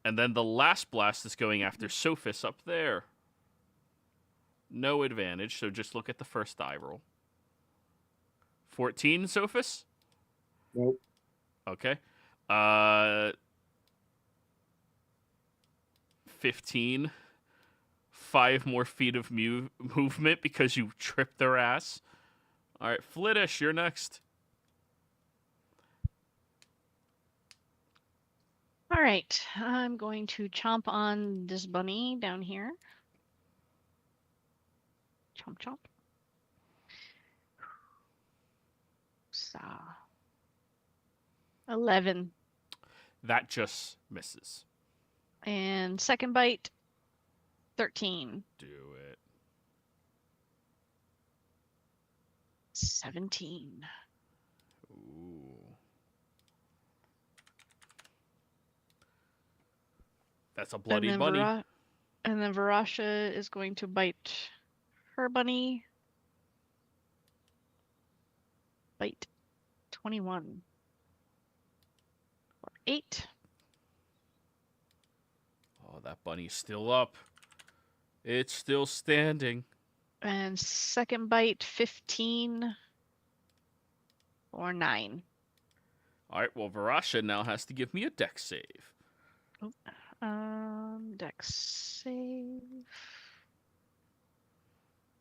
[SPEAKER 2] And then the last blast is going after Sophis up there. No advantage, so just look at the first die roll. 14, Sophis?
[SPEAKER 6] Nope.
[SPEAKER 2] Okay. 15. 5 more feet of movement because you tripped their ass. All right, Flittish, you're next.
[SPEAKER 7] All right, I'm going to chomp on this bunny down here. Chomp, chomp. So, 11.
[SPEAKER 2] That just misses.
[SPEAKER 7] And second bite, 13.
[SPEAKER 2] Do it.
[SPEAKER 7] 17.
[SPEAKER 2] Ooh. That's a bloody bunny.
[SPEAKER 7] And then Varasha is going to bite her bunny. Bite 21. Or 8.
[SPEAKER 2] Oh, that bunny's still up. It's still standing.
[SPEAKER 7] And second bite 15. Or 9.
[SPEAKER 2] All right, well, Varasha now has to give me a dex save.
[SPEAKER 7] Dex save.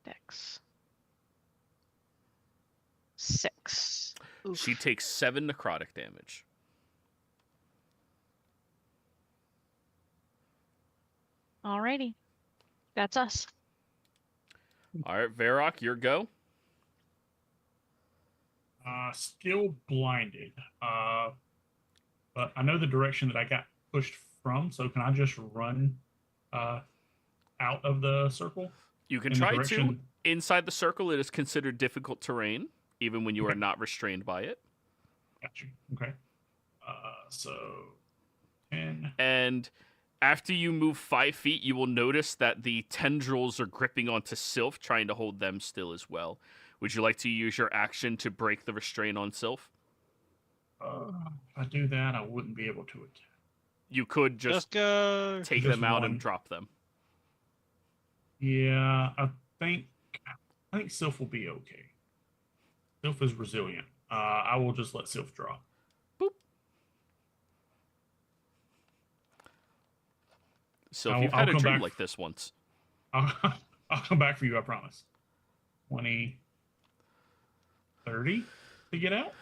[SPEAKER 7] Dex. 6. Oof.
[SPEAKER 2] She takes 7 necrotic damage.
[SPEAKER 7] Alrighty. That's us.
[SPEAKER 2] All right, Varrock, your go.
[SPEAKER 3] Still blinded. But I know the direction that I got pushed from, so can I just run out of the circle?
[SPEAKER 2] You can
[SPEAKER 3] In the
[SPEAKER 2] try to.
[SPEAKER 3] direction-
[SPEAKER 2] Inside the circle, it is considered difficult terrain, even when you are
[SPEAKER 3] Okay.
[SPEAKER 2] not restrained by it.
[SPEAKER 3] Got you. Okay. So 10.
[SPEAKER 2] And after you move 5 feet, you will notice that the tendrils are gripping onto Sylph, trying to hold them still as well. Would you like to use your action to break the restraint on Sylph?
[SPEAKER 3] If I do that, I wouldn't be able to attack.
[SPEAKER 2] You could just
[SPEAKER 4] go.
[SPEAKER 2] take
[SPEAKER 3] Just
[SPEAKER 2] them out
[SPEAKER 3] one.
[SPEAKER 2] and drop them.
[SPEAKER 3] Yeah, I think Sylph will be okay. Sylph is resilient. I will just let Sylph drop.
[SPEAKER 2] Boop. So if
[SPEAKER 3] I'll-
[SPEAKER 2] you've
[SPEAKER 3] I'll
[SPEAKER 2] had a
[SPEAKER 3] come
[SPEAKER 2] dream
[SPEAKER 3] back.
[SPEAKER 2] like this once.
[SPEAKER 3] I'll come back for you, I promise. 20, 30 to get out.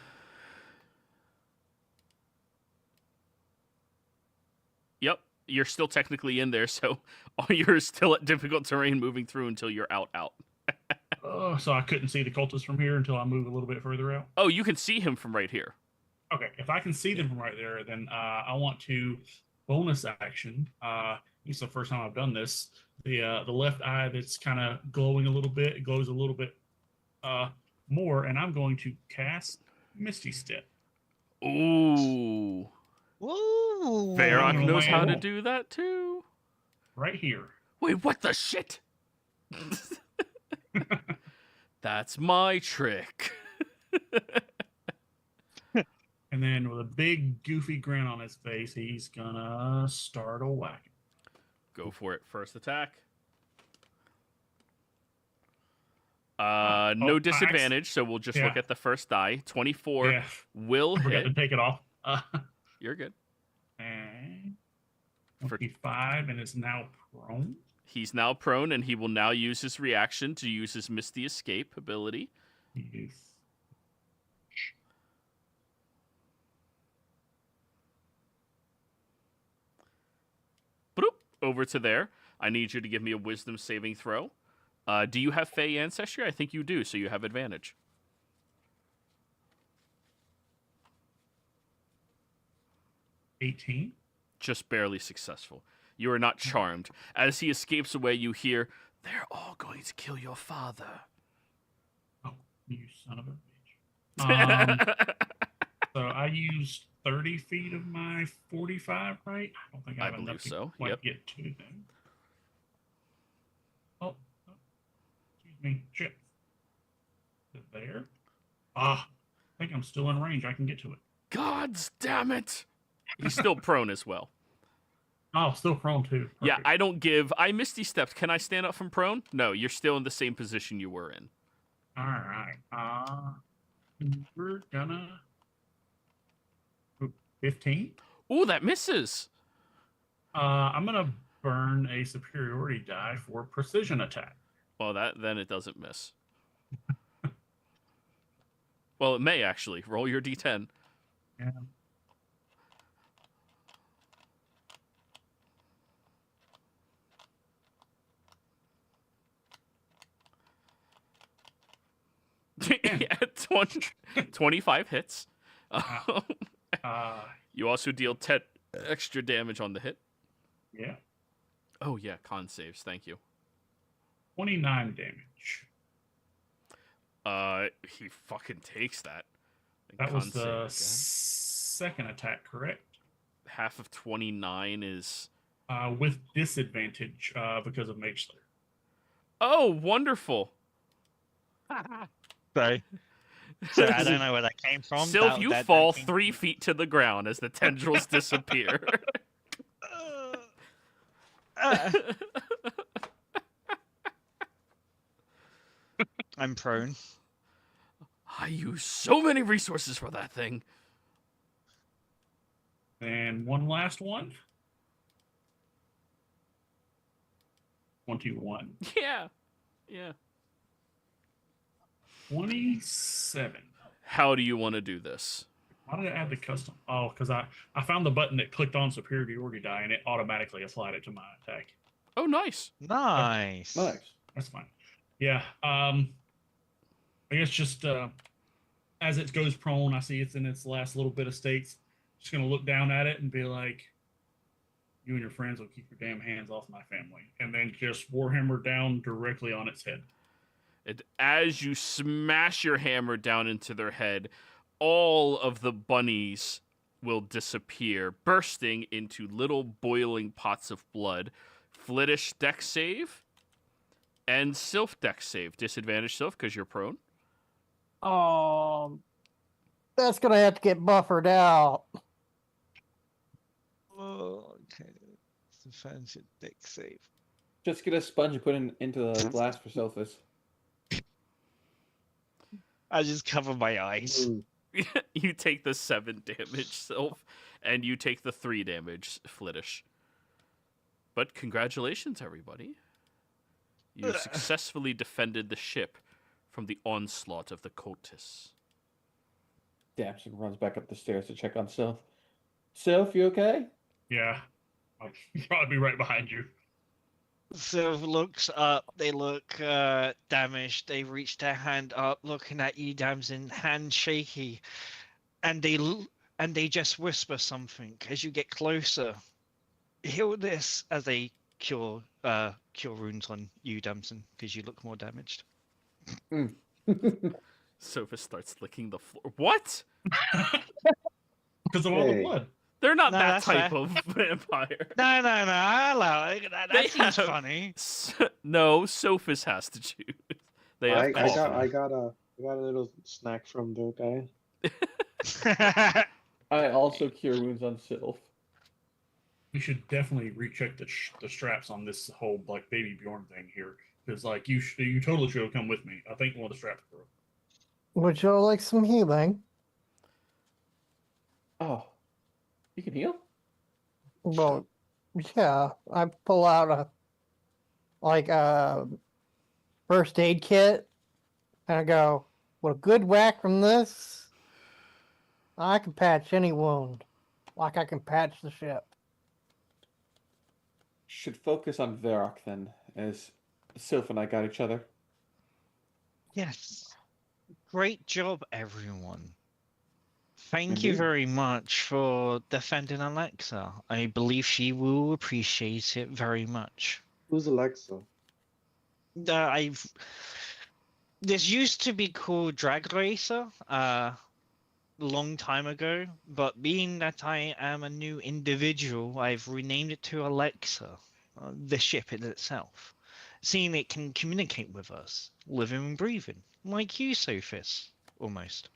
[SPEAKER 2] Yep, you're still technically in there, so you're still at difficult terrain moving through until you're out.
[SPEAKER 3] So I couldn't see the cultists from here until I move a little bit further out.
[SPEAKER 2] Oh, you can see him from right here.
[SPEAKER 3] Okay, if I can see them from right there, then I want to bonus action. It's the first time I've done this. The left eye that's kind of glowing a little bit, it glows a little bit more, and I'm going to cast Misty Step.
[SPEAKER 2] Ooh.
[SPEAKER 4] Woo!
[SPEAKER 2] Varrock
[SPEAKER 3] gonna
[SPEAKER 2] knows how to
[SPEAKER 3] land.
[SPEAKER 2] do that too.
[SPEAKER 3] Right here.
[SPEAKER 2] Wait, what the shit? That's my trick.
[SPEAKER 3] And then with a big goofy grin on his face, he's gonna start a whack.
[SPEAKER 2] Go for it. First attack. No
[SPEAKER 3] I
[SPEAKER 2] disadvantage, so we'll just look
[SPEAKER 3] Yeah.
[SPEAKER 2] at the first die. 24
[SPEAKER 3] Yeah,
[SPEAKER 2] will
[SPEAKER 3] I forgot to
[SPEAKER 2] hit.
[SPEAKER 3] take it off.
[SPEAKER 2] You're good.
[SPEAKER 3] And
[SPEAKER 2] For-
[SPEAKER 3] 25 and is now prone.
[SPEAKER 2] He's now prone, and he will now use his reaction to use his Misty Escape ability.
[SPEAKER 3] Yes.
[SPEAKER 2] Bloop, over to there. I need you to give me a wisdom saving throw. Do you have Fey ancestry? I think you do, so you have advantage.
[SPEAKER 3] 18.
[SPEAKER 2] Just barely successful. You are not charmed. As he escapes away, you hear, "They're all going to kill your father."
[SPEAKER 3] Oh, you son of a bitch. So I used 30 feet of my 45, right? I don't think I have
[SPEAKER 2] believe
[SPEAKER 3] enough to
[SPEAKER 2] so,
[SPEAKER 3] quite
[SPEAKER 2] yep.
[SPEAKER 3] get to them. Oh, excuse me. Shit. Is it there? I think I'm still in range. I can get to it.
[SPEAKER 2] Gods damn it! He's still prone as well.
[SPEAKER 3] Oh, still prone too.
[SPEAKER 2] Yeah,
[SPEAKER 3] Perfect.
[SPEAKER 2] I misty stepped. Can I stand up from prone? No, you're still in the same position you were in.
[SPEAKER 3] All right. We're gonna 15.
[SPEAKER 2] Ooh, that misses.
[SPEAKER 3] I'm gonna burn a superiority die for precision attack.
[SPEAKER 2] Well, then it doesn't miss. Well, it may actually. Roll your d10.
[SPEAKER 3] Yeah.
[SPEAKER 2] Yeah, 25 hits. You also deal 10 extra damage on the hit.
[SPEAKER 3] Yeah.
[SPEAKER 2] Oh, yeah, con saves. Thank you.
[SPEAKER 3] 29 damage.
[SPEAKER 2] He fucking takes that.
[SPEAKER 3] That
[SPEAKER 2] Con
[SPEAKER 3] was
[SPEAKER 2] save
[SPEAKER 3] the
[SPEAKER 2] again.
[SPEAKER 3] second attack, correct?
[SPEAKER 2] Half of 29 is...
[SPEAKER 3] With disadvantage because of Mage Slayer.
[SPEAKER 2] Oh, wonderful.
[SPEAKER 4] So I don't know where that came from.
[SPEAKER 2] Sylph, you fall
[SPEAKER 4] came
[SPEAKER 2] 3 feet to the ground as the tendrils disappear.
[SPEAKER 4] I'm prone.
[SPEAKER 2] I use so many resources for that thing.
[SPEAKER 3] And one last one. 21.
[SPEAKER 2] Yeah.
[SPEAKER 3] 27.
[SPEAKER 2] How do you want to do this?
[SPEAKER 3] Why did I add the custom? Oh, because I found the button that clicked on superiority die and it automatically applied it to my attack.
[SPEAKER 2] Oh, nice.
[SPEAKER 4] Nice.
[SPEAKER 1] Nice.
[SPEAKER 3] That's fine. Yeah. I guess just as it goes prone, I see it's in its last little bit of states. Just gonna look down at it and be like, "You and your friends will keep your damn hands off my family," and then just warhammer down directly on its head.
[SPEAKER 2] And as you smash your hammer down into their head, all of the bunnies will disappear, bursting into little boiling pots of blood. Flittish dex save and Sylph dex save. Disadvantage Sylph because you're prone.
[SPEAKER 5] That's gonna have to get buffered out.
[SPEAKER 4] Oh, okay. It's a fancy deck save.
[SPEAKER 1] Just get a sponge and put it into the glass for Sophus.
[SPEAKER 4] I just cover my eyes.
[SPEAKER 2] You take the 7 damage, Sylph, and you take the 3 damage, Flittish. But congratulations, everybody. You successfully defended the ship from the onslaught of the cultists.
[SPEAKER 1] Damson runs back up the stairs to check on Sylph. Sylph, you okay?
[SPEAKER 3] Yeah, I'll probably be right behind you.
[SPEAKER 4] Sylph looks up. They look damaged. They reach their hand up, looking at you, Damson, hand shaky, and they just whisper something as you get closer. Heal this as they cure wounds on you, Damson, because you look more damaged.
[SPEAKER 2] Sophus starts licking the floor. What?
[SPEAKER 3] Because of all the blood.
[SPEAKER 2] They're not
[SPEAKER 4] No,
[SPEAKER 2] that
[SPEAKER 4] that's
[SPEAKER 2] type
[SPEAKER 4] fair.
[SPEAKER 2] of vampire.
[SPEAKER 4] No, I allow it. That seems
[SPEAKER 2] have-
[SPEAKER 4] funny.
[SPEAKER 2] No, Sophus has to choose. They have
[SPEAKER 6] I
[SPEAKER 2] coffee.
[SPEAKER 6] got a little snack from the guy.
[SPEAKER 1] I also cure wounds on Sylph.
[SPEAKER 3] We should definitely recheck the straps on this whole like baby Bjorn thing here, because like you totally should have come with me. I think one of the straps broke.
[SPEAKER 5] Would you like some healing?
[SPEAKER 1] Oh, you can heal?
[SPEAKER 5] Well, yeah. I pull out a first aid kit, and I go, with a good whack from this, I can patch any wound, like I can patch the ship.
[SPEAKER 1] should focus on Varrock then, as Soph and I got each other.
[SPEAKER 4] Yes. Great job, everyone. Thank you
[SPEAKER 6] Indeed.
[SPEAKER 4] very much for defending Alexa. I believe she will appreciate it very much.
[SPEAKER 6] Who's Alexa?
[SPEAKER 4] I've This used to be called Drag Racer, long time ago, but being that I am a new individual, I've renamed it to Alexa, the ship in itself. Seeing it can communicate with us, living and breathing, like you, Sophis, almost.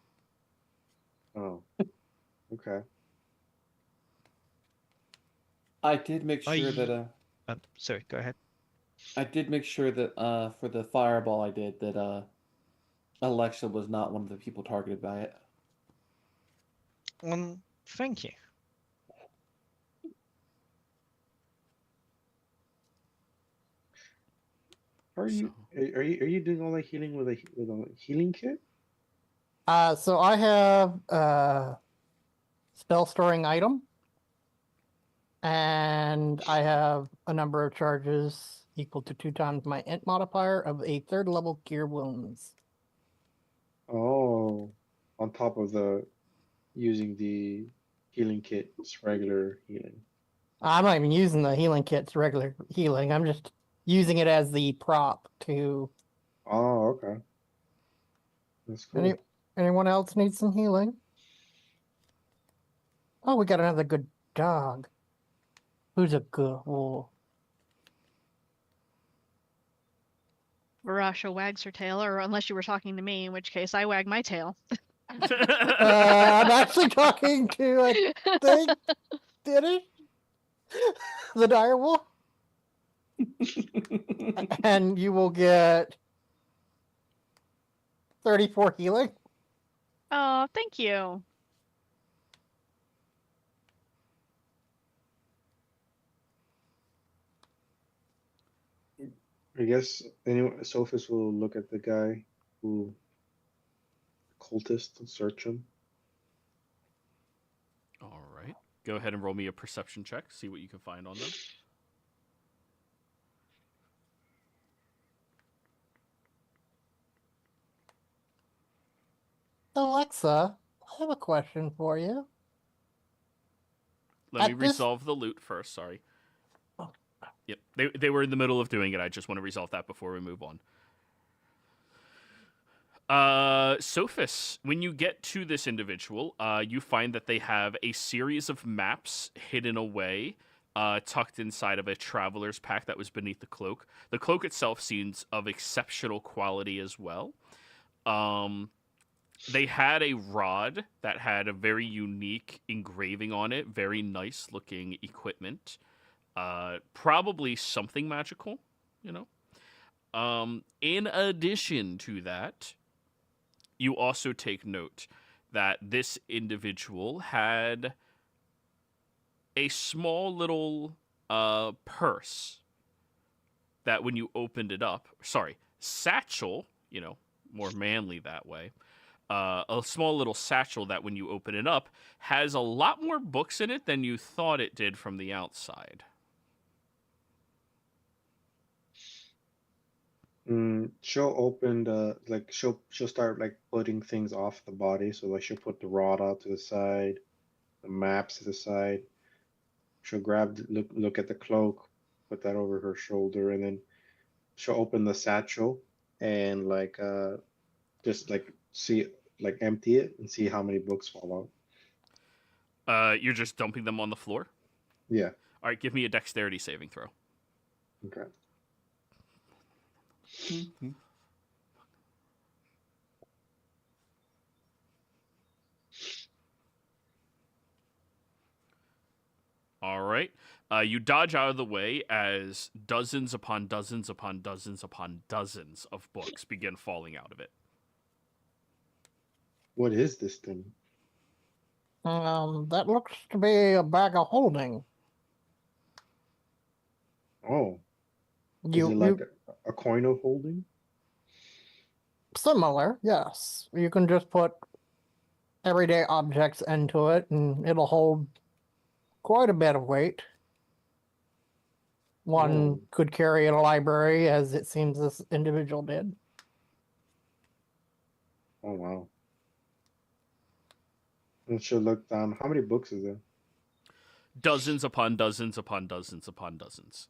[SPEAKER 6] Oh, okay.
[SPEAKER 1] I did make
[SPEAKER 4] Are
[SPEAKER 1] sure
[SPEAKER 4] you-
[SPEAKER 1] that
[SPEAKER 4] Sorry, go ahead.
[SPEAKER 1] I did make sure that for the fireball I did that Alexa was not one of the people targeted by it.
[SPEAKER 4] Thank you.
[SPEAKER 6] Are you doing all that healing with a healing kit?
[SPEAKER 5] So I have a spell storing item, and I have a number of charges equal to 2 times my int modifier of a 3rd level cure wounds.
[SPEAKER 6] Oh, on top of the using the healing kit's regular healing.
[SPEAKER 5] I'm not even using the healing kit's regular healing. I'm just using it as the prop to.
[SPEAKER 6] Oh, okay. That's cool.
[SPEAKER 5] Anyone else need some healing? Oh, we got another good dog. Who's a good wolf?
[SPEAKER 7] Varasha wags her tail, or unless you were talking to me, in which case I wag my tail.
[SPEAKER 5] I'm actually talking to, I think, did it? The dire wolf? And you will get 34 healing.
[SPEAKER 7] Oh, thank you.
[SPEAKER 6] I guess anyway, Sophis will look at the guy who cultist and search him.
[SPEAKER 2] All right. Go ahead and roll me a perception check. See what you can find on them.
[SPEAKER 5] Alexa, I have a question for you.
[SPEAKER 2] Let me
[SPEAKER 5] At this-
[SPEAKER 2] resolve the loot first. Sorry.
[SPEAKER 5] Oh.
[SPEAKER 2] Yep. They were in the middle of doing it. I just want to resolve that before we move on. Sophis, when you get to this individual, you find that they have a series of maps hidden away, tucked inside of a traveler's pack that was beneath the cloak. The cloak itself seems of exceptional quality as well. They had a rod that had a very unique engraving on it, very nice looking equipment. Probably something magical, you know. In addition to that, you also take note that this individual had a small little purse that when you opened it up, satchel, you know, more manly that way. A small little satchel that when you open it up has a lot more books in it than you thought it did from the outside.
[SPEAKER 6] She'll open the she'll start like putting things off the body. So like she'll put the rod out to the side, the maps to the side. She'll look at the cloak, put that over her shoulder, and then she'll open the satchel and just see empty it and see how many books fall out.
[SPEAKER 2] You're just dumping them on the floor?
[SPEAKER 6] Yeah.
[SPEAKER 2] All right, give me a dexterity saving throw.
[SPEAKER 6] Okay.
[SPEAKER 2] All right. You dodge out of the way as dozens upon dozens upon dozens upon dozens of books begin falling out of it.
[SPEAKER 6] What is this thing?
[SPEAKER 5] That looks to be a bag of holding.
[SPEAKER 6] Oh,
[SPEAKER 5] You,
[SPEAKER 6] is it like a coin of holding?
[SPEAKER 5] similar, yes. You can just put everyday objects into it, and it'll hold quite a bit of weight. one
[SPEAKER 6] Oh.
[SPEAKER 5] could carry in a library, as it seems this individual did.
[SPEAKER 6] Oh wow. I should look down. How many books is there?
[SPEAKER 2] Dozens upon dozens upon dozens upon dozens.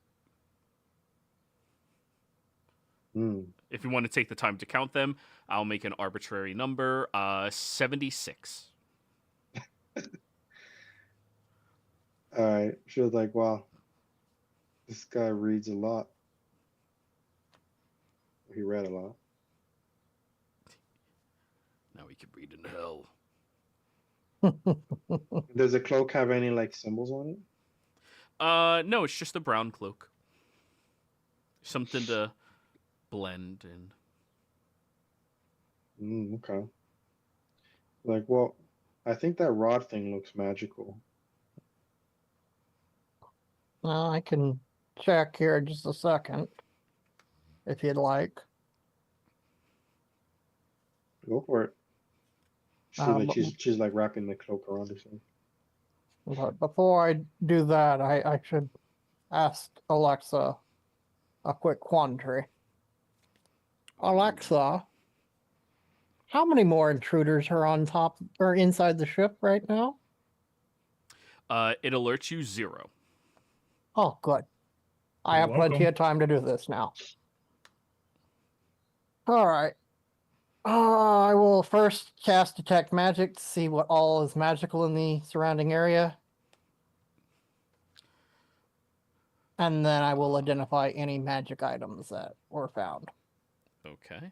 [SPEAKER 6] Hmm.
[SPEAKER 2] If you want to take the time to count them, I'll make an arbitrary number. 76.
[SPEAKER 6] All right. She was like, wow, this guy reads a lot. He read a lot.
[SPEAKER 2] Now we can read in hell.
[SPEAKER 6] Does the cloak have any like symbols on it?
[SPEAKER 2] No, it's just a brown cloak. Something to blend in.
[SPEAKER 6] Okay. Like, well, I think that rod thing looks magical.
[SPEAKER 5] I can check here in just a second, if you'd like.
[SPEAKER 6] Go for it.
[SPEAKER 5] But-
[SPEAKER 6] She's like wrapping the cloak around herself.
[SPEAKER 5] But before I do that, I should ask Alexa a quick quandary. Alexa, how many more intruders are on top or inside the ship right now?
[SPEAKER 2] It alerts you 0.
[SPEAKER 5] Oh, good. I
[SPEAKER 3] You're
[SPEAKER 5] have plenty
[SPEAKER 3] welcome.
[SPEAKER 5] of time to do this now. All right. I will first cast Detect Magic to see what all is magical in the surrounding area. And then I will identify any magic items that were found.
[SPEAKER 2] Okay.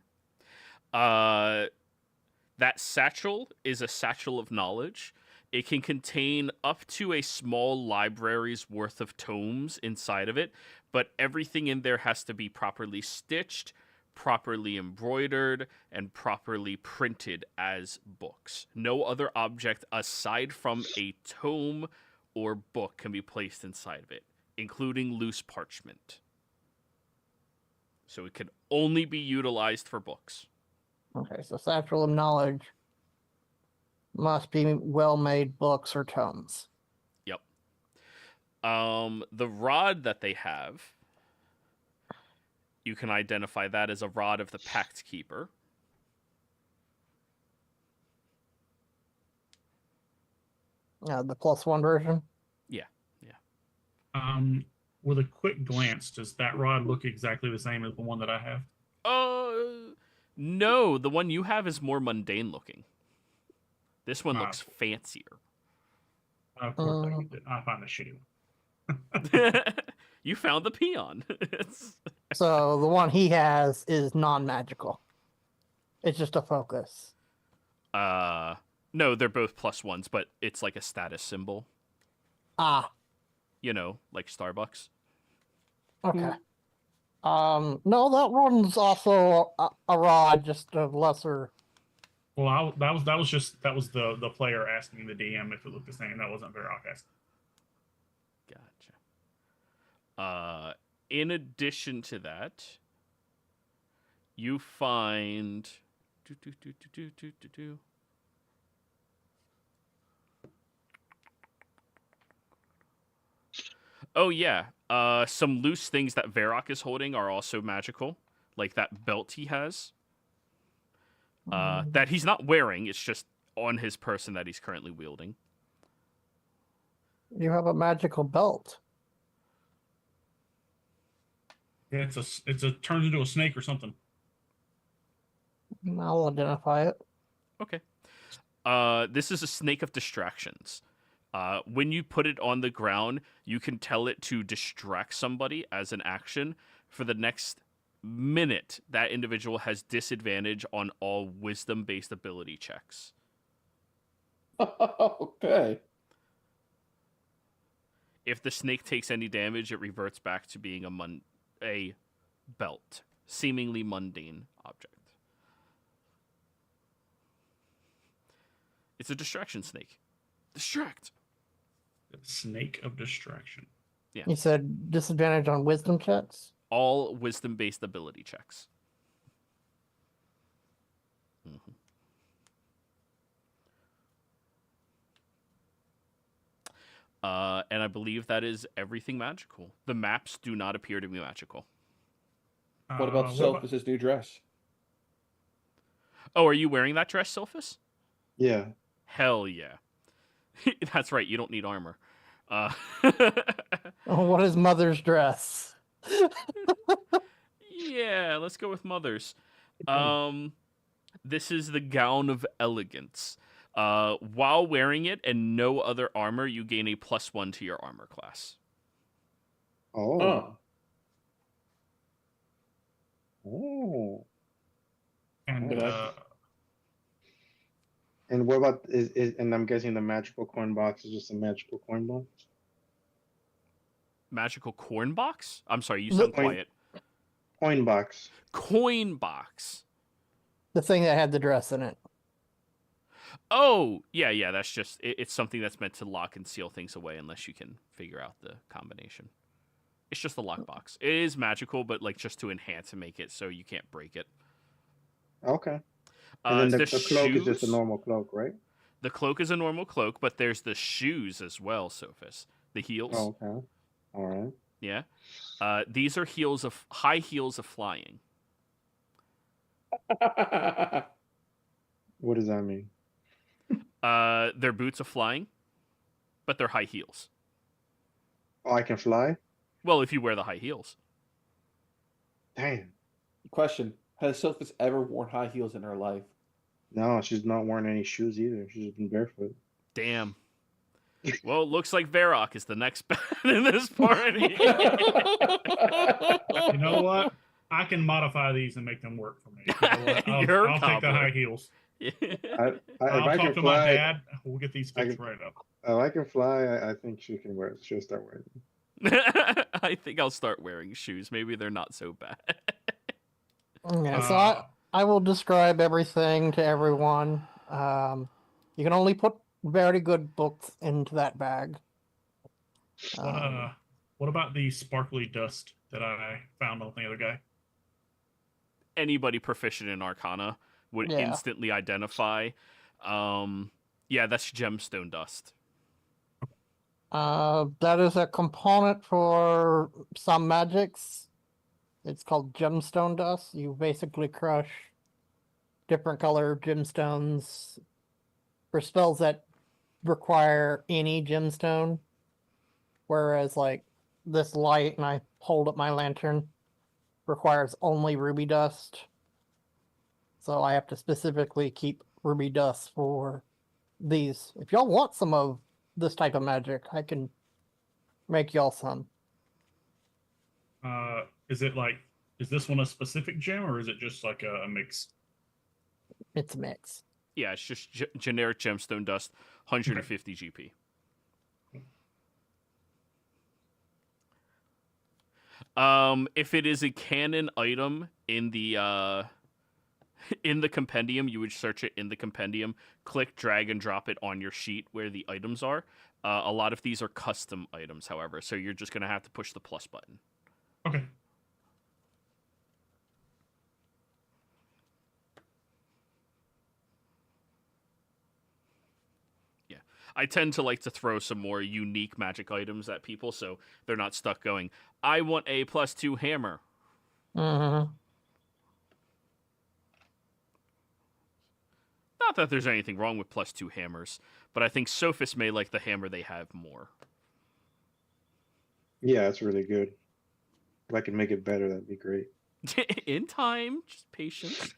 [SPEAKER 2] That satchel is a satchel of knowledge. It can contain up to a small library's worth of tomes inside of it, but everything in there has to be properly stitched, properly embroidered, and properly printed as books. No other object aside from a tome or book can be placed inside of it, including loose parchment. So it can only be utilized for books.
[SPEAKER 5] Okay, so Satchel of Knowledge must be well-made books or tomes.
[SPEAKER 2] Yep. The rod that they have, you can identify that as a rod of the Pact Keeper.
[SPEAKER 5] The +1 version?
[SPEAKER 3] With a quick glance, does that rod look exactly the same as the one that I have?
[SPEAKER 2] No, the one you have is more mundane looking. This one
[SPEAKER 3] Ah.
[SPEAKER 2] looks fancier.
[SPEAKER 3] Of course, I find the shitty one.
[SPEAKER 2] You found the peon.
[SPEAKER 5] So the one he has is non-magical. It's just a focus.
[SPEAKER 2] No, they're both +1s, but it's like a status symbol.
[SPEAKER 5] Ah,
[SPEAKER 2] You know, like Starbucks.
[SPEAKER 5] okay. No, that one's also a rod, just a lesser.
[SPEAKER 3] Well, that was the player asking the DM if it looked the same. That wasn't Varrock asking.
[SPEAKER 2] Gotcha. In addition to that, you find Oh yeah, some loose things that Varrock is holding are also magical, like that belt he has. That he's not wearing; it's just on his person that he's currently wielding.
[SPEAKER 5] You have a magical belt.
[SPEAKER 3] Yeah, it turns into a snake or something.
[SPEAKER 5] I'll identify it.
[SPEAKER 2] Okay. This is a snake of distractions. When you put it on the ground, you can tell it to distract somebody as an action. For the next minute, that individual has disadvantage on all wisdom-based ability checks.
[SPEAKER 1] Okay.
[SPEAKER 2] If the snake takes any damage, it reverts back to being a belt, seemingly mundane object. It's a distraction snake. Distract.
[SPEAKER 3] Snake of distraction.
[SPEAKER 2] Yeah.
[SPEAKER 5] You said disadvantage on wisdom checks?
[SPEAKER 2] All wisdom-based ability checks. And I believe that is everything magical. The maps do not appear to be magical.
[SPEAKER 1] What about
[SPEAKER 3] what
[SPEAKER 1] Sophus's new dress?
[SPEAKER 2] Oh, are you wearing that dress, Sophus?
[SPEAKER 6] Yeah.
[SPEAKER 2] Hell yeah. That's right, you don't need armor.
[SPEAKER 5] Oh, what is Mother's dress?
[SPEAKER 2] Yeah, let's go with Mother's. This is the gown of elegance. While wearing it and no other armor, you gain a +1 to your armor class.
[SPEAKER 6] Oh.
[SPEAKER 1] Oh.
[SPEAKER 6] Oh.
[SPEAKER 3] And
[SPEAKER 1] Yeah.
[SPEAKER 6] And what about is and I'm guessing the magical coin box is just a magical coin box?
[SPEAKER 2] Magical corn box? I'm sorry, you
[SPEAKER 5] Look-
[SPEAKER 2] sound quiet.
[SPEAKER 6] Coin box.
[SPEAKER 2] Coin box.
[SPEAKER 5] The thing that had the dress in it.
[SPEAKER 2] Oh, yeah, that's just, it's something that's meant to lock and seal things away unless you can figure out the combination. It's just a lockbox. It is magical, but like just to enhance and make it so you can't break it.
[SPEAKER 6] Okay. And then the cloak is just a
[SPEAKER 2] shoes-
[SPEAKER 6] normal cloak, right?
[SPEAKER 2] The cloak is a normal cloak, but there's the shoes as well, Sophus. The heels.
[SPEAKER 6] Oh, okay. All right.
[SPEAKER 2] Yeah. These are high heels of flying.
[SPEAKER 6] What does that mean?
[SPEAKER 2] They're boots of flying, but they're high heels.
[SPEAKER 6] Oh, I can fly?
[SPEAKER 2] Well, if you wear the high heels.
[SPEAKER 6] Damn.
[SPEAKER 1] Question: has Sophus ever worn high heels in her life?
[SPEAKER 6] No, she's not wearing any shoes either. She's just been barefoot.
[SPEAKER 2] Damn. Well, it looks like Varrock is the next bet in this party.
[SPEAKER 3] you know what? I can modify these and make them work for me. You know what?
[SPEAKER 2] You're
[SPEAKER 3] I'll take the
[SPEAKER 2] cobbler.
[SPEAKER 3] high heels.
[SPEAKER 6] If
[SPEAKER 3] I'll
[SPEAKER 6] I
[SPEAKER 3] talk
[SPEAKER 6] can
[SPEAKER 3] to my
[SPEAKER 6] fly,
[SPEAKER 3] dad. We'll get these fixed right up.
[SPEAKER 6] if I can fly, I think she can wear it. She'll start wearing it.
[SPEAKER 2] I think I'll start wearing shoes. Maybe they're not so bad.
[SPEAKER 5] Yeah, so
[SPEAKER 3] Uh,
[SPEAKER 5] I will describe everything to everyone. You can only put very good books into that bag.
[SPEAKER 3] What about the sparkly dust that I found on the other guy?
[SPEAKER 2] Anybody proficient in Arcana would
[SPEAKER 5] Yeah.
[SPEAKER 2] instantly identify. Yeah, that's gemstone dust.
[SPEAKER 5] That is a component for some magics. It's called gemstone dust. You basically crush different color gemstones for spells that require any gemstone. Whereas like this light, and I hold up my lantern, requires only ruby dust. So I have to specifically keep ruby dust for these. If y'all want some of this type of magic, I can make y'all some.
[SPEAKER 3] Is this one a specific gem or is it just like a mix?
[SPEAKER 5] It's a mix.
[SPEAKER 2] Yeah, it's just generic gemstone dust, 150 GP. If it is a canon item in the compendium, you would search it in the compendium, click, drag, and drop it on your sheet where the items are. A lot of these are custom items, however, so you're just going to have to push the plus button.
[SPEAKER 3] Okay.
[SPEAKER 2] I tend to like to throw some more unique magic items at people, so they're not stuck going, I want a +2 hammer.
[SPEAKER 5] Mm-hmm.
[SPEAKER 2] Not that there's anything wrong with +2 hammers, but I think Sophis may like the hammer they have more.
[SPEAKER 6] Yeah, it's really good. If I can make it better, that'd be great.
[SPEAKER 2] In time, just patience.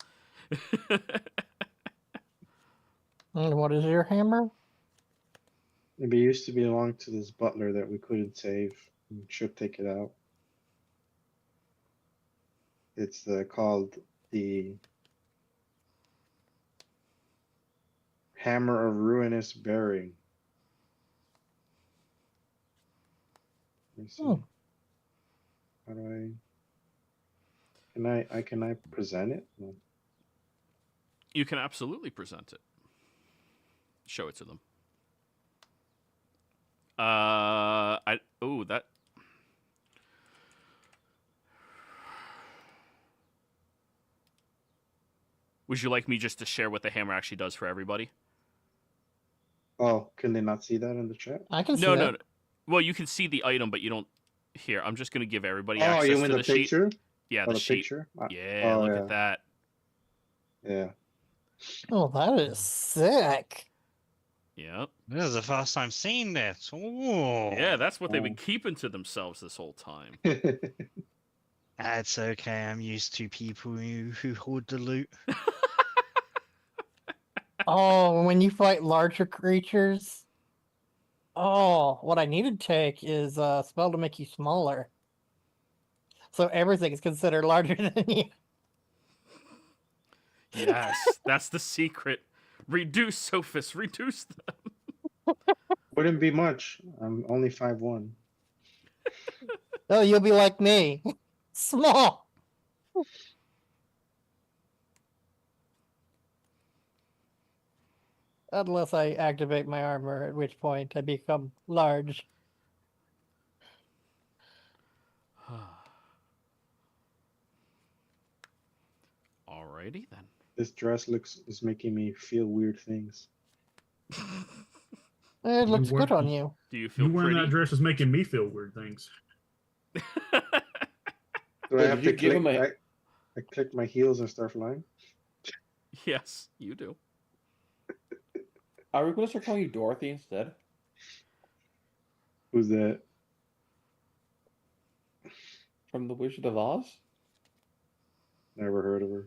[SPEAKER 5] And what is your hammer?
[SPEAKER 6] It used to belong to this butler that we couldn't save. We should take it out. It's called the Hammer of Ruinous Bearing. Let me see.
[SPEAKER 5] Hmm.
[SPEAKER 6] How do can I present it? No.
[SPEAKER 2] You can absolutely present it. Show it to them. That. Would you like me just to share what the hammer actually does for everybody?
[SPEAKER 6] Oh, can they not see that in the chat?
[SPEAKER 5] I can see
[SPEAKER 2] No,
[SPEAKER 5] that.
[SPEAKER 2] Well, you can see the item, but you don't. Here, I'm just gonna give everybody
[SPEAKER 6] Oh,
[SPEAKER 2] access
[SPEAKER 6] you
[SPEAKER 2] to
[SPEAKER 6] mean
[SPEAKER 2] the
[SPEAKER 6] the
[SPEAKER 2] sheet.
[SPEAKER 6] picture?
[SPEAKER 2] Yeah,
[SPEAKER 6] Oh,
[SPEAKER 2] the
[SPEAKER 6] the
[SPEAKER 2] sheet.
[SPEAKER 6] picture?
[SPEAKER 2] Yeah,
[SPEAKER 6] Oh,
[SPEAKER 2] look
[SPEAKER 6] yeah.
[SPEAKER 2] at that.
[SPEAKER 6] Yeah.
[SPEAKER 5] Oh, that is sick.
[SPEAKER 2] Yep.
[SPEAKER 4] This is the first time seeing this. Ooh.
[SPEAKER 2] Yeah, that's what they've been
[SPEAKER 6] Oh.
[SPEAKER 2] keeping to themselves this whole time.
[SPEAKER 4] It's okay. I'm used to people who hoard the loot.
[SPEAKER 5] Oh, when you fight larger creatures. Oh, what I need to take is a spell to make you smaller. So everything is considered larger than you.
[SPEAKER 2] Yes, that's the secret. Reduce, Sophis, reduce them.
[SPEAKER 6] Wouldn't be much. I'm only 5'1".
[SPEAKER 5] Oh, you'll be like me. Small. Unless I activate my armor, at which point I become large.
[SPEAKER 2] Alrighty then.
[SPEAKER 6] This dress is making me feel weird things.
[SPEAKER 5] It looks
[SPEAKER 3] wear-
[SPEAKER 5] good on you.
[SPEAKER 2] Do you feel
[SPEAKER 3] You wearing
[SPEAKER 2] pretty?
[SPEAKER 3] that dress is making me feel weird things.
[SPEAKER 6] Do
[SPEAKER 1] Wait,
[SPEAKER 6] I have
[SPEAKER 1] did you
[SPEAKER 6] to
[SPEAKER 1] give
[SPEAKER 6] click?
[SPEAKER 1] him a-
[SPEAKER 6] I click my heels and start flying.
[SPEAKER 2] Yes, you do.
[SPEAKER 1] Are we going to start calling you Dorothy instead?
[SPEAKER 6] Who's that?
[SPEAKER 1] From The Wizard of Oz?
[SPEAKER 6] Never heard of her.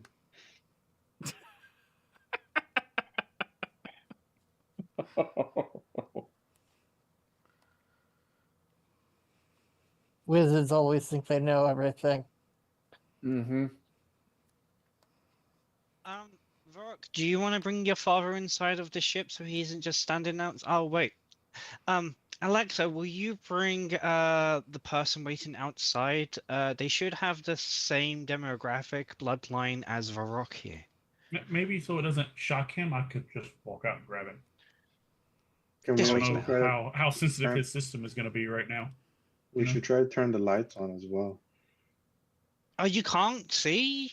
[SPEAKER 5] Wizards always think they know everything.
[SPEAKER 1] Mm-hmm.
[SPEAKER 4] Varrock, do you want to bring your father inside of the ship so he isn't just standing out? Oh, wait. Alexa, will you bring the person waiting outside? They should have the same demographic bloodline as Varrock here.
[SPEAKER 3] Maybe so it doesn't shock him, I could just walk out and grab him.
[SPEAKER 6] Can
[SPEAKER 3] I
[SPEAKER 4] Just
[SPEAKER 6] we
[SPEAKER 3] don't
[SPEAKER 6] also
[SPEAKER 4] wait
[SPEAKER 3] know
[SPEAKER 6] try to,
[SPEAKER 3] how sensitive
[SPEAKER 6] turn-
[SPEAKER 3] his system is going to be right now.
[SPEAKER 6] we
[SPEAKER 3] Yeah.
[SPEAKER 6] should try to turn the lights on as well.
[SPEAKER 4] Oh, you can't see?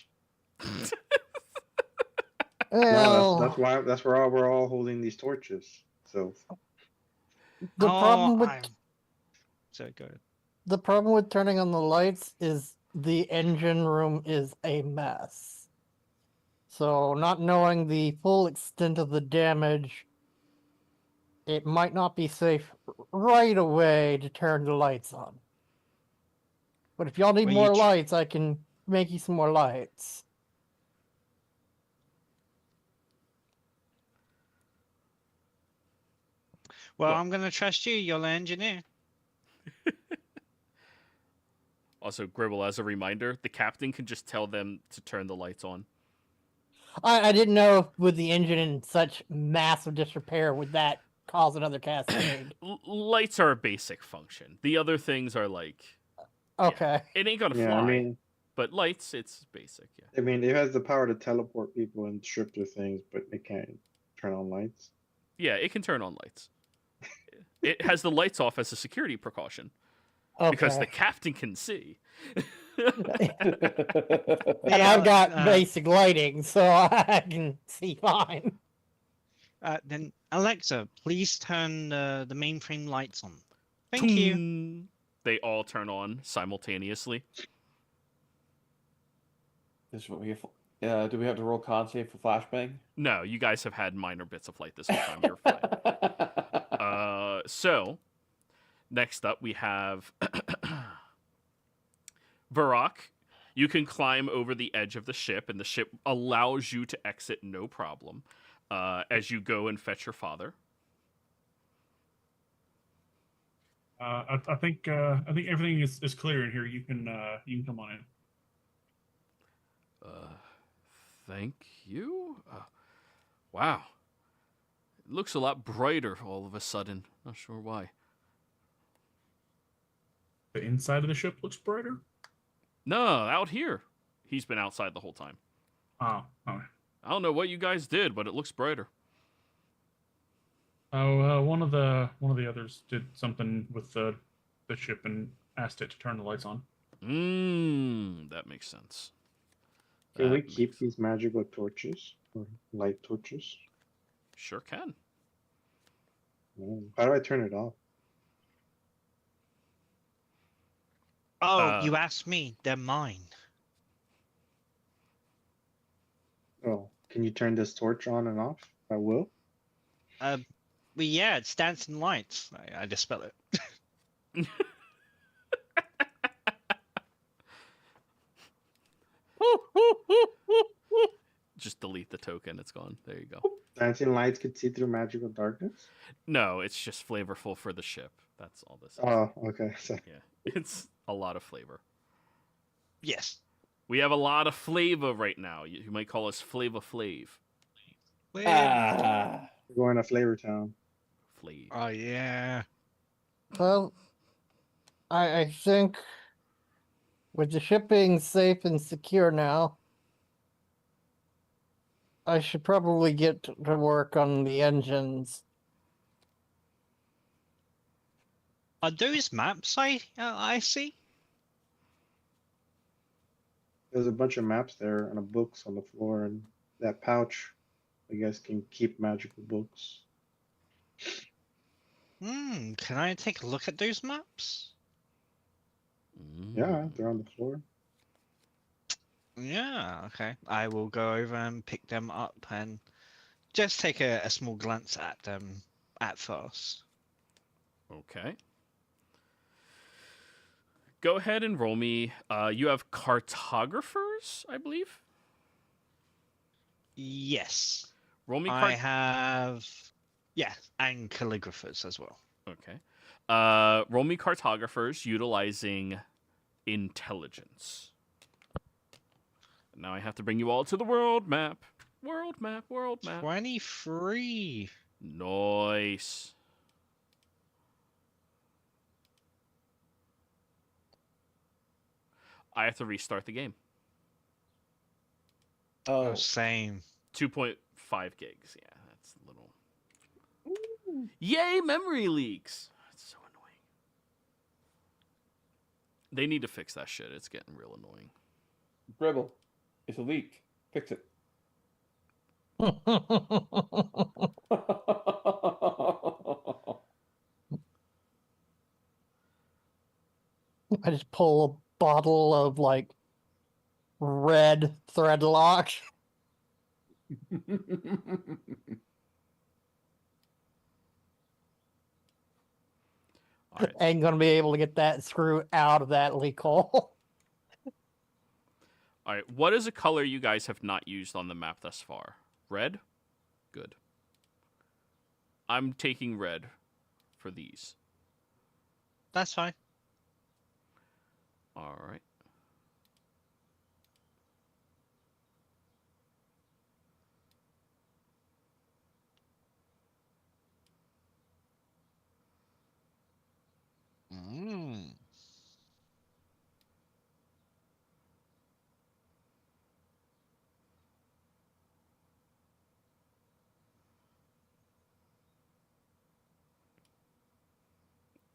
[SPEAKER 5] Well,
[SPEAKER 6] No, that's why we're all holding these torches. So
[SPEAKER 5] the problem with
[SPEAKER 4] So go ahead.
[SPEAKER 5] the problem with turning on the lights is the engine room is a mess. So not knowing the full extent of the damage, it might not be safe right away to turn the lights on. But if y'all need
[SPEAKER 4] Well,
[SPEAKER 5] more
[SPEAKER 4] you tr-
[SPEAKER 5] lights, I can make you some more lights.
[SPEAKER 4] Well,
[SPEAKER 2] Well-
[SPEAKER 4] I'm going to trust you. You're the engineer.
[SPEAKER 2] Also, Gribble, as a reminder, the captain can just tell them to turn the lights on.
[SPEAKER 5] I didn't know if with the engine in such massive disrepair, would that cause another cascade?
[SPEAKER 2] Lights are a basic function. The other things are like,
[SPEAKER 5] Okay.
[SPEAKER 2] it ain't gonna
[SPEAKER 6] yeah,
[SPEAKER 2] fly.
[SPEAKER 6] I mean,
[SPEAKER 2] But lights, it's basic, yeah.
[SPEAKER 6] it has the power to teleport people and strip their things, but it can't turn on lights.
[SPEAKER 2] Yeah, it can turn on lights. It has the lights off as a security precaution.
[SPEAKER 5] Okay.
[SPEAKER 2] Because the captain can see.
[SPEAKER 5] And
[SPEAKER 4] Yeah,
[SPEAKER 5] I've got
[SPEAKER 4] uh,
[SPEAKER 5] basic lighting, so I can see fine.
[SPEAKER 4] Then, Alexa, please turn the mainframe lights on. Thank you.
[SPEAKER 2] Toon. They all turn on simultaneously.
[SPEAKER 1] This is what we have. Do we have to roll con save for flashbang?
[SPEAKER 2] No, you guys have had minor bits of light this whole time. You're fine. So, next up we have Varrock. You can climb over the edge of the ship, and the ship allows you to exit no problem as you go and fetch your father.
[SPEAKER 3] I think everything is clear in here. You can come on in.
[SPEAKER 2] Thank you. Wow. It looks a lot brighter all of a sudden. Not sure why.
[SPEAKER 3] The inside of the ship looks brighter.
[SPEAKER 2] No, out here. He's been outside the whole time.
[SPEAKER 3] Oh.
[SPEAKER 2] I don't know what you guys did, but it looks brighter.
[SPEAKER 3] One of the others did something with the ship and asked it to turn the lights on.
[SPEAKER 2] That makes sense.
[SPEAKER 6] Can we
[SPEAKER 2] That
[SPEAKER 6] keep
[SPEAKER 2] makes-
[SPEAKER 6] these magical torches or light torches?
[SPEAKER 2] Sure can.
[SPEAKER 6] How do I turn it off?
[SPEAKER 4] Oh, you asked me. They're mine.
[SPEAKER 6] Oh, can you turn this torch on and off? I will.
[SPEAKER 4] Well, yeah, it's dancing lights. I just spell it.
[SPEAKER 2] Just delete the token. It's gone. There you go.
[SPEAKER 6] Dancing lights could see through magical darkness.
[SPEAKER 2] No, it's just flavorful for the ship. That's all this is.
[SPEAKER 6] Oh, okay. So,
[SPEAKER 2] Yeah, it's a lot of flavor.
[SPEAKER 4] Yes.
[SPEAKER 2] We have a lot of flavor right now. You might call us Flavor Flav.
[SPEAKER 1] Ah.
[SPEAKER 6] we're going to Flavor Town.
[SPEAKER 2] Flav.
[SPEAKER 4] Oh yeah.
[SPEAKER 5] Well, I think with the ship being safe and secure now, I should probably get to work on the engines.
[SPEAKER 4] Are those maps I see?
[SPEAKER 6] There's a bunch of maps there and books on the floor, and that pouch, I guess, can keep magical books.
[SPEAKER 4] Can I take a look at those maps?
[SPEAKER 6] Yeah, they're on the floor.
[SPEAKER 4] Yeah, okay. I will go over and pick them up and just take a small glance at them at first.
[SPEAKER 2] Okay. Go ahead and roll me. You have cartographers, I believe.
[SPEAKER 4] Yes.
[SPEAKER 2] Roll me.
[SPEAKER 4] I have, yeah, and calligraphers as well.
[SPEAKER 2] Okay. Roll me cartographers utilizing intelligence. Now I have to bring you all to the world map. World map. World map.
[SPEAKER 4] 23.
[SPEAKER 2] Nice. I have to restart the game.
[SPEAKER 4] Oh, same.
[SPEAKER 2] 2.5 gigs. Yeah, that's a little. Yay, memory leaks. That's so annoying. They need to fix that shit. It's getting real annoying.
[SPEAKER 1] Gribble, it's a leak. Fix it.
[SPEAKER 5] I just pull a bottle of like red thread lock.
[SPEAKER 2] All right.
[SPEAKER 5] Ain't gonna be able to get that screw out of that leak hole.
[SPEAKER 2] All right. What is a color you guys have not used on the map thus far? Red? Good. I'm taking red for these.
[SPEAKER 4] That's fine.
[SPEAKER 2] All right.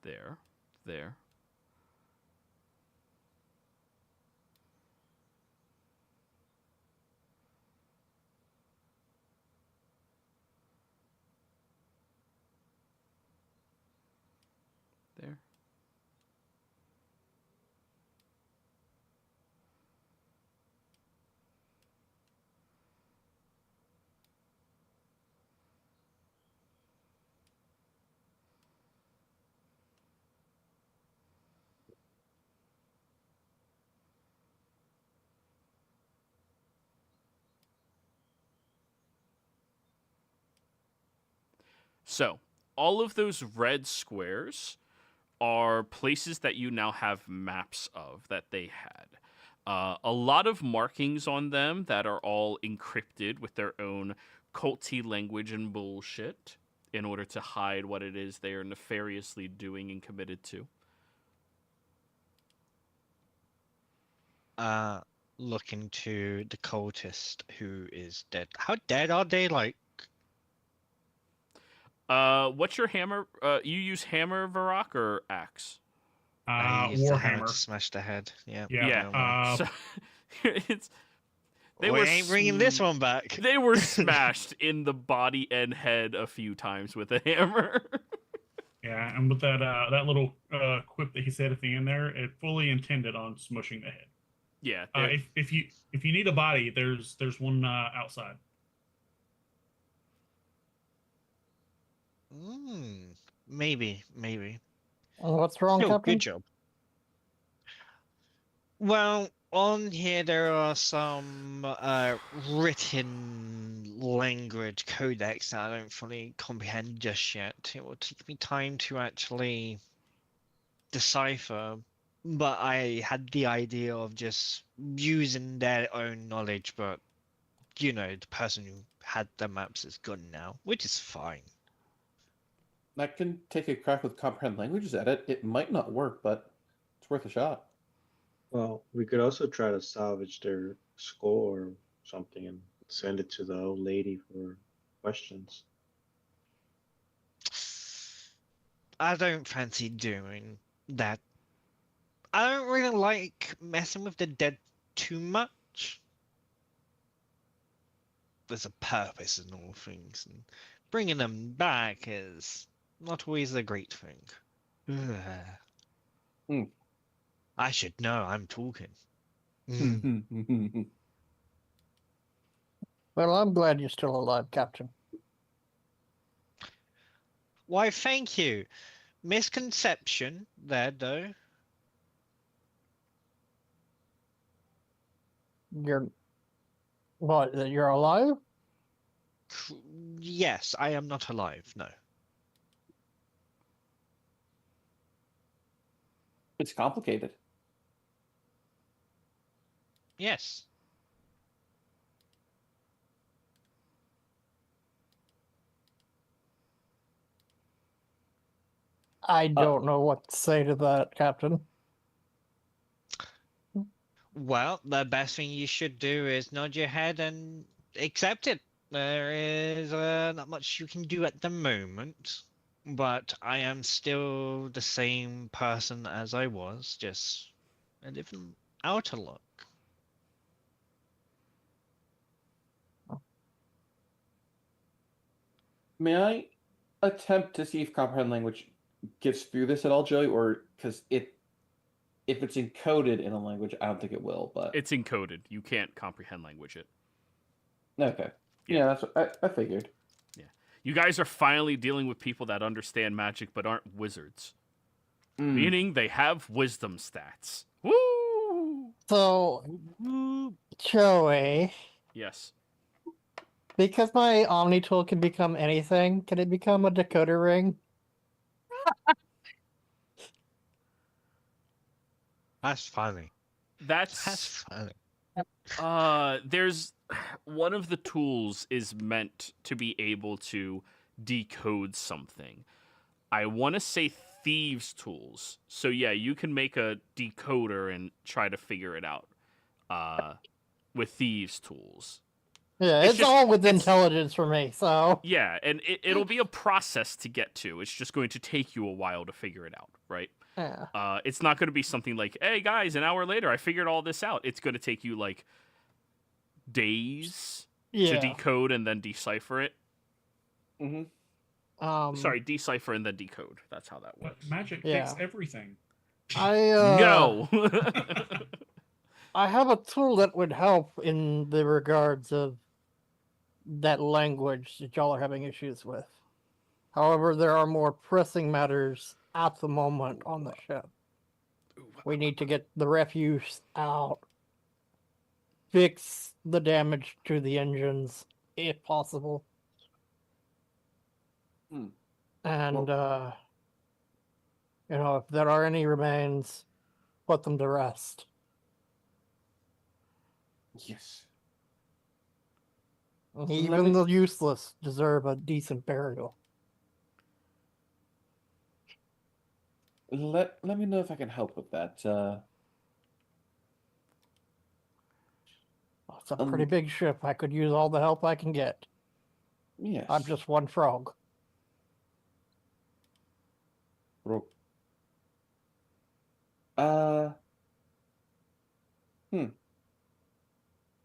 [SPEAKER 2] There. There. There. So, all of those red squares are places that you now have maps of that they had. A lot of markings on them that are all encrypted with their own culty language and bullshit in order to hide what it is they are nefariously doing and committed to.
[SPEAKER 4] Looking to the cultist who is dead. How dead are they? Like,
[SPEAKER 2] What's your hammer? You use hammer, Varrock, or axe?
[SPEAKER 4] I used the hammer
[SPEAKER 3] Warhammer.
[SPEAKER 4] to smash the head. Yeah.
[SPEAKER 3] Yeah.
[SPEAKER 2] So it's
[SPEAKER 4] We ain't bringing this one back.
[SPEAKER 2] They were smashed in the body and head a few times with a hammer.
[SPEAKER 3] Yeah, and with that little quip that he said at the end there, it fully intended on smushing the head.
[SPEAKER 2] Yeah.
[SPEAKER 3] If you need a body, there's one outside.
[SPEAKER 4] Maybe.
[SPEAKER 5] What's wrong,
[SPEAKER 4] Still,
[SPEAKER 5] Captain?
[SPEAKER 4] good job. Well, on here there are some written language codex that I don't fully comprehend just yet. It will take me time to actually decipher, but I had the idea of just using their own knowledge, but you know, the person who had the maps is gone now, which is fine.
[SPEAKER 1] I can take a crack with comprehend languages at it. It might not work, but it's worth a shot.
[SPEAKER 6] Well, we could also try to salvage their skull or something and send it to the old lady for questions.
[SPEAKER 4] I don't fancy doing that. I don't really like messing with the dead too much. There's a purpose in all things, and bringing them back is not always a great thing.
[SPEAKER 1] Hmm.
[SPEAKER 4] I should know, I'm talking.
[SPEAKER 5] Well, I'm glad you're still alive, Captain.
[SPEAKER 4] Why, thank you. Misconception there, though.
[SPEAKER 5] What, that you're alive?
[SPEAKER 4] Yes, I am not alive, no.
[SPEAKER 1] It's complicated.
[SPEAKER 4] Yes.
[SPEAKER 5] I don't know what to say to that, Captain.
[SPEAKER 4] Well, the best thing you should do is nod your head and accept it. There is not much you can do at the moment, but I am still the same person as I was, just a different outer look.
[SPEAKER 1] May I attempt to see if comprehend language gets through this at all, Joey? Or because if it's encoded in a language, I don't think it will. But
[SPEAKER 2] It's encoded. You can't comprehend language it.
[SPEAKER 1] okay,
[SPEAKER 2] Yeah.
[SPEAKER 1] yeah, that's what I figured.
[SPEAKER 2] You guys are finally dealing with people that understand magic but aren't wizards. Meaning they have wisdom stats. Woo!
[SPEAKER 5] So, Joey,
[SPEAKER 2] Yes.
[SPEAKER 5] because my Omni tool can become anything, can it become a decoder ring?
[SPEAKER 4] That's funny.
[SPEAKER 2] That's
[SPEAKER 4] funny.
[SPEAKER 2] there's one of the tools is meant to be able to decode something. I want to say thieves tools. So yeah, you can make a decoder and try to figure it out with thieves tools.
[SPEAKER 5] Yeah,
[SPEAKER 2] It's
[SPEAKER 5] it's
[SPEAKER 2] just-
[SPEAKER 5] all with
[SPEAKER 2] it's-
[SPEAKER 5] intelligence for me, so...
[SPEAKER 2] Yeah, and it'll be a process to get to. It's just going to take you a while to figure it out, right?
[SPEAKER 5] Yeah.
[SPEAKER 2] It's not going to be something like, hey guys, an hour later I figured all this out. It's going to take you like days to
[SPEAKER 5] Yeah.
[SPEAKER 2] decode and then decipher it.
[SPEAKER 1] Mm-hmm.
[SPEAKER 2] Sorry, decipher and then decode. That's how that
[SPEAKER 3] But
[SPEAKER 2] works.
[SPEAKER 3] magic
[SPEAKER 5] Yeah.
[SPEAKER 3] takes everything.
[SPEAKER 2] No.
[SPEAKER 5] I have a tool that would help in the regards of that language that y'all are having issues with. However, there are more pressing matters at the moment on the ship. We need to get the refuse out, fix the damage to the engines, if possible.
[SPEAKER 1] Hmm.
[SPEAKER 5] And, if there are any remains, put them to rest.
[SPEAKER 1] Yes.
[SPEAKER 5] Even the useless deserve a decent burial.
[SPEAKER 1] Let me know if I can help with that.
[SPEAKER 5] It's a pretty big ship. I could use all the help I can get.
[SPEAKER 1] Yes.
[SPEAKER 5] I'm just one frog.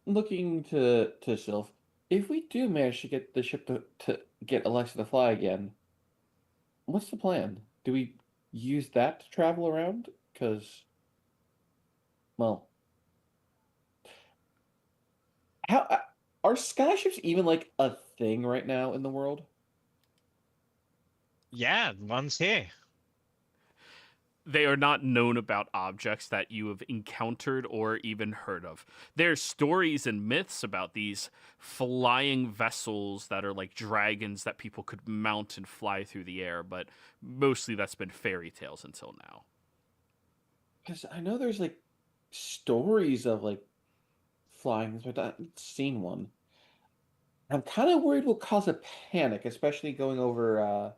[SPEAKER 1] Looking to Sylph, if we do manage to get the ship to get Alexa to fly again, what's the plan? do we use that to travel around? Because, well, how are skyships even like a thing right now in the world?
[SPEAKER 4] Yeah, one's here.
[SPEAKER 2] They are not known about objects that you have encountered or even heard of. There's stories and myths about these flying vessels that are like dragons that people could mount and fly through the air, but mostly that's been fairy tales until now.
[SPEAKER 1] Because I know there's like stories of like flying, but I haven't seen one. I'm kind of worried will cause a panic, especially going over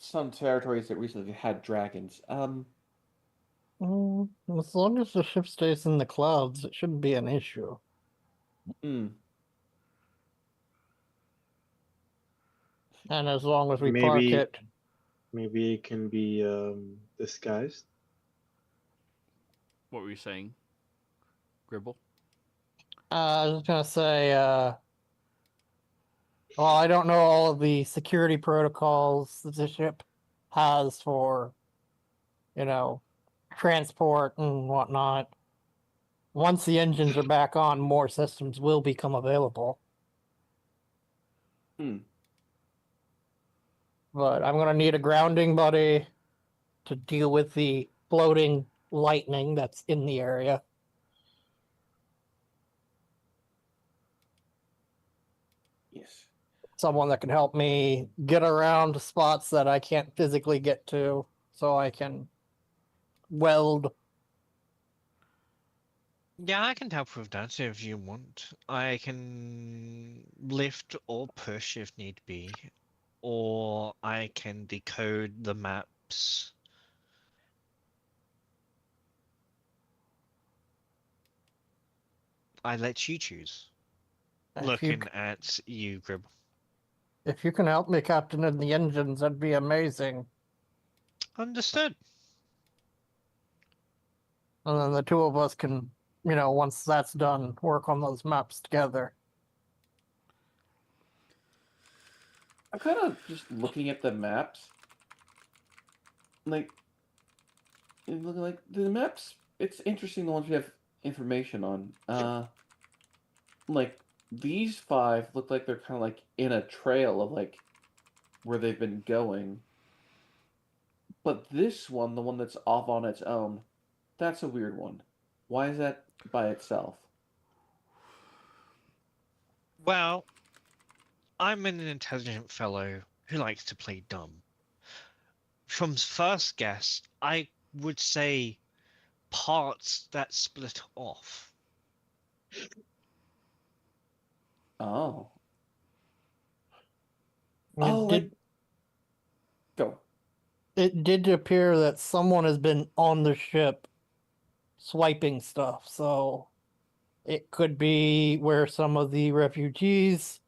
[SPEAKER 1] some territories that recently had dragons.
[SPEAKER 5] As long as the ship stays in the clouds, it shouldn't be an issue.
[SPEAKER 1] Hmm.
[SPEAKER 5] And as long as we park
[SPEAKER 6] Maybe
[SPEAKER 5] it,
[SPEAKER 6] maybe it can be disguised.
[SPEAKER 2] What were you saying, Gribble?
[SPEAKER 5] I was gonna say, well, I don't know all of the security protocols that the ship has for, transport and whatnot. Once the engines are back on, more systems will become available.
[SPEAKER 1] Hmm.
[SPEAKER 5] But I'm gonna need a grounding buddy to deal with the floating lightning that's in the area.
[SPEAKER 1] Yes.
[SPEAKER 5] Someone that can help me get around to spots that I can't physically get to, so I can weld.
[SPEAKER 4] Yeah, I can help with that if you want. I can lift or push if need be, or I can decode the maps. I let you choose.
[SPEAKER 5] If you,
[SPEAKER 4] Looking at you, Grib.
[SPEAKER 5] if you can help me captain in the engines, that'd be amazing.
[SPEAKER 4] Understood.
[SPEAKER 5] And then the two of us can, once that's done, work on those maps together.
[SPEAKER 1] I'm kind of just looking at the maps. Like, looking like the maps. It's interesting the ones we have information on. Like these five look like they're kind of like in a trail of like where they've been going. But this one, the one that's off on its own, that's a weird one. Why is that by itself?
[SPEAKER 4] Well, I'm an intelligent fellow who likes to play dumb. From first guess, I would say parts that split off.
[SPEAKER 1] Oh.
[SPEAKER 5] It
[SPEAKER 1] Oh,
[SPEAKER 5] did.
[SPEAKER 1] Go.
[SPEAKER 5] It did appear that someone has been on the ship swiping stuff, so it could be where some of the refugees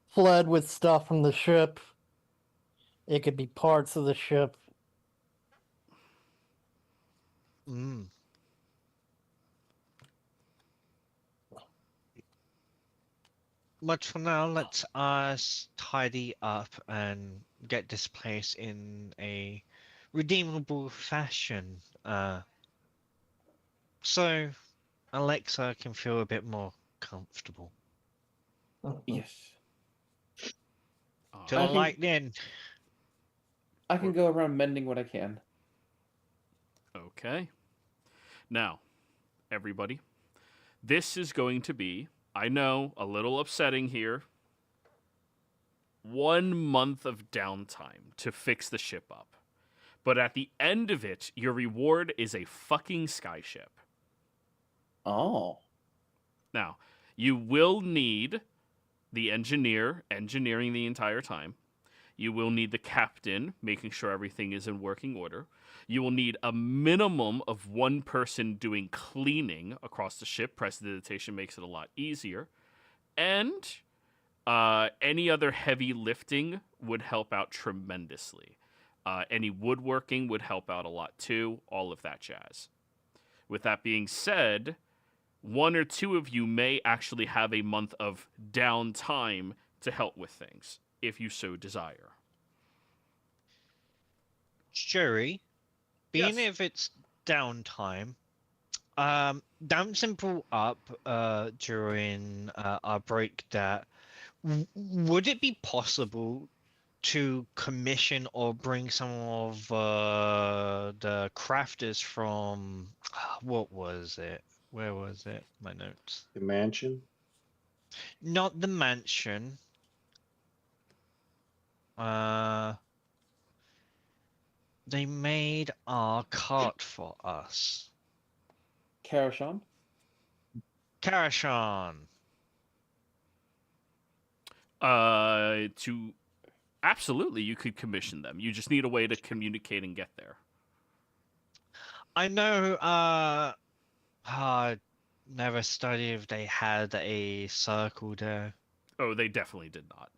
[SPEAKER 5] fled with stuff from the ship. It could be parts of the ship.
[SPEAKER 4] Mm. But for now, let's us tidy up and get this place in a redeemable fashion. So Alexa can feel a bit more comfortable.
[SPEAKER 1] Yes.
[SPEAKER 4] Till
[SPEAKER 1] I
[SPEAKER 4] the
[SPEAKER 1] can-
[SPEAKER 4] lightning.
[SPEAKER 1] I can go around mending what I can.
[SPEAKER 2] Okay. Now, everybody, this is going to be, I know, a little upsetting here. 1 month of downtime to fix the ship up. But at the end of it, your reward is a fucking skyship.
[SPEAKER 1] Oh.
[SPEAKER 2] Now, you will need the engineer engineering the entire time. You will need the captain making sure everything is in working order. You will need a minimum of one person doing cleaning across the ship. Prestidigitation makes it a lot easier. And any other heavy lifting would help out tremendously. Any woodworking would help out a lot too. All of that jazz. With that being said, one or two of you may actually have a month of downtime to help with things, if you so desire.
[SPEAKER 4] Jerry, being
[SPEAKER 2] Yes.
[SPEAKER 4] if it's downtime, Damson brought up during our break that would it be possible to commission or bring some of the crafters from what was it? Where was it? My notes.
[SPEAKER 6] The mansion.
[SPEAKER 4] Not the mansion. They made our cart for us.
[SPEAKER 1] Karashan?
[SPEAKER 4] Karashan.
[SPEAKER 2] To absolutely, you could commission them. You just need a way to communicate and get there.
[SPEAKER 4] I know. Never studied if they had a circle there.
[SPEAKER 2] Oh, they definitely did not.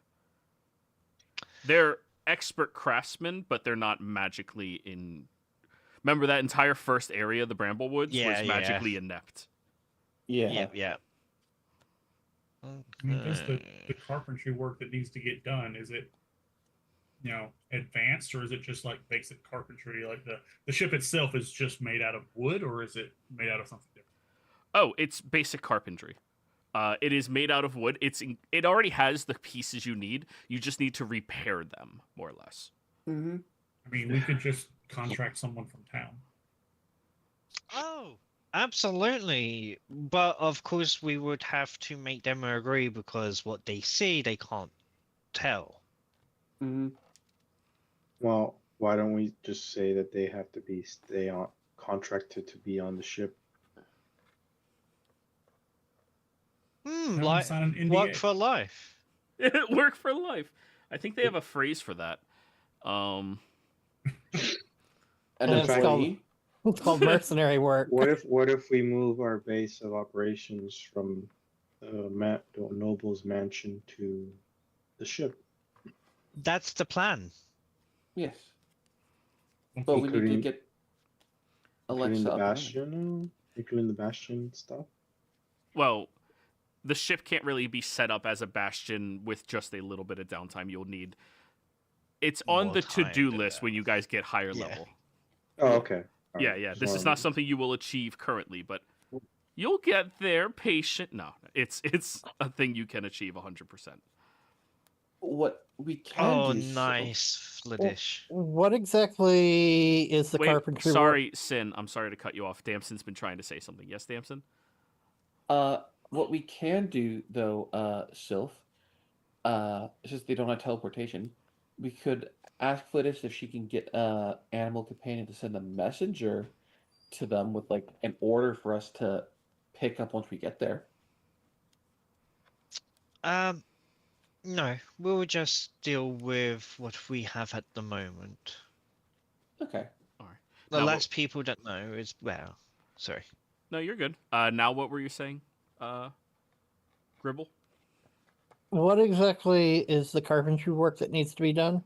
[SPEAKER 2] They're expert craftsmen, but they're not magically in. Remember that entire first area, the Bramblewoods,
[SPEAKER 4] Yeah,
[SPEAKER 2] was
[SPEAKER 4] yeah.
[SPEAKER 2] magically inept.
[SPEAKER 1] Yeah.
[SPEAKER 4] Yeah.
[SPEAKER 3] I mean, does the carpentry work that needs to get done, is it, advanced, or is it just like basic carpentry? Like the ship itself is just made out of wood, or is it made out of something different?
[SPEAKER 2] Oh, it's basic carpentry. It is made out of wood. It already has the pieces you need. You just need to repair them, more or less.
[SPEAKER 1] Mm-hmm.
[SPEAKER 3] I mean, we could just contract someone from town.
[SPEAKER 4] Oh, absolutely. But of course, we would have to make them agree because what they see, they can't tell.
[SPEAKER 1] Mm-hmm.
[SPEAKER 6] Well, why don't we just say that they have to stay on contracted to be on the ship?
[SPEAKER 3] Have them
[SPEAKER 4] Like
[SPEAKER 3] sign an NDA.
[SPEAKER 4] work for life.
[SPEAKER 2] Work for life. I think they have a phrase for that.
[SPEAKER 1] An
[SPEAKER 5] And it's
[SPEAKER 1] employee?
[SPEAKER 5] It's called mercenary work.
[SPEAKER 6] What if we move our base of operations from the noble's mansion to the ship?
[SPEAKER 4] That's the plan.
[SPEAKER 1] Yes. But we need to
[SPEAKER 6] Including-
[SPEAKER 1] get
[SPEAKER 6] Including
[SPEAKER 1] Alexa
[SPEAKER 6] the
[SPEAKER 1] up and running.
[SPEAKER 6] bastion, including the bastion stuff.
[SPEAKER 2] Well, the ship can't really be set up as a bastion with just a little bit of downtime. You'll need. It's on
[SPEAKER 4] More
[SPEAKER 2] the
[SPEAKER 4] time
[SPEAKER 2] to-do
[SPEAKER 4] to
[SPEAKER 2] list
[SPEAKER 4] that.
[SPEAKER 2] when you guys get higher
[SPEAKER 4] Yeah.
[SPEAKER 2] level.
[SPEAKER 6] Oh, okay. All
[SPEAKER 2] Yeah,
[SPEAKER 6] right,
[SPEAKER 2] yeah.
[SPEAKER 6] just
[SPEAKER 2] This is
[SPEAKER 6] wanted
[SPEAKER 2] not
[SPEAKER 6] to-
[SPEAKER 2] something you will achieve currently, but you'll get there. Patient. No, it's a thing you can achieve 100%.
[SPEAKER 1] What we can
[SPEAKER 4] Oh,
[SPEAKER 1] do. Sylph,
[SPEAKER 4] nice, Fliddish.
[SPEAKER 5] What exactly is the
[SPEAKER 2] Wait,
[SPEAKER 5] carpentry work?
[SPEAKER 2] sorry, Sin. I'm sorry to cut you off. Damson's been trying to say something. Yes, Damson?
[SPEAKER 1] What we can do though, Sylph, it's just they don't have teleportation. We could ask Flittis if she can get animal companion to send a messenger to them with like an order for us to pick up once we get there.
[SPEAKER 4] No, we'll just deal with what we have at the moment.
[SPEAKER 1] Okay.
[SPEAKER 2] All right.
[SPEAKER 4] The
[SPEAKER 2] Now,
[SPEAKER 4] less people that know is sorry.
[SPEAKER 2] No, you're good. Now what were you saying, Gribble?
[SPEAKER 5] What exactly is the carpentry work that needs to be done?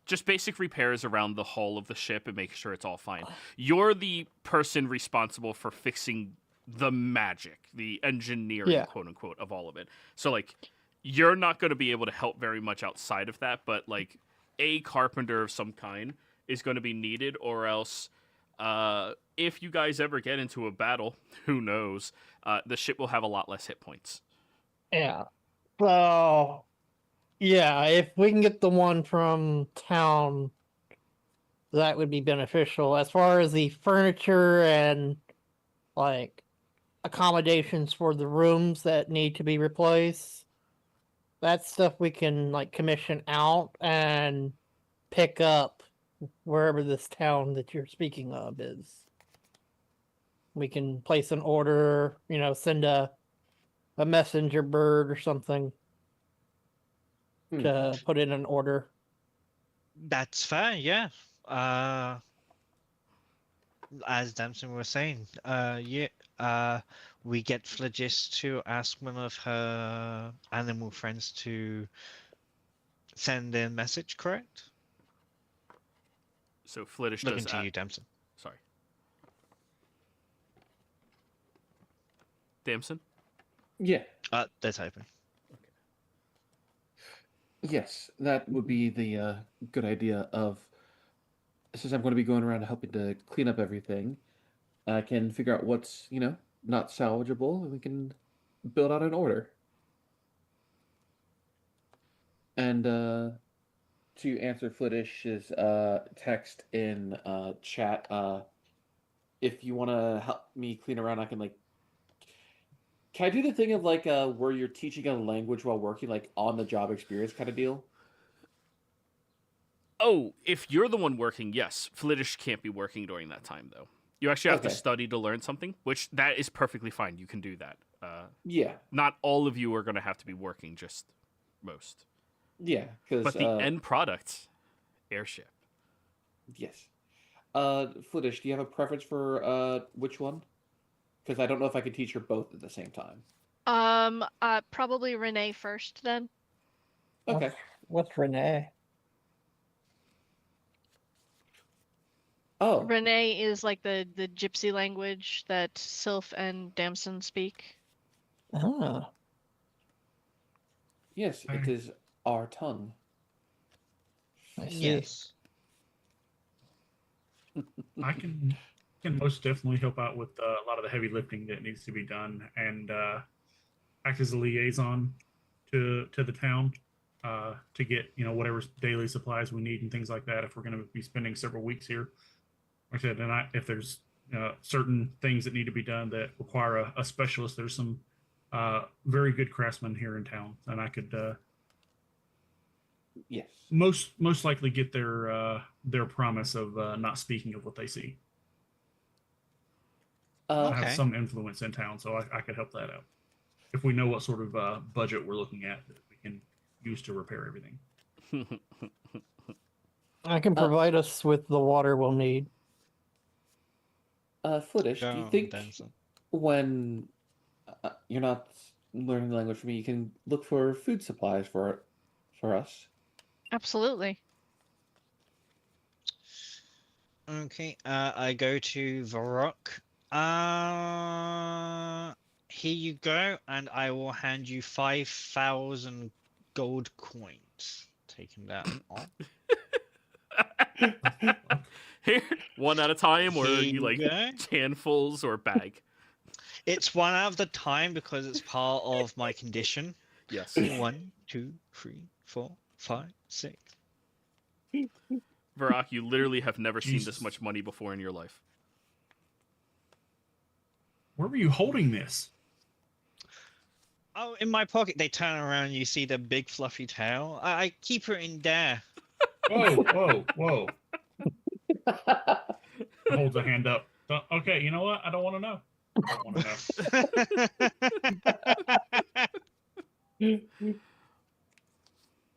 [SPEAKER 2] Just basic repairs around the hull of the ship and make sure it's all fine. You're the person responsible for fixing the magic, the engineering,
[SPEAKER 5] Yeah.
[SPEAKER 2] quote unquote, of all of it. So, like, you're not going to be able to help very much outside of that, but, like, a carpenter of some kind is going to be needed, or else, if you guys ever get into a battle, who knows, the ship will have a lot less hit points.
[SPEAKER 5] Yeah. So, yeah, if we can get the one from town, that would be beneficial. As far as the furniture and, like, accommodations for the rooms that need to be replaced, that's stuff we can, like, commission out and pick up wherever this town that you're speaking of is. We can place an order, send a messenger bird or something to put in an order.
[SPEAKER 4] That's fair, yeah. As Damson was saying, we get Flagis to ask one of her animal friends to send a message, correct?
[SPEAKER 2] So Flittish
[SPEAKER 4] Looking
[SPEAKER 2] does
[SPEAKER 4] to you, Damson.
[SPEAKER 2] Sorry. Damson?
[SPEAKER 1] Yeah.
[SPEAKER 4] They're typing.
[SPEAKER 1] Yes, that would be the good idea of since I'm going to be going around helping to clean up everything, I can figure out what's, not salvageable, and we can build out an order. And to answer Flittish's text in chat, if you want to help me clean around, I can can I do the thing of where you're teaching a language while working, like on the job experience kind of deal?
[SPEAKER 2] Oh, if you're the one working, yes. Flittish can't be working during that time, though. You actually have to
[SPEAKER 1] Okay.
[SPEAKER 2] study to learn something, which that is perfectly fine. You can do that.
[SPEAKER 1] Yeah,
[SPEAKER 2] Not all of you are going to have to be working, just most.
[SPEAKER 1] yeah, because
[SPEAKER 2] But the end product, airship.
[SPEAKER 1] yes. Flittish, do you have a preference for which one? Because I don't know if I could teach her both at the same time.
[SPEAKER 7] Probably Renee first then.
[SPEAKER 1] Okay.
[SPEAKER 5] What's Renee?
[SPEAKER 1] Oh,
[SPEAKER 7] Renee is like the gypsy language that Sylph and Damson speak.
[SPEAKER 5] Oh,
[SPEAKER 1] yes, it is our tongue.
[SPEAKER 5] I see.
[SPEAKER 4] Yes.
[SPEAKER 3] I can most definitely help out with a lot of the heavy lifting that needs to be done, and act as a liaison to the town to get whatever daily supplies we need and things like that. If we're going to be spending several weeks here, like I said, and if there's certain things that need to be done that require a specialist, there's some very good craftsmen here in town, and I could
[SPEAKER 1] Yes.
[SPEAKER 3] most likely get their promise of not speaking of what they see. I have
[SPEAKER 4] Okay.
[SPEAKER 3] some influence in town, so I could help that out. If we know what sort of budget we're looking at that we can use to repair everything.
[SPEAKER 5] I can provide us with the water we'll need.
[SPEAKER 1] Flittish, do you
[SPEAKER 4] Go,
[SPEAKER 1] think
[SPEAKER 4] Damson.
[SPEAKER 1] when you're not learning the language for me, you can look for food supplies for us?
[SPEAKER 7] Absolutely.
[SPEAKER 4] Okay, I go to Varrock. Here you go, and I will hand you 5,000 gold coins. Taking that off.
[SPEAKER 2] Here, one at a time, or
[SPEAKER 4] Here
[SPEAKER 2] you like
[SPEAKER 4] go.
[SPEAKER 2] handfuls or bag?
[SPEAKER 4] It's one at a time because it's part of my condition.
[SPEAKER 2] Yes.
[SPEAKER 4] 1, 2, 3, 4, 5, 6.
[SPEAKER 2] Varrock, you literally have never seen this
[SPEAKER 3] Jesus.
[SPEAKER 2] much money before in your life.
[SPEAKER 3] Where were you holding this?
[SPEAKER 4] Oh, in my pocket. They turn around. You see the big fluffy tail. I keep her in there.
[SPEAKER 3] Whoa. Holds a hand up. Okay, you know what? I don't want to know. I don't want to know.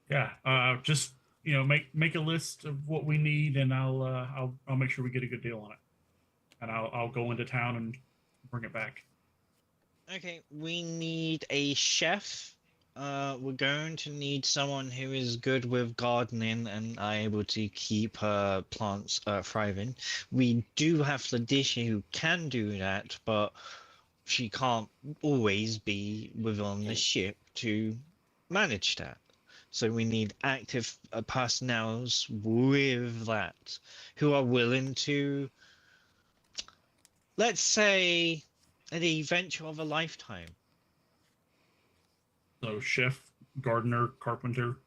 [SPEAKER 3] Yeah, just make a list of what we need, and I'll make sure we get a good deal on it, and I'll go into town and bring it back.
[SPEAKER 4] Okay, we need a chef. We're going to need someone who is good with gardening and are able to keep plants thriving. We do have Felicia who can do that, but she can't always be within the ship to manage that. So we need active personnels with that who are willing to, let's say, the adventure of a lifetime.
[SPEAKER 3] So chef, gardener, carpenter.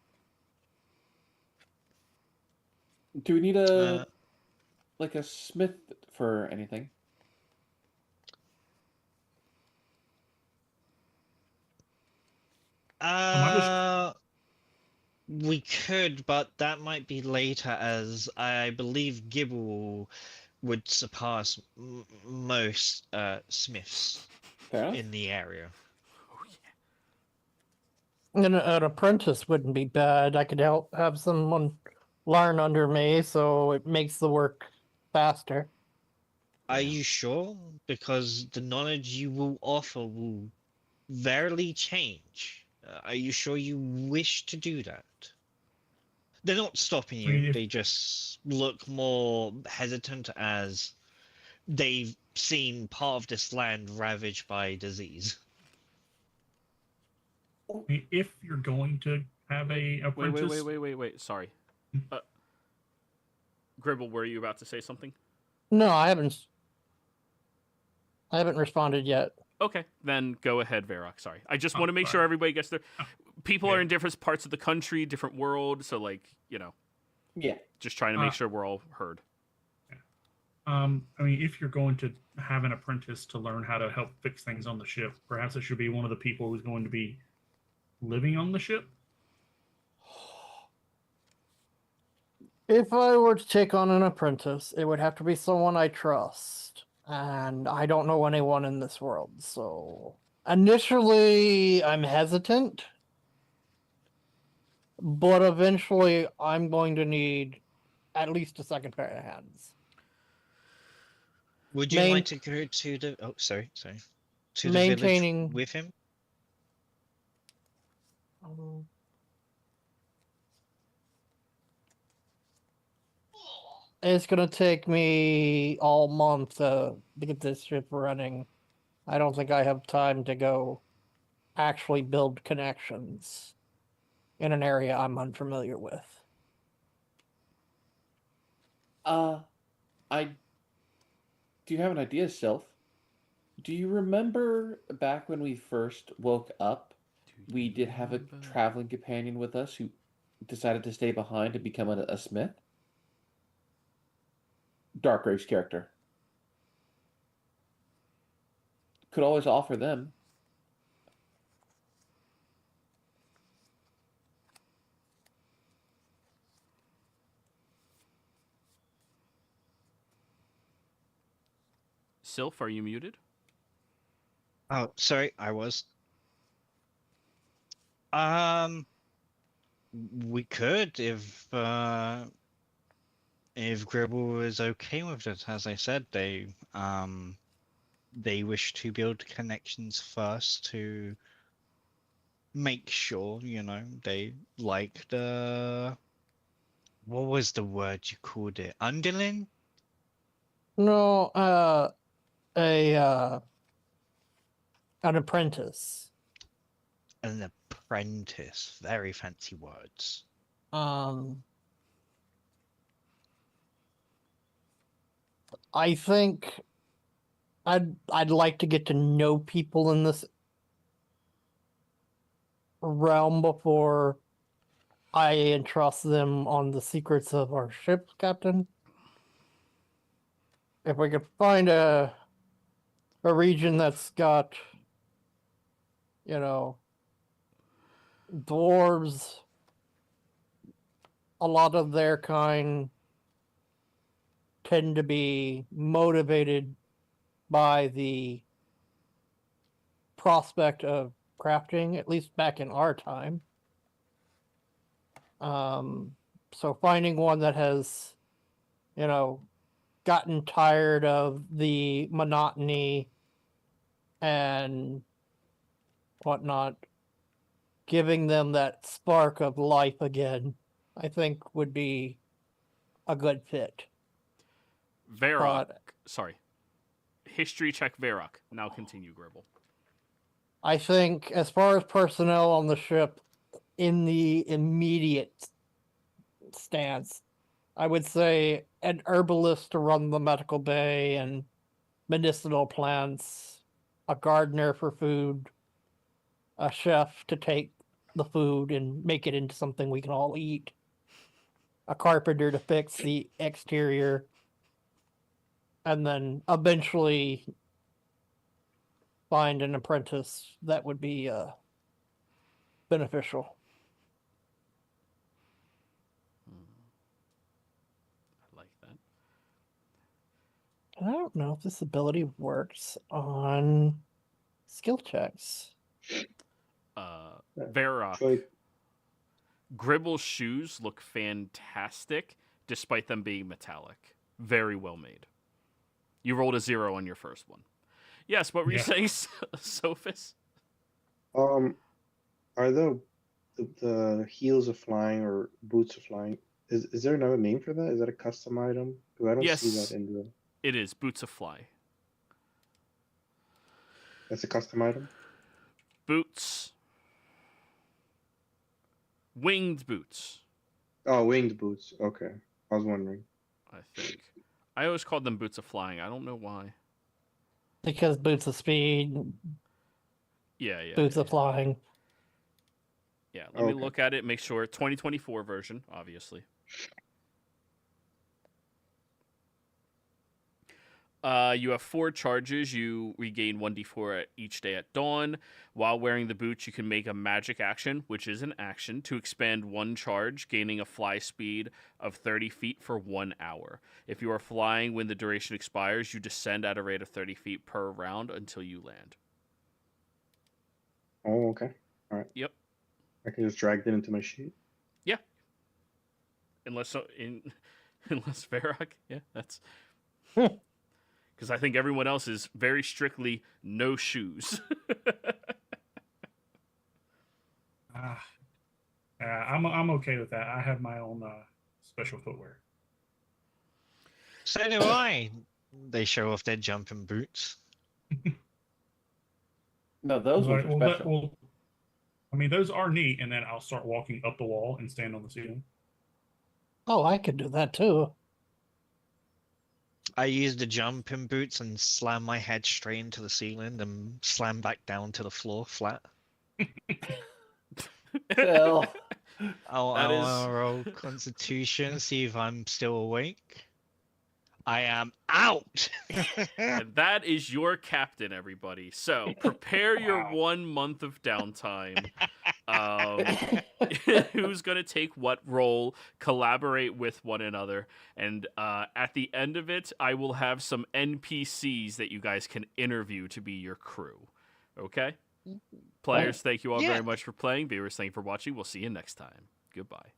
[SPEAKER 1] Do we need a smith for anything?
[SPEAKER 4] We could, but that might be later, as I believe Gibble would surpass most smiths
[SPEAKER 1] Fair enough.
[SPEAKER 4] in the area.
[SPEAKER 5] And an apprentice wouldn't be bad. I could have someone learn under me, so it makes the work faster.
[SPEAKER 4] Are you sure? Because the knowledge you will offer will verily change. Are you sure you wish to do that? They're not stopping you. They just look more hesitant as they've seen part of this land ravaged by disease.
[SPEAKER 3] If you're going to have a apprentice,
[SPEAKER 2] Wait. Sorry. Gribble, were you about to say something?
[SPEAKER 5] No, I haven't. I haven't responded yet.
[SPEAKER 2] Okay, then go ahead, Varrock. Sorry. I just
[SPEAKER 3] Oh,
[SPEAKER 2] want to make
[SPEAKER 3] sorry.
[SPEAKER 2] sure everybody gets their...
[SPEAKER 3] Oh,
[SPEAKER 2] People
[SPEAKER 3] yeah.
[SPEAKER 2] are in different parts of the country, different world, so, like,
[SPEAKER 1] Yeah.
[SPEAKER 2] just trying to make sure we're all heard.
[SPEAKER 3] I mean, if you're going to have an apprentice to learn how to help fix things on the ship, perhaps it should be one of the people who's going to be living on the ship.
[SPEAKER 5] If I were to take on an apprentice, it would have to be someone I trust. And I don't know anyone in this world, so initially I'm hesitant. But eventually I'm going to need at least a second pair of hands.
[SPEAKER 4] Would you like to go to the... Oh, sorry. To the
[SPEAKER 5] Maintaining-
[SPEAKER 4] village with him?
[SPEAKER 5] It's gonna take me all month to get this ship running. I don't think I have time to go actually build connections in an area I'm unfamiliar with.
[SPEAKER 1] I do have an idea, Sylph. Do you remember back when we first woke up, we did have a traveling companion with us who decided to stay behind and become a smith? Darkgrave's character. Could always offer them.
[SPEAKER 2] Sylph, are you muted?
[SPEAKER 4] Oh, sorry, I was. We could if Gribble was okay with it. As I said, they wish to build connections first to make sure, they like the... What was the word you called it? Underling?
[SPEAKER 5] No, an apprentice.
[SPEAKER 4] An apprentice. Very fancy words.
[SPEAKER 5] I think I'd like to get to know people in this realm before I entrust them on the secrets of our ship, Captain. If we could find a region that's got, dwarves, a lot of their kind tend to be motivated by the prospect of crafting, at least back in our time. So finding one that has, gotten tired of the monotony and whatnot, giving them that spark of life again, I think would be a good fit.
[SPEAKER 2] Varrock. Sorry. History check Varrock. Now continue, Gribble.
[SPEAKER 5] I think as far as personnel on the ship, in the immediate stance, I would say an herbalist to run the medical bay and medicinal plants, a gardener for food, a chef to take the food and make it into something we can all eat, a carpenter to fix the exterior, and then eventually find an apprentice that would be beneficial.
[SPEAKER 2] I like that.
[SPEAKER 5] And I don't know if this ability works on skill checks.
[SPEAKER 2] Varrock. Gribble's shoes look fantastic, despite them being metallic. Very well made. You rolled a 0 on your first one. Yes, what were you saying, Sophis?
[SPEAKER 6] Are the heels of flying or boots of flying? Is there another name for that? Is that a custom item? Because I don't see that in the.
[SPEAKER 2] It is Boots of Fly.
[SPEAKER 6] That's a custom item.
[SPEAKER 2] Boots. Winged boots.
[SPEAKER 6] Oh, winged boots. Okay, I was wondering.
[SPEAKER 2] I think. I always called them boots of flying. I don't know why.
[SPEAKER 5] Because boots of speed,
[SPEAKER 2] Yeah, yeah.
[SPEAKER 5] boots
[SPEAKER 2] yeah,
[SPEAKER 5] of flying.
[SPEAKER 2] Yeah, let me
[SPEAKER 6] Okay.
[SPEAKER 2] look at it. Make sure 2024 version, obviously. You have 4 charges. You regain 1d4 each day at dawn. While wearing the boots, you can make a magic action, which is an action, to expand 1 charge, gaining a fly speed of 30 feet for 1 hour. If you are flying when the duration expires, you descend at a rate of 30 feet per round until you land.
[SPEAKER 6] Oh, okay.
[SPEAKER 2] Yep.
[SPEAKER 6] I can just drag it into my sheet.
[SPEAKER 2] Yeah. Unless Varrock, yeah, that's... Because I think everyone else is very strictly no shoes.
[SPEAKER 3] I'm okay with that. I have my own special footwear.
[SPEAKER 4] So do I. They show off their jumping boots.
[SPEAKER 1] No, those ones are special.
[SPEAKER 3] I mean, those are neat, and then I'll start walking up the wall and stand on the ceiling.
[SPEAKER 5] Oh, I could do that too.
[SPEAKER 4] I use the jumping boots and slam my head straight into the ceiling and slam back down to the floor flat.
[SPEAKER 1] Phil.
[SPEAKER 4] I'll roll Constitution, see if I'm still awake. I am out!
[SPEAKER 2] And that is your captain, everybody. So prepare your 1 month of downtime. Who's going to take what role, collaborate with one another, and at the end of it, I will have some NPCs that you guys can interview to be your crew. Okay? Players, thank you all very much for playing. Viewers, thank you for watching. We'll see you next time. Goodbye.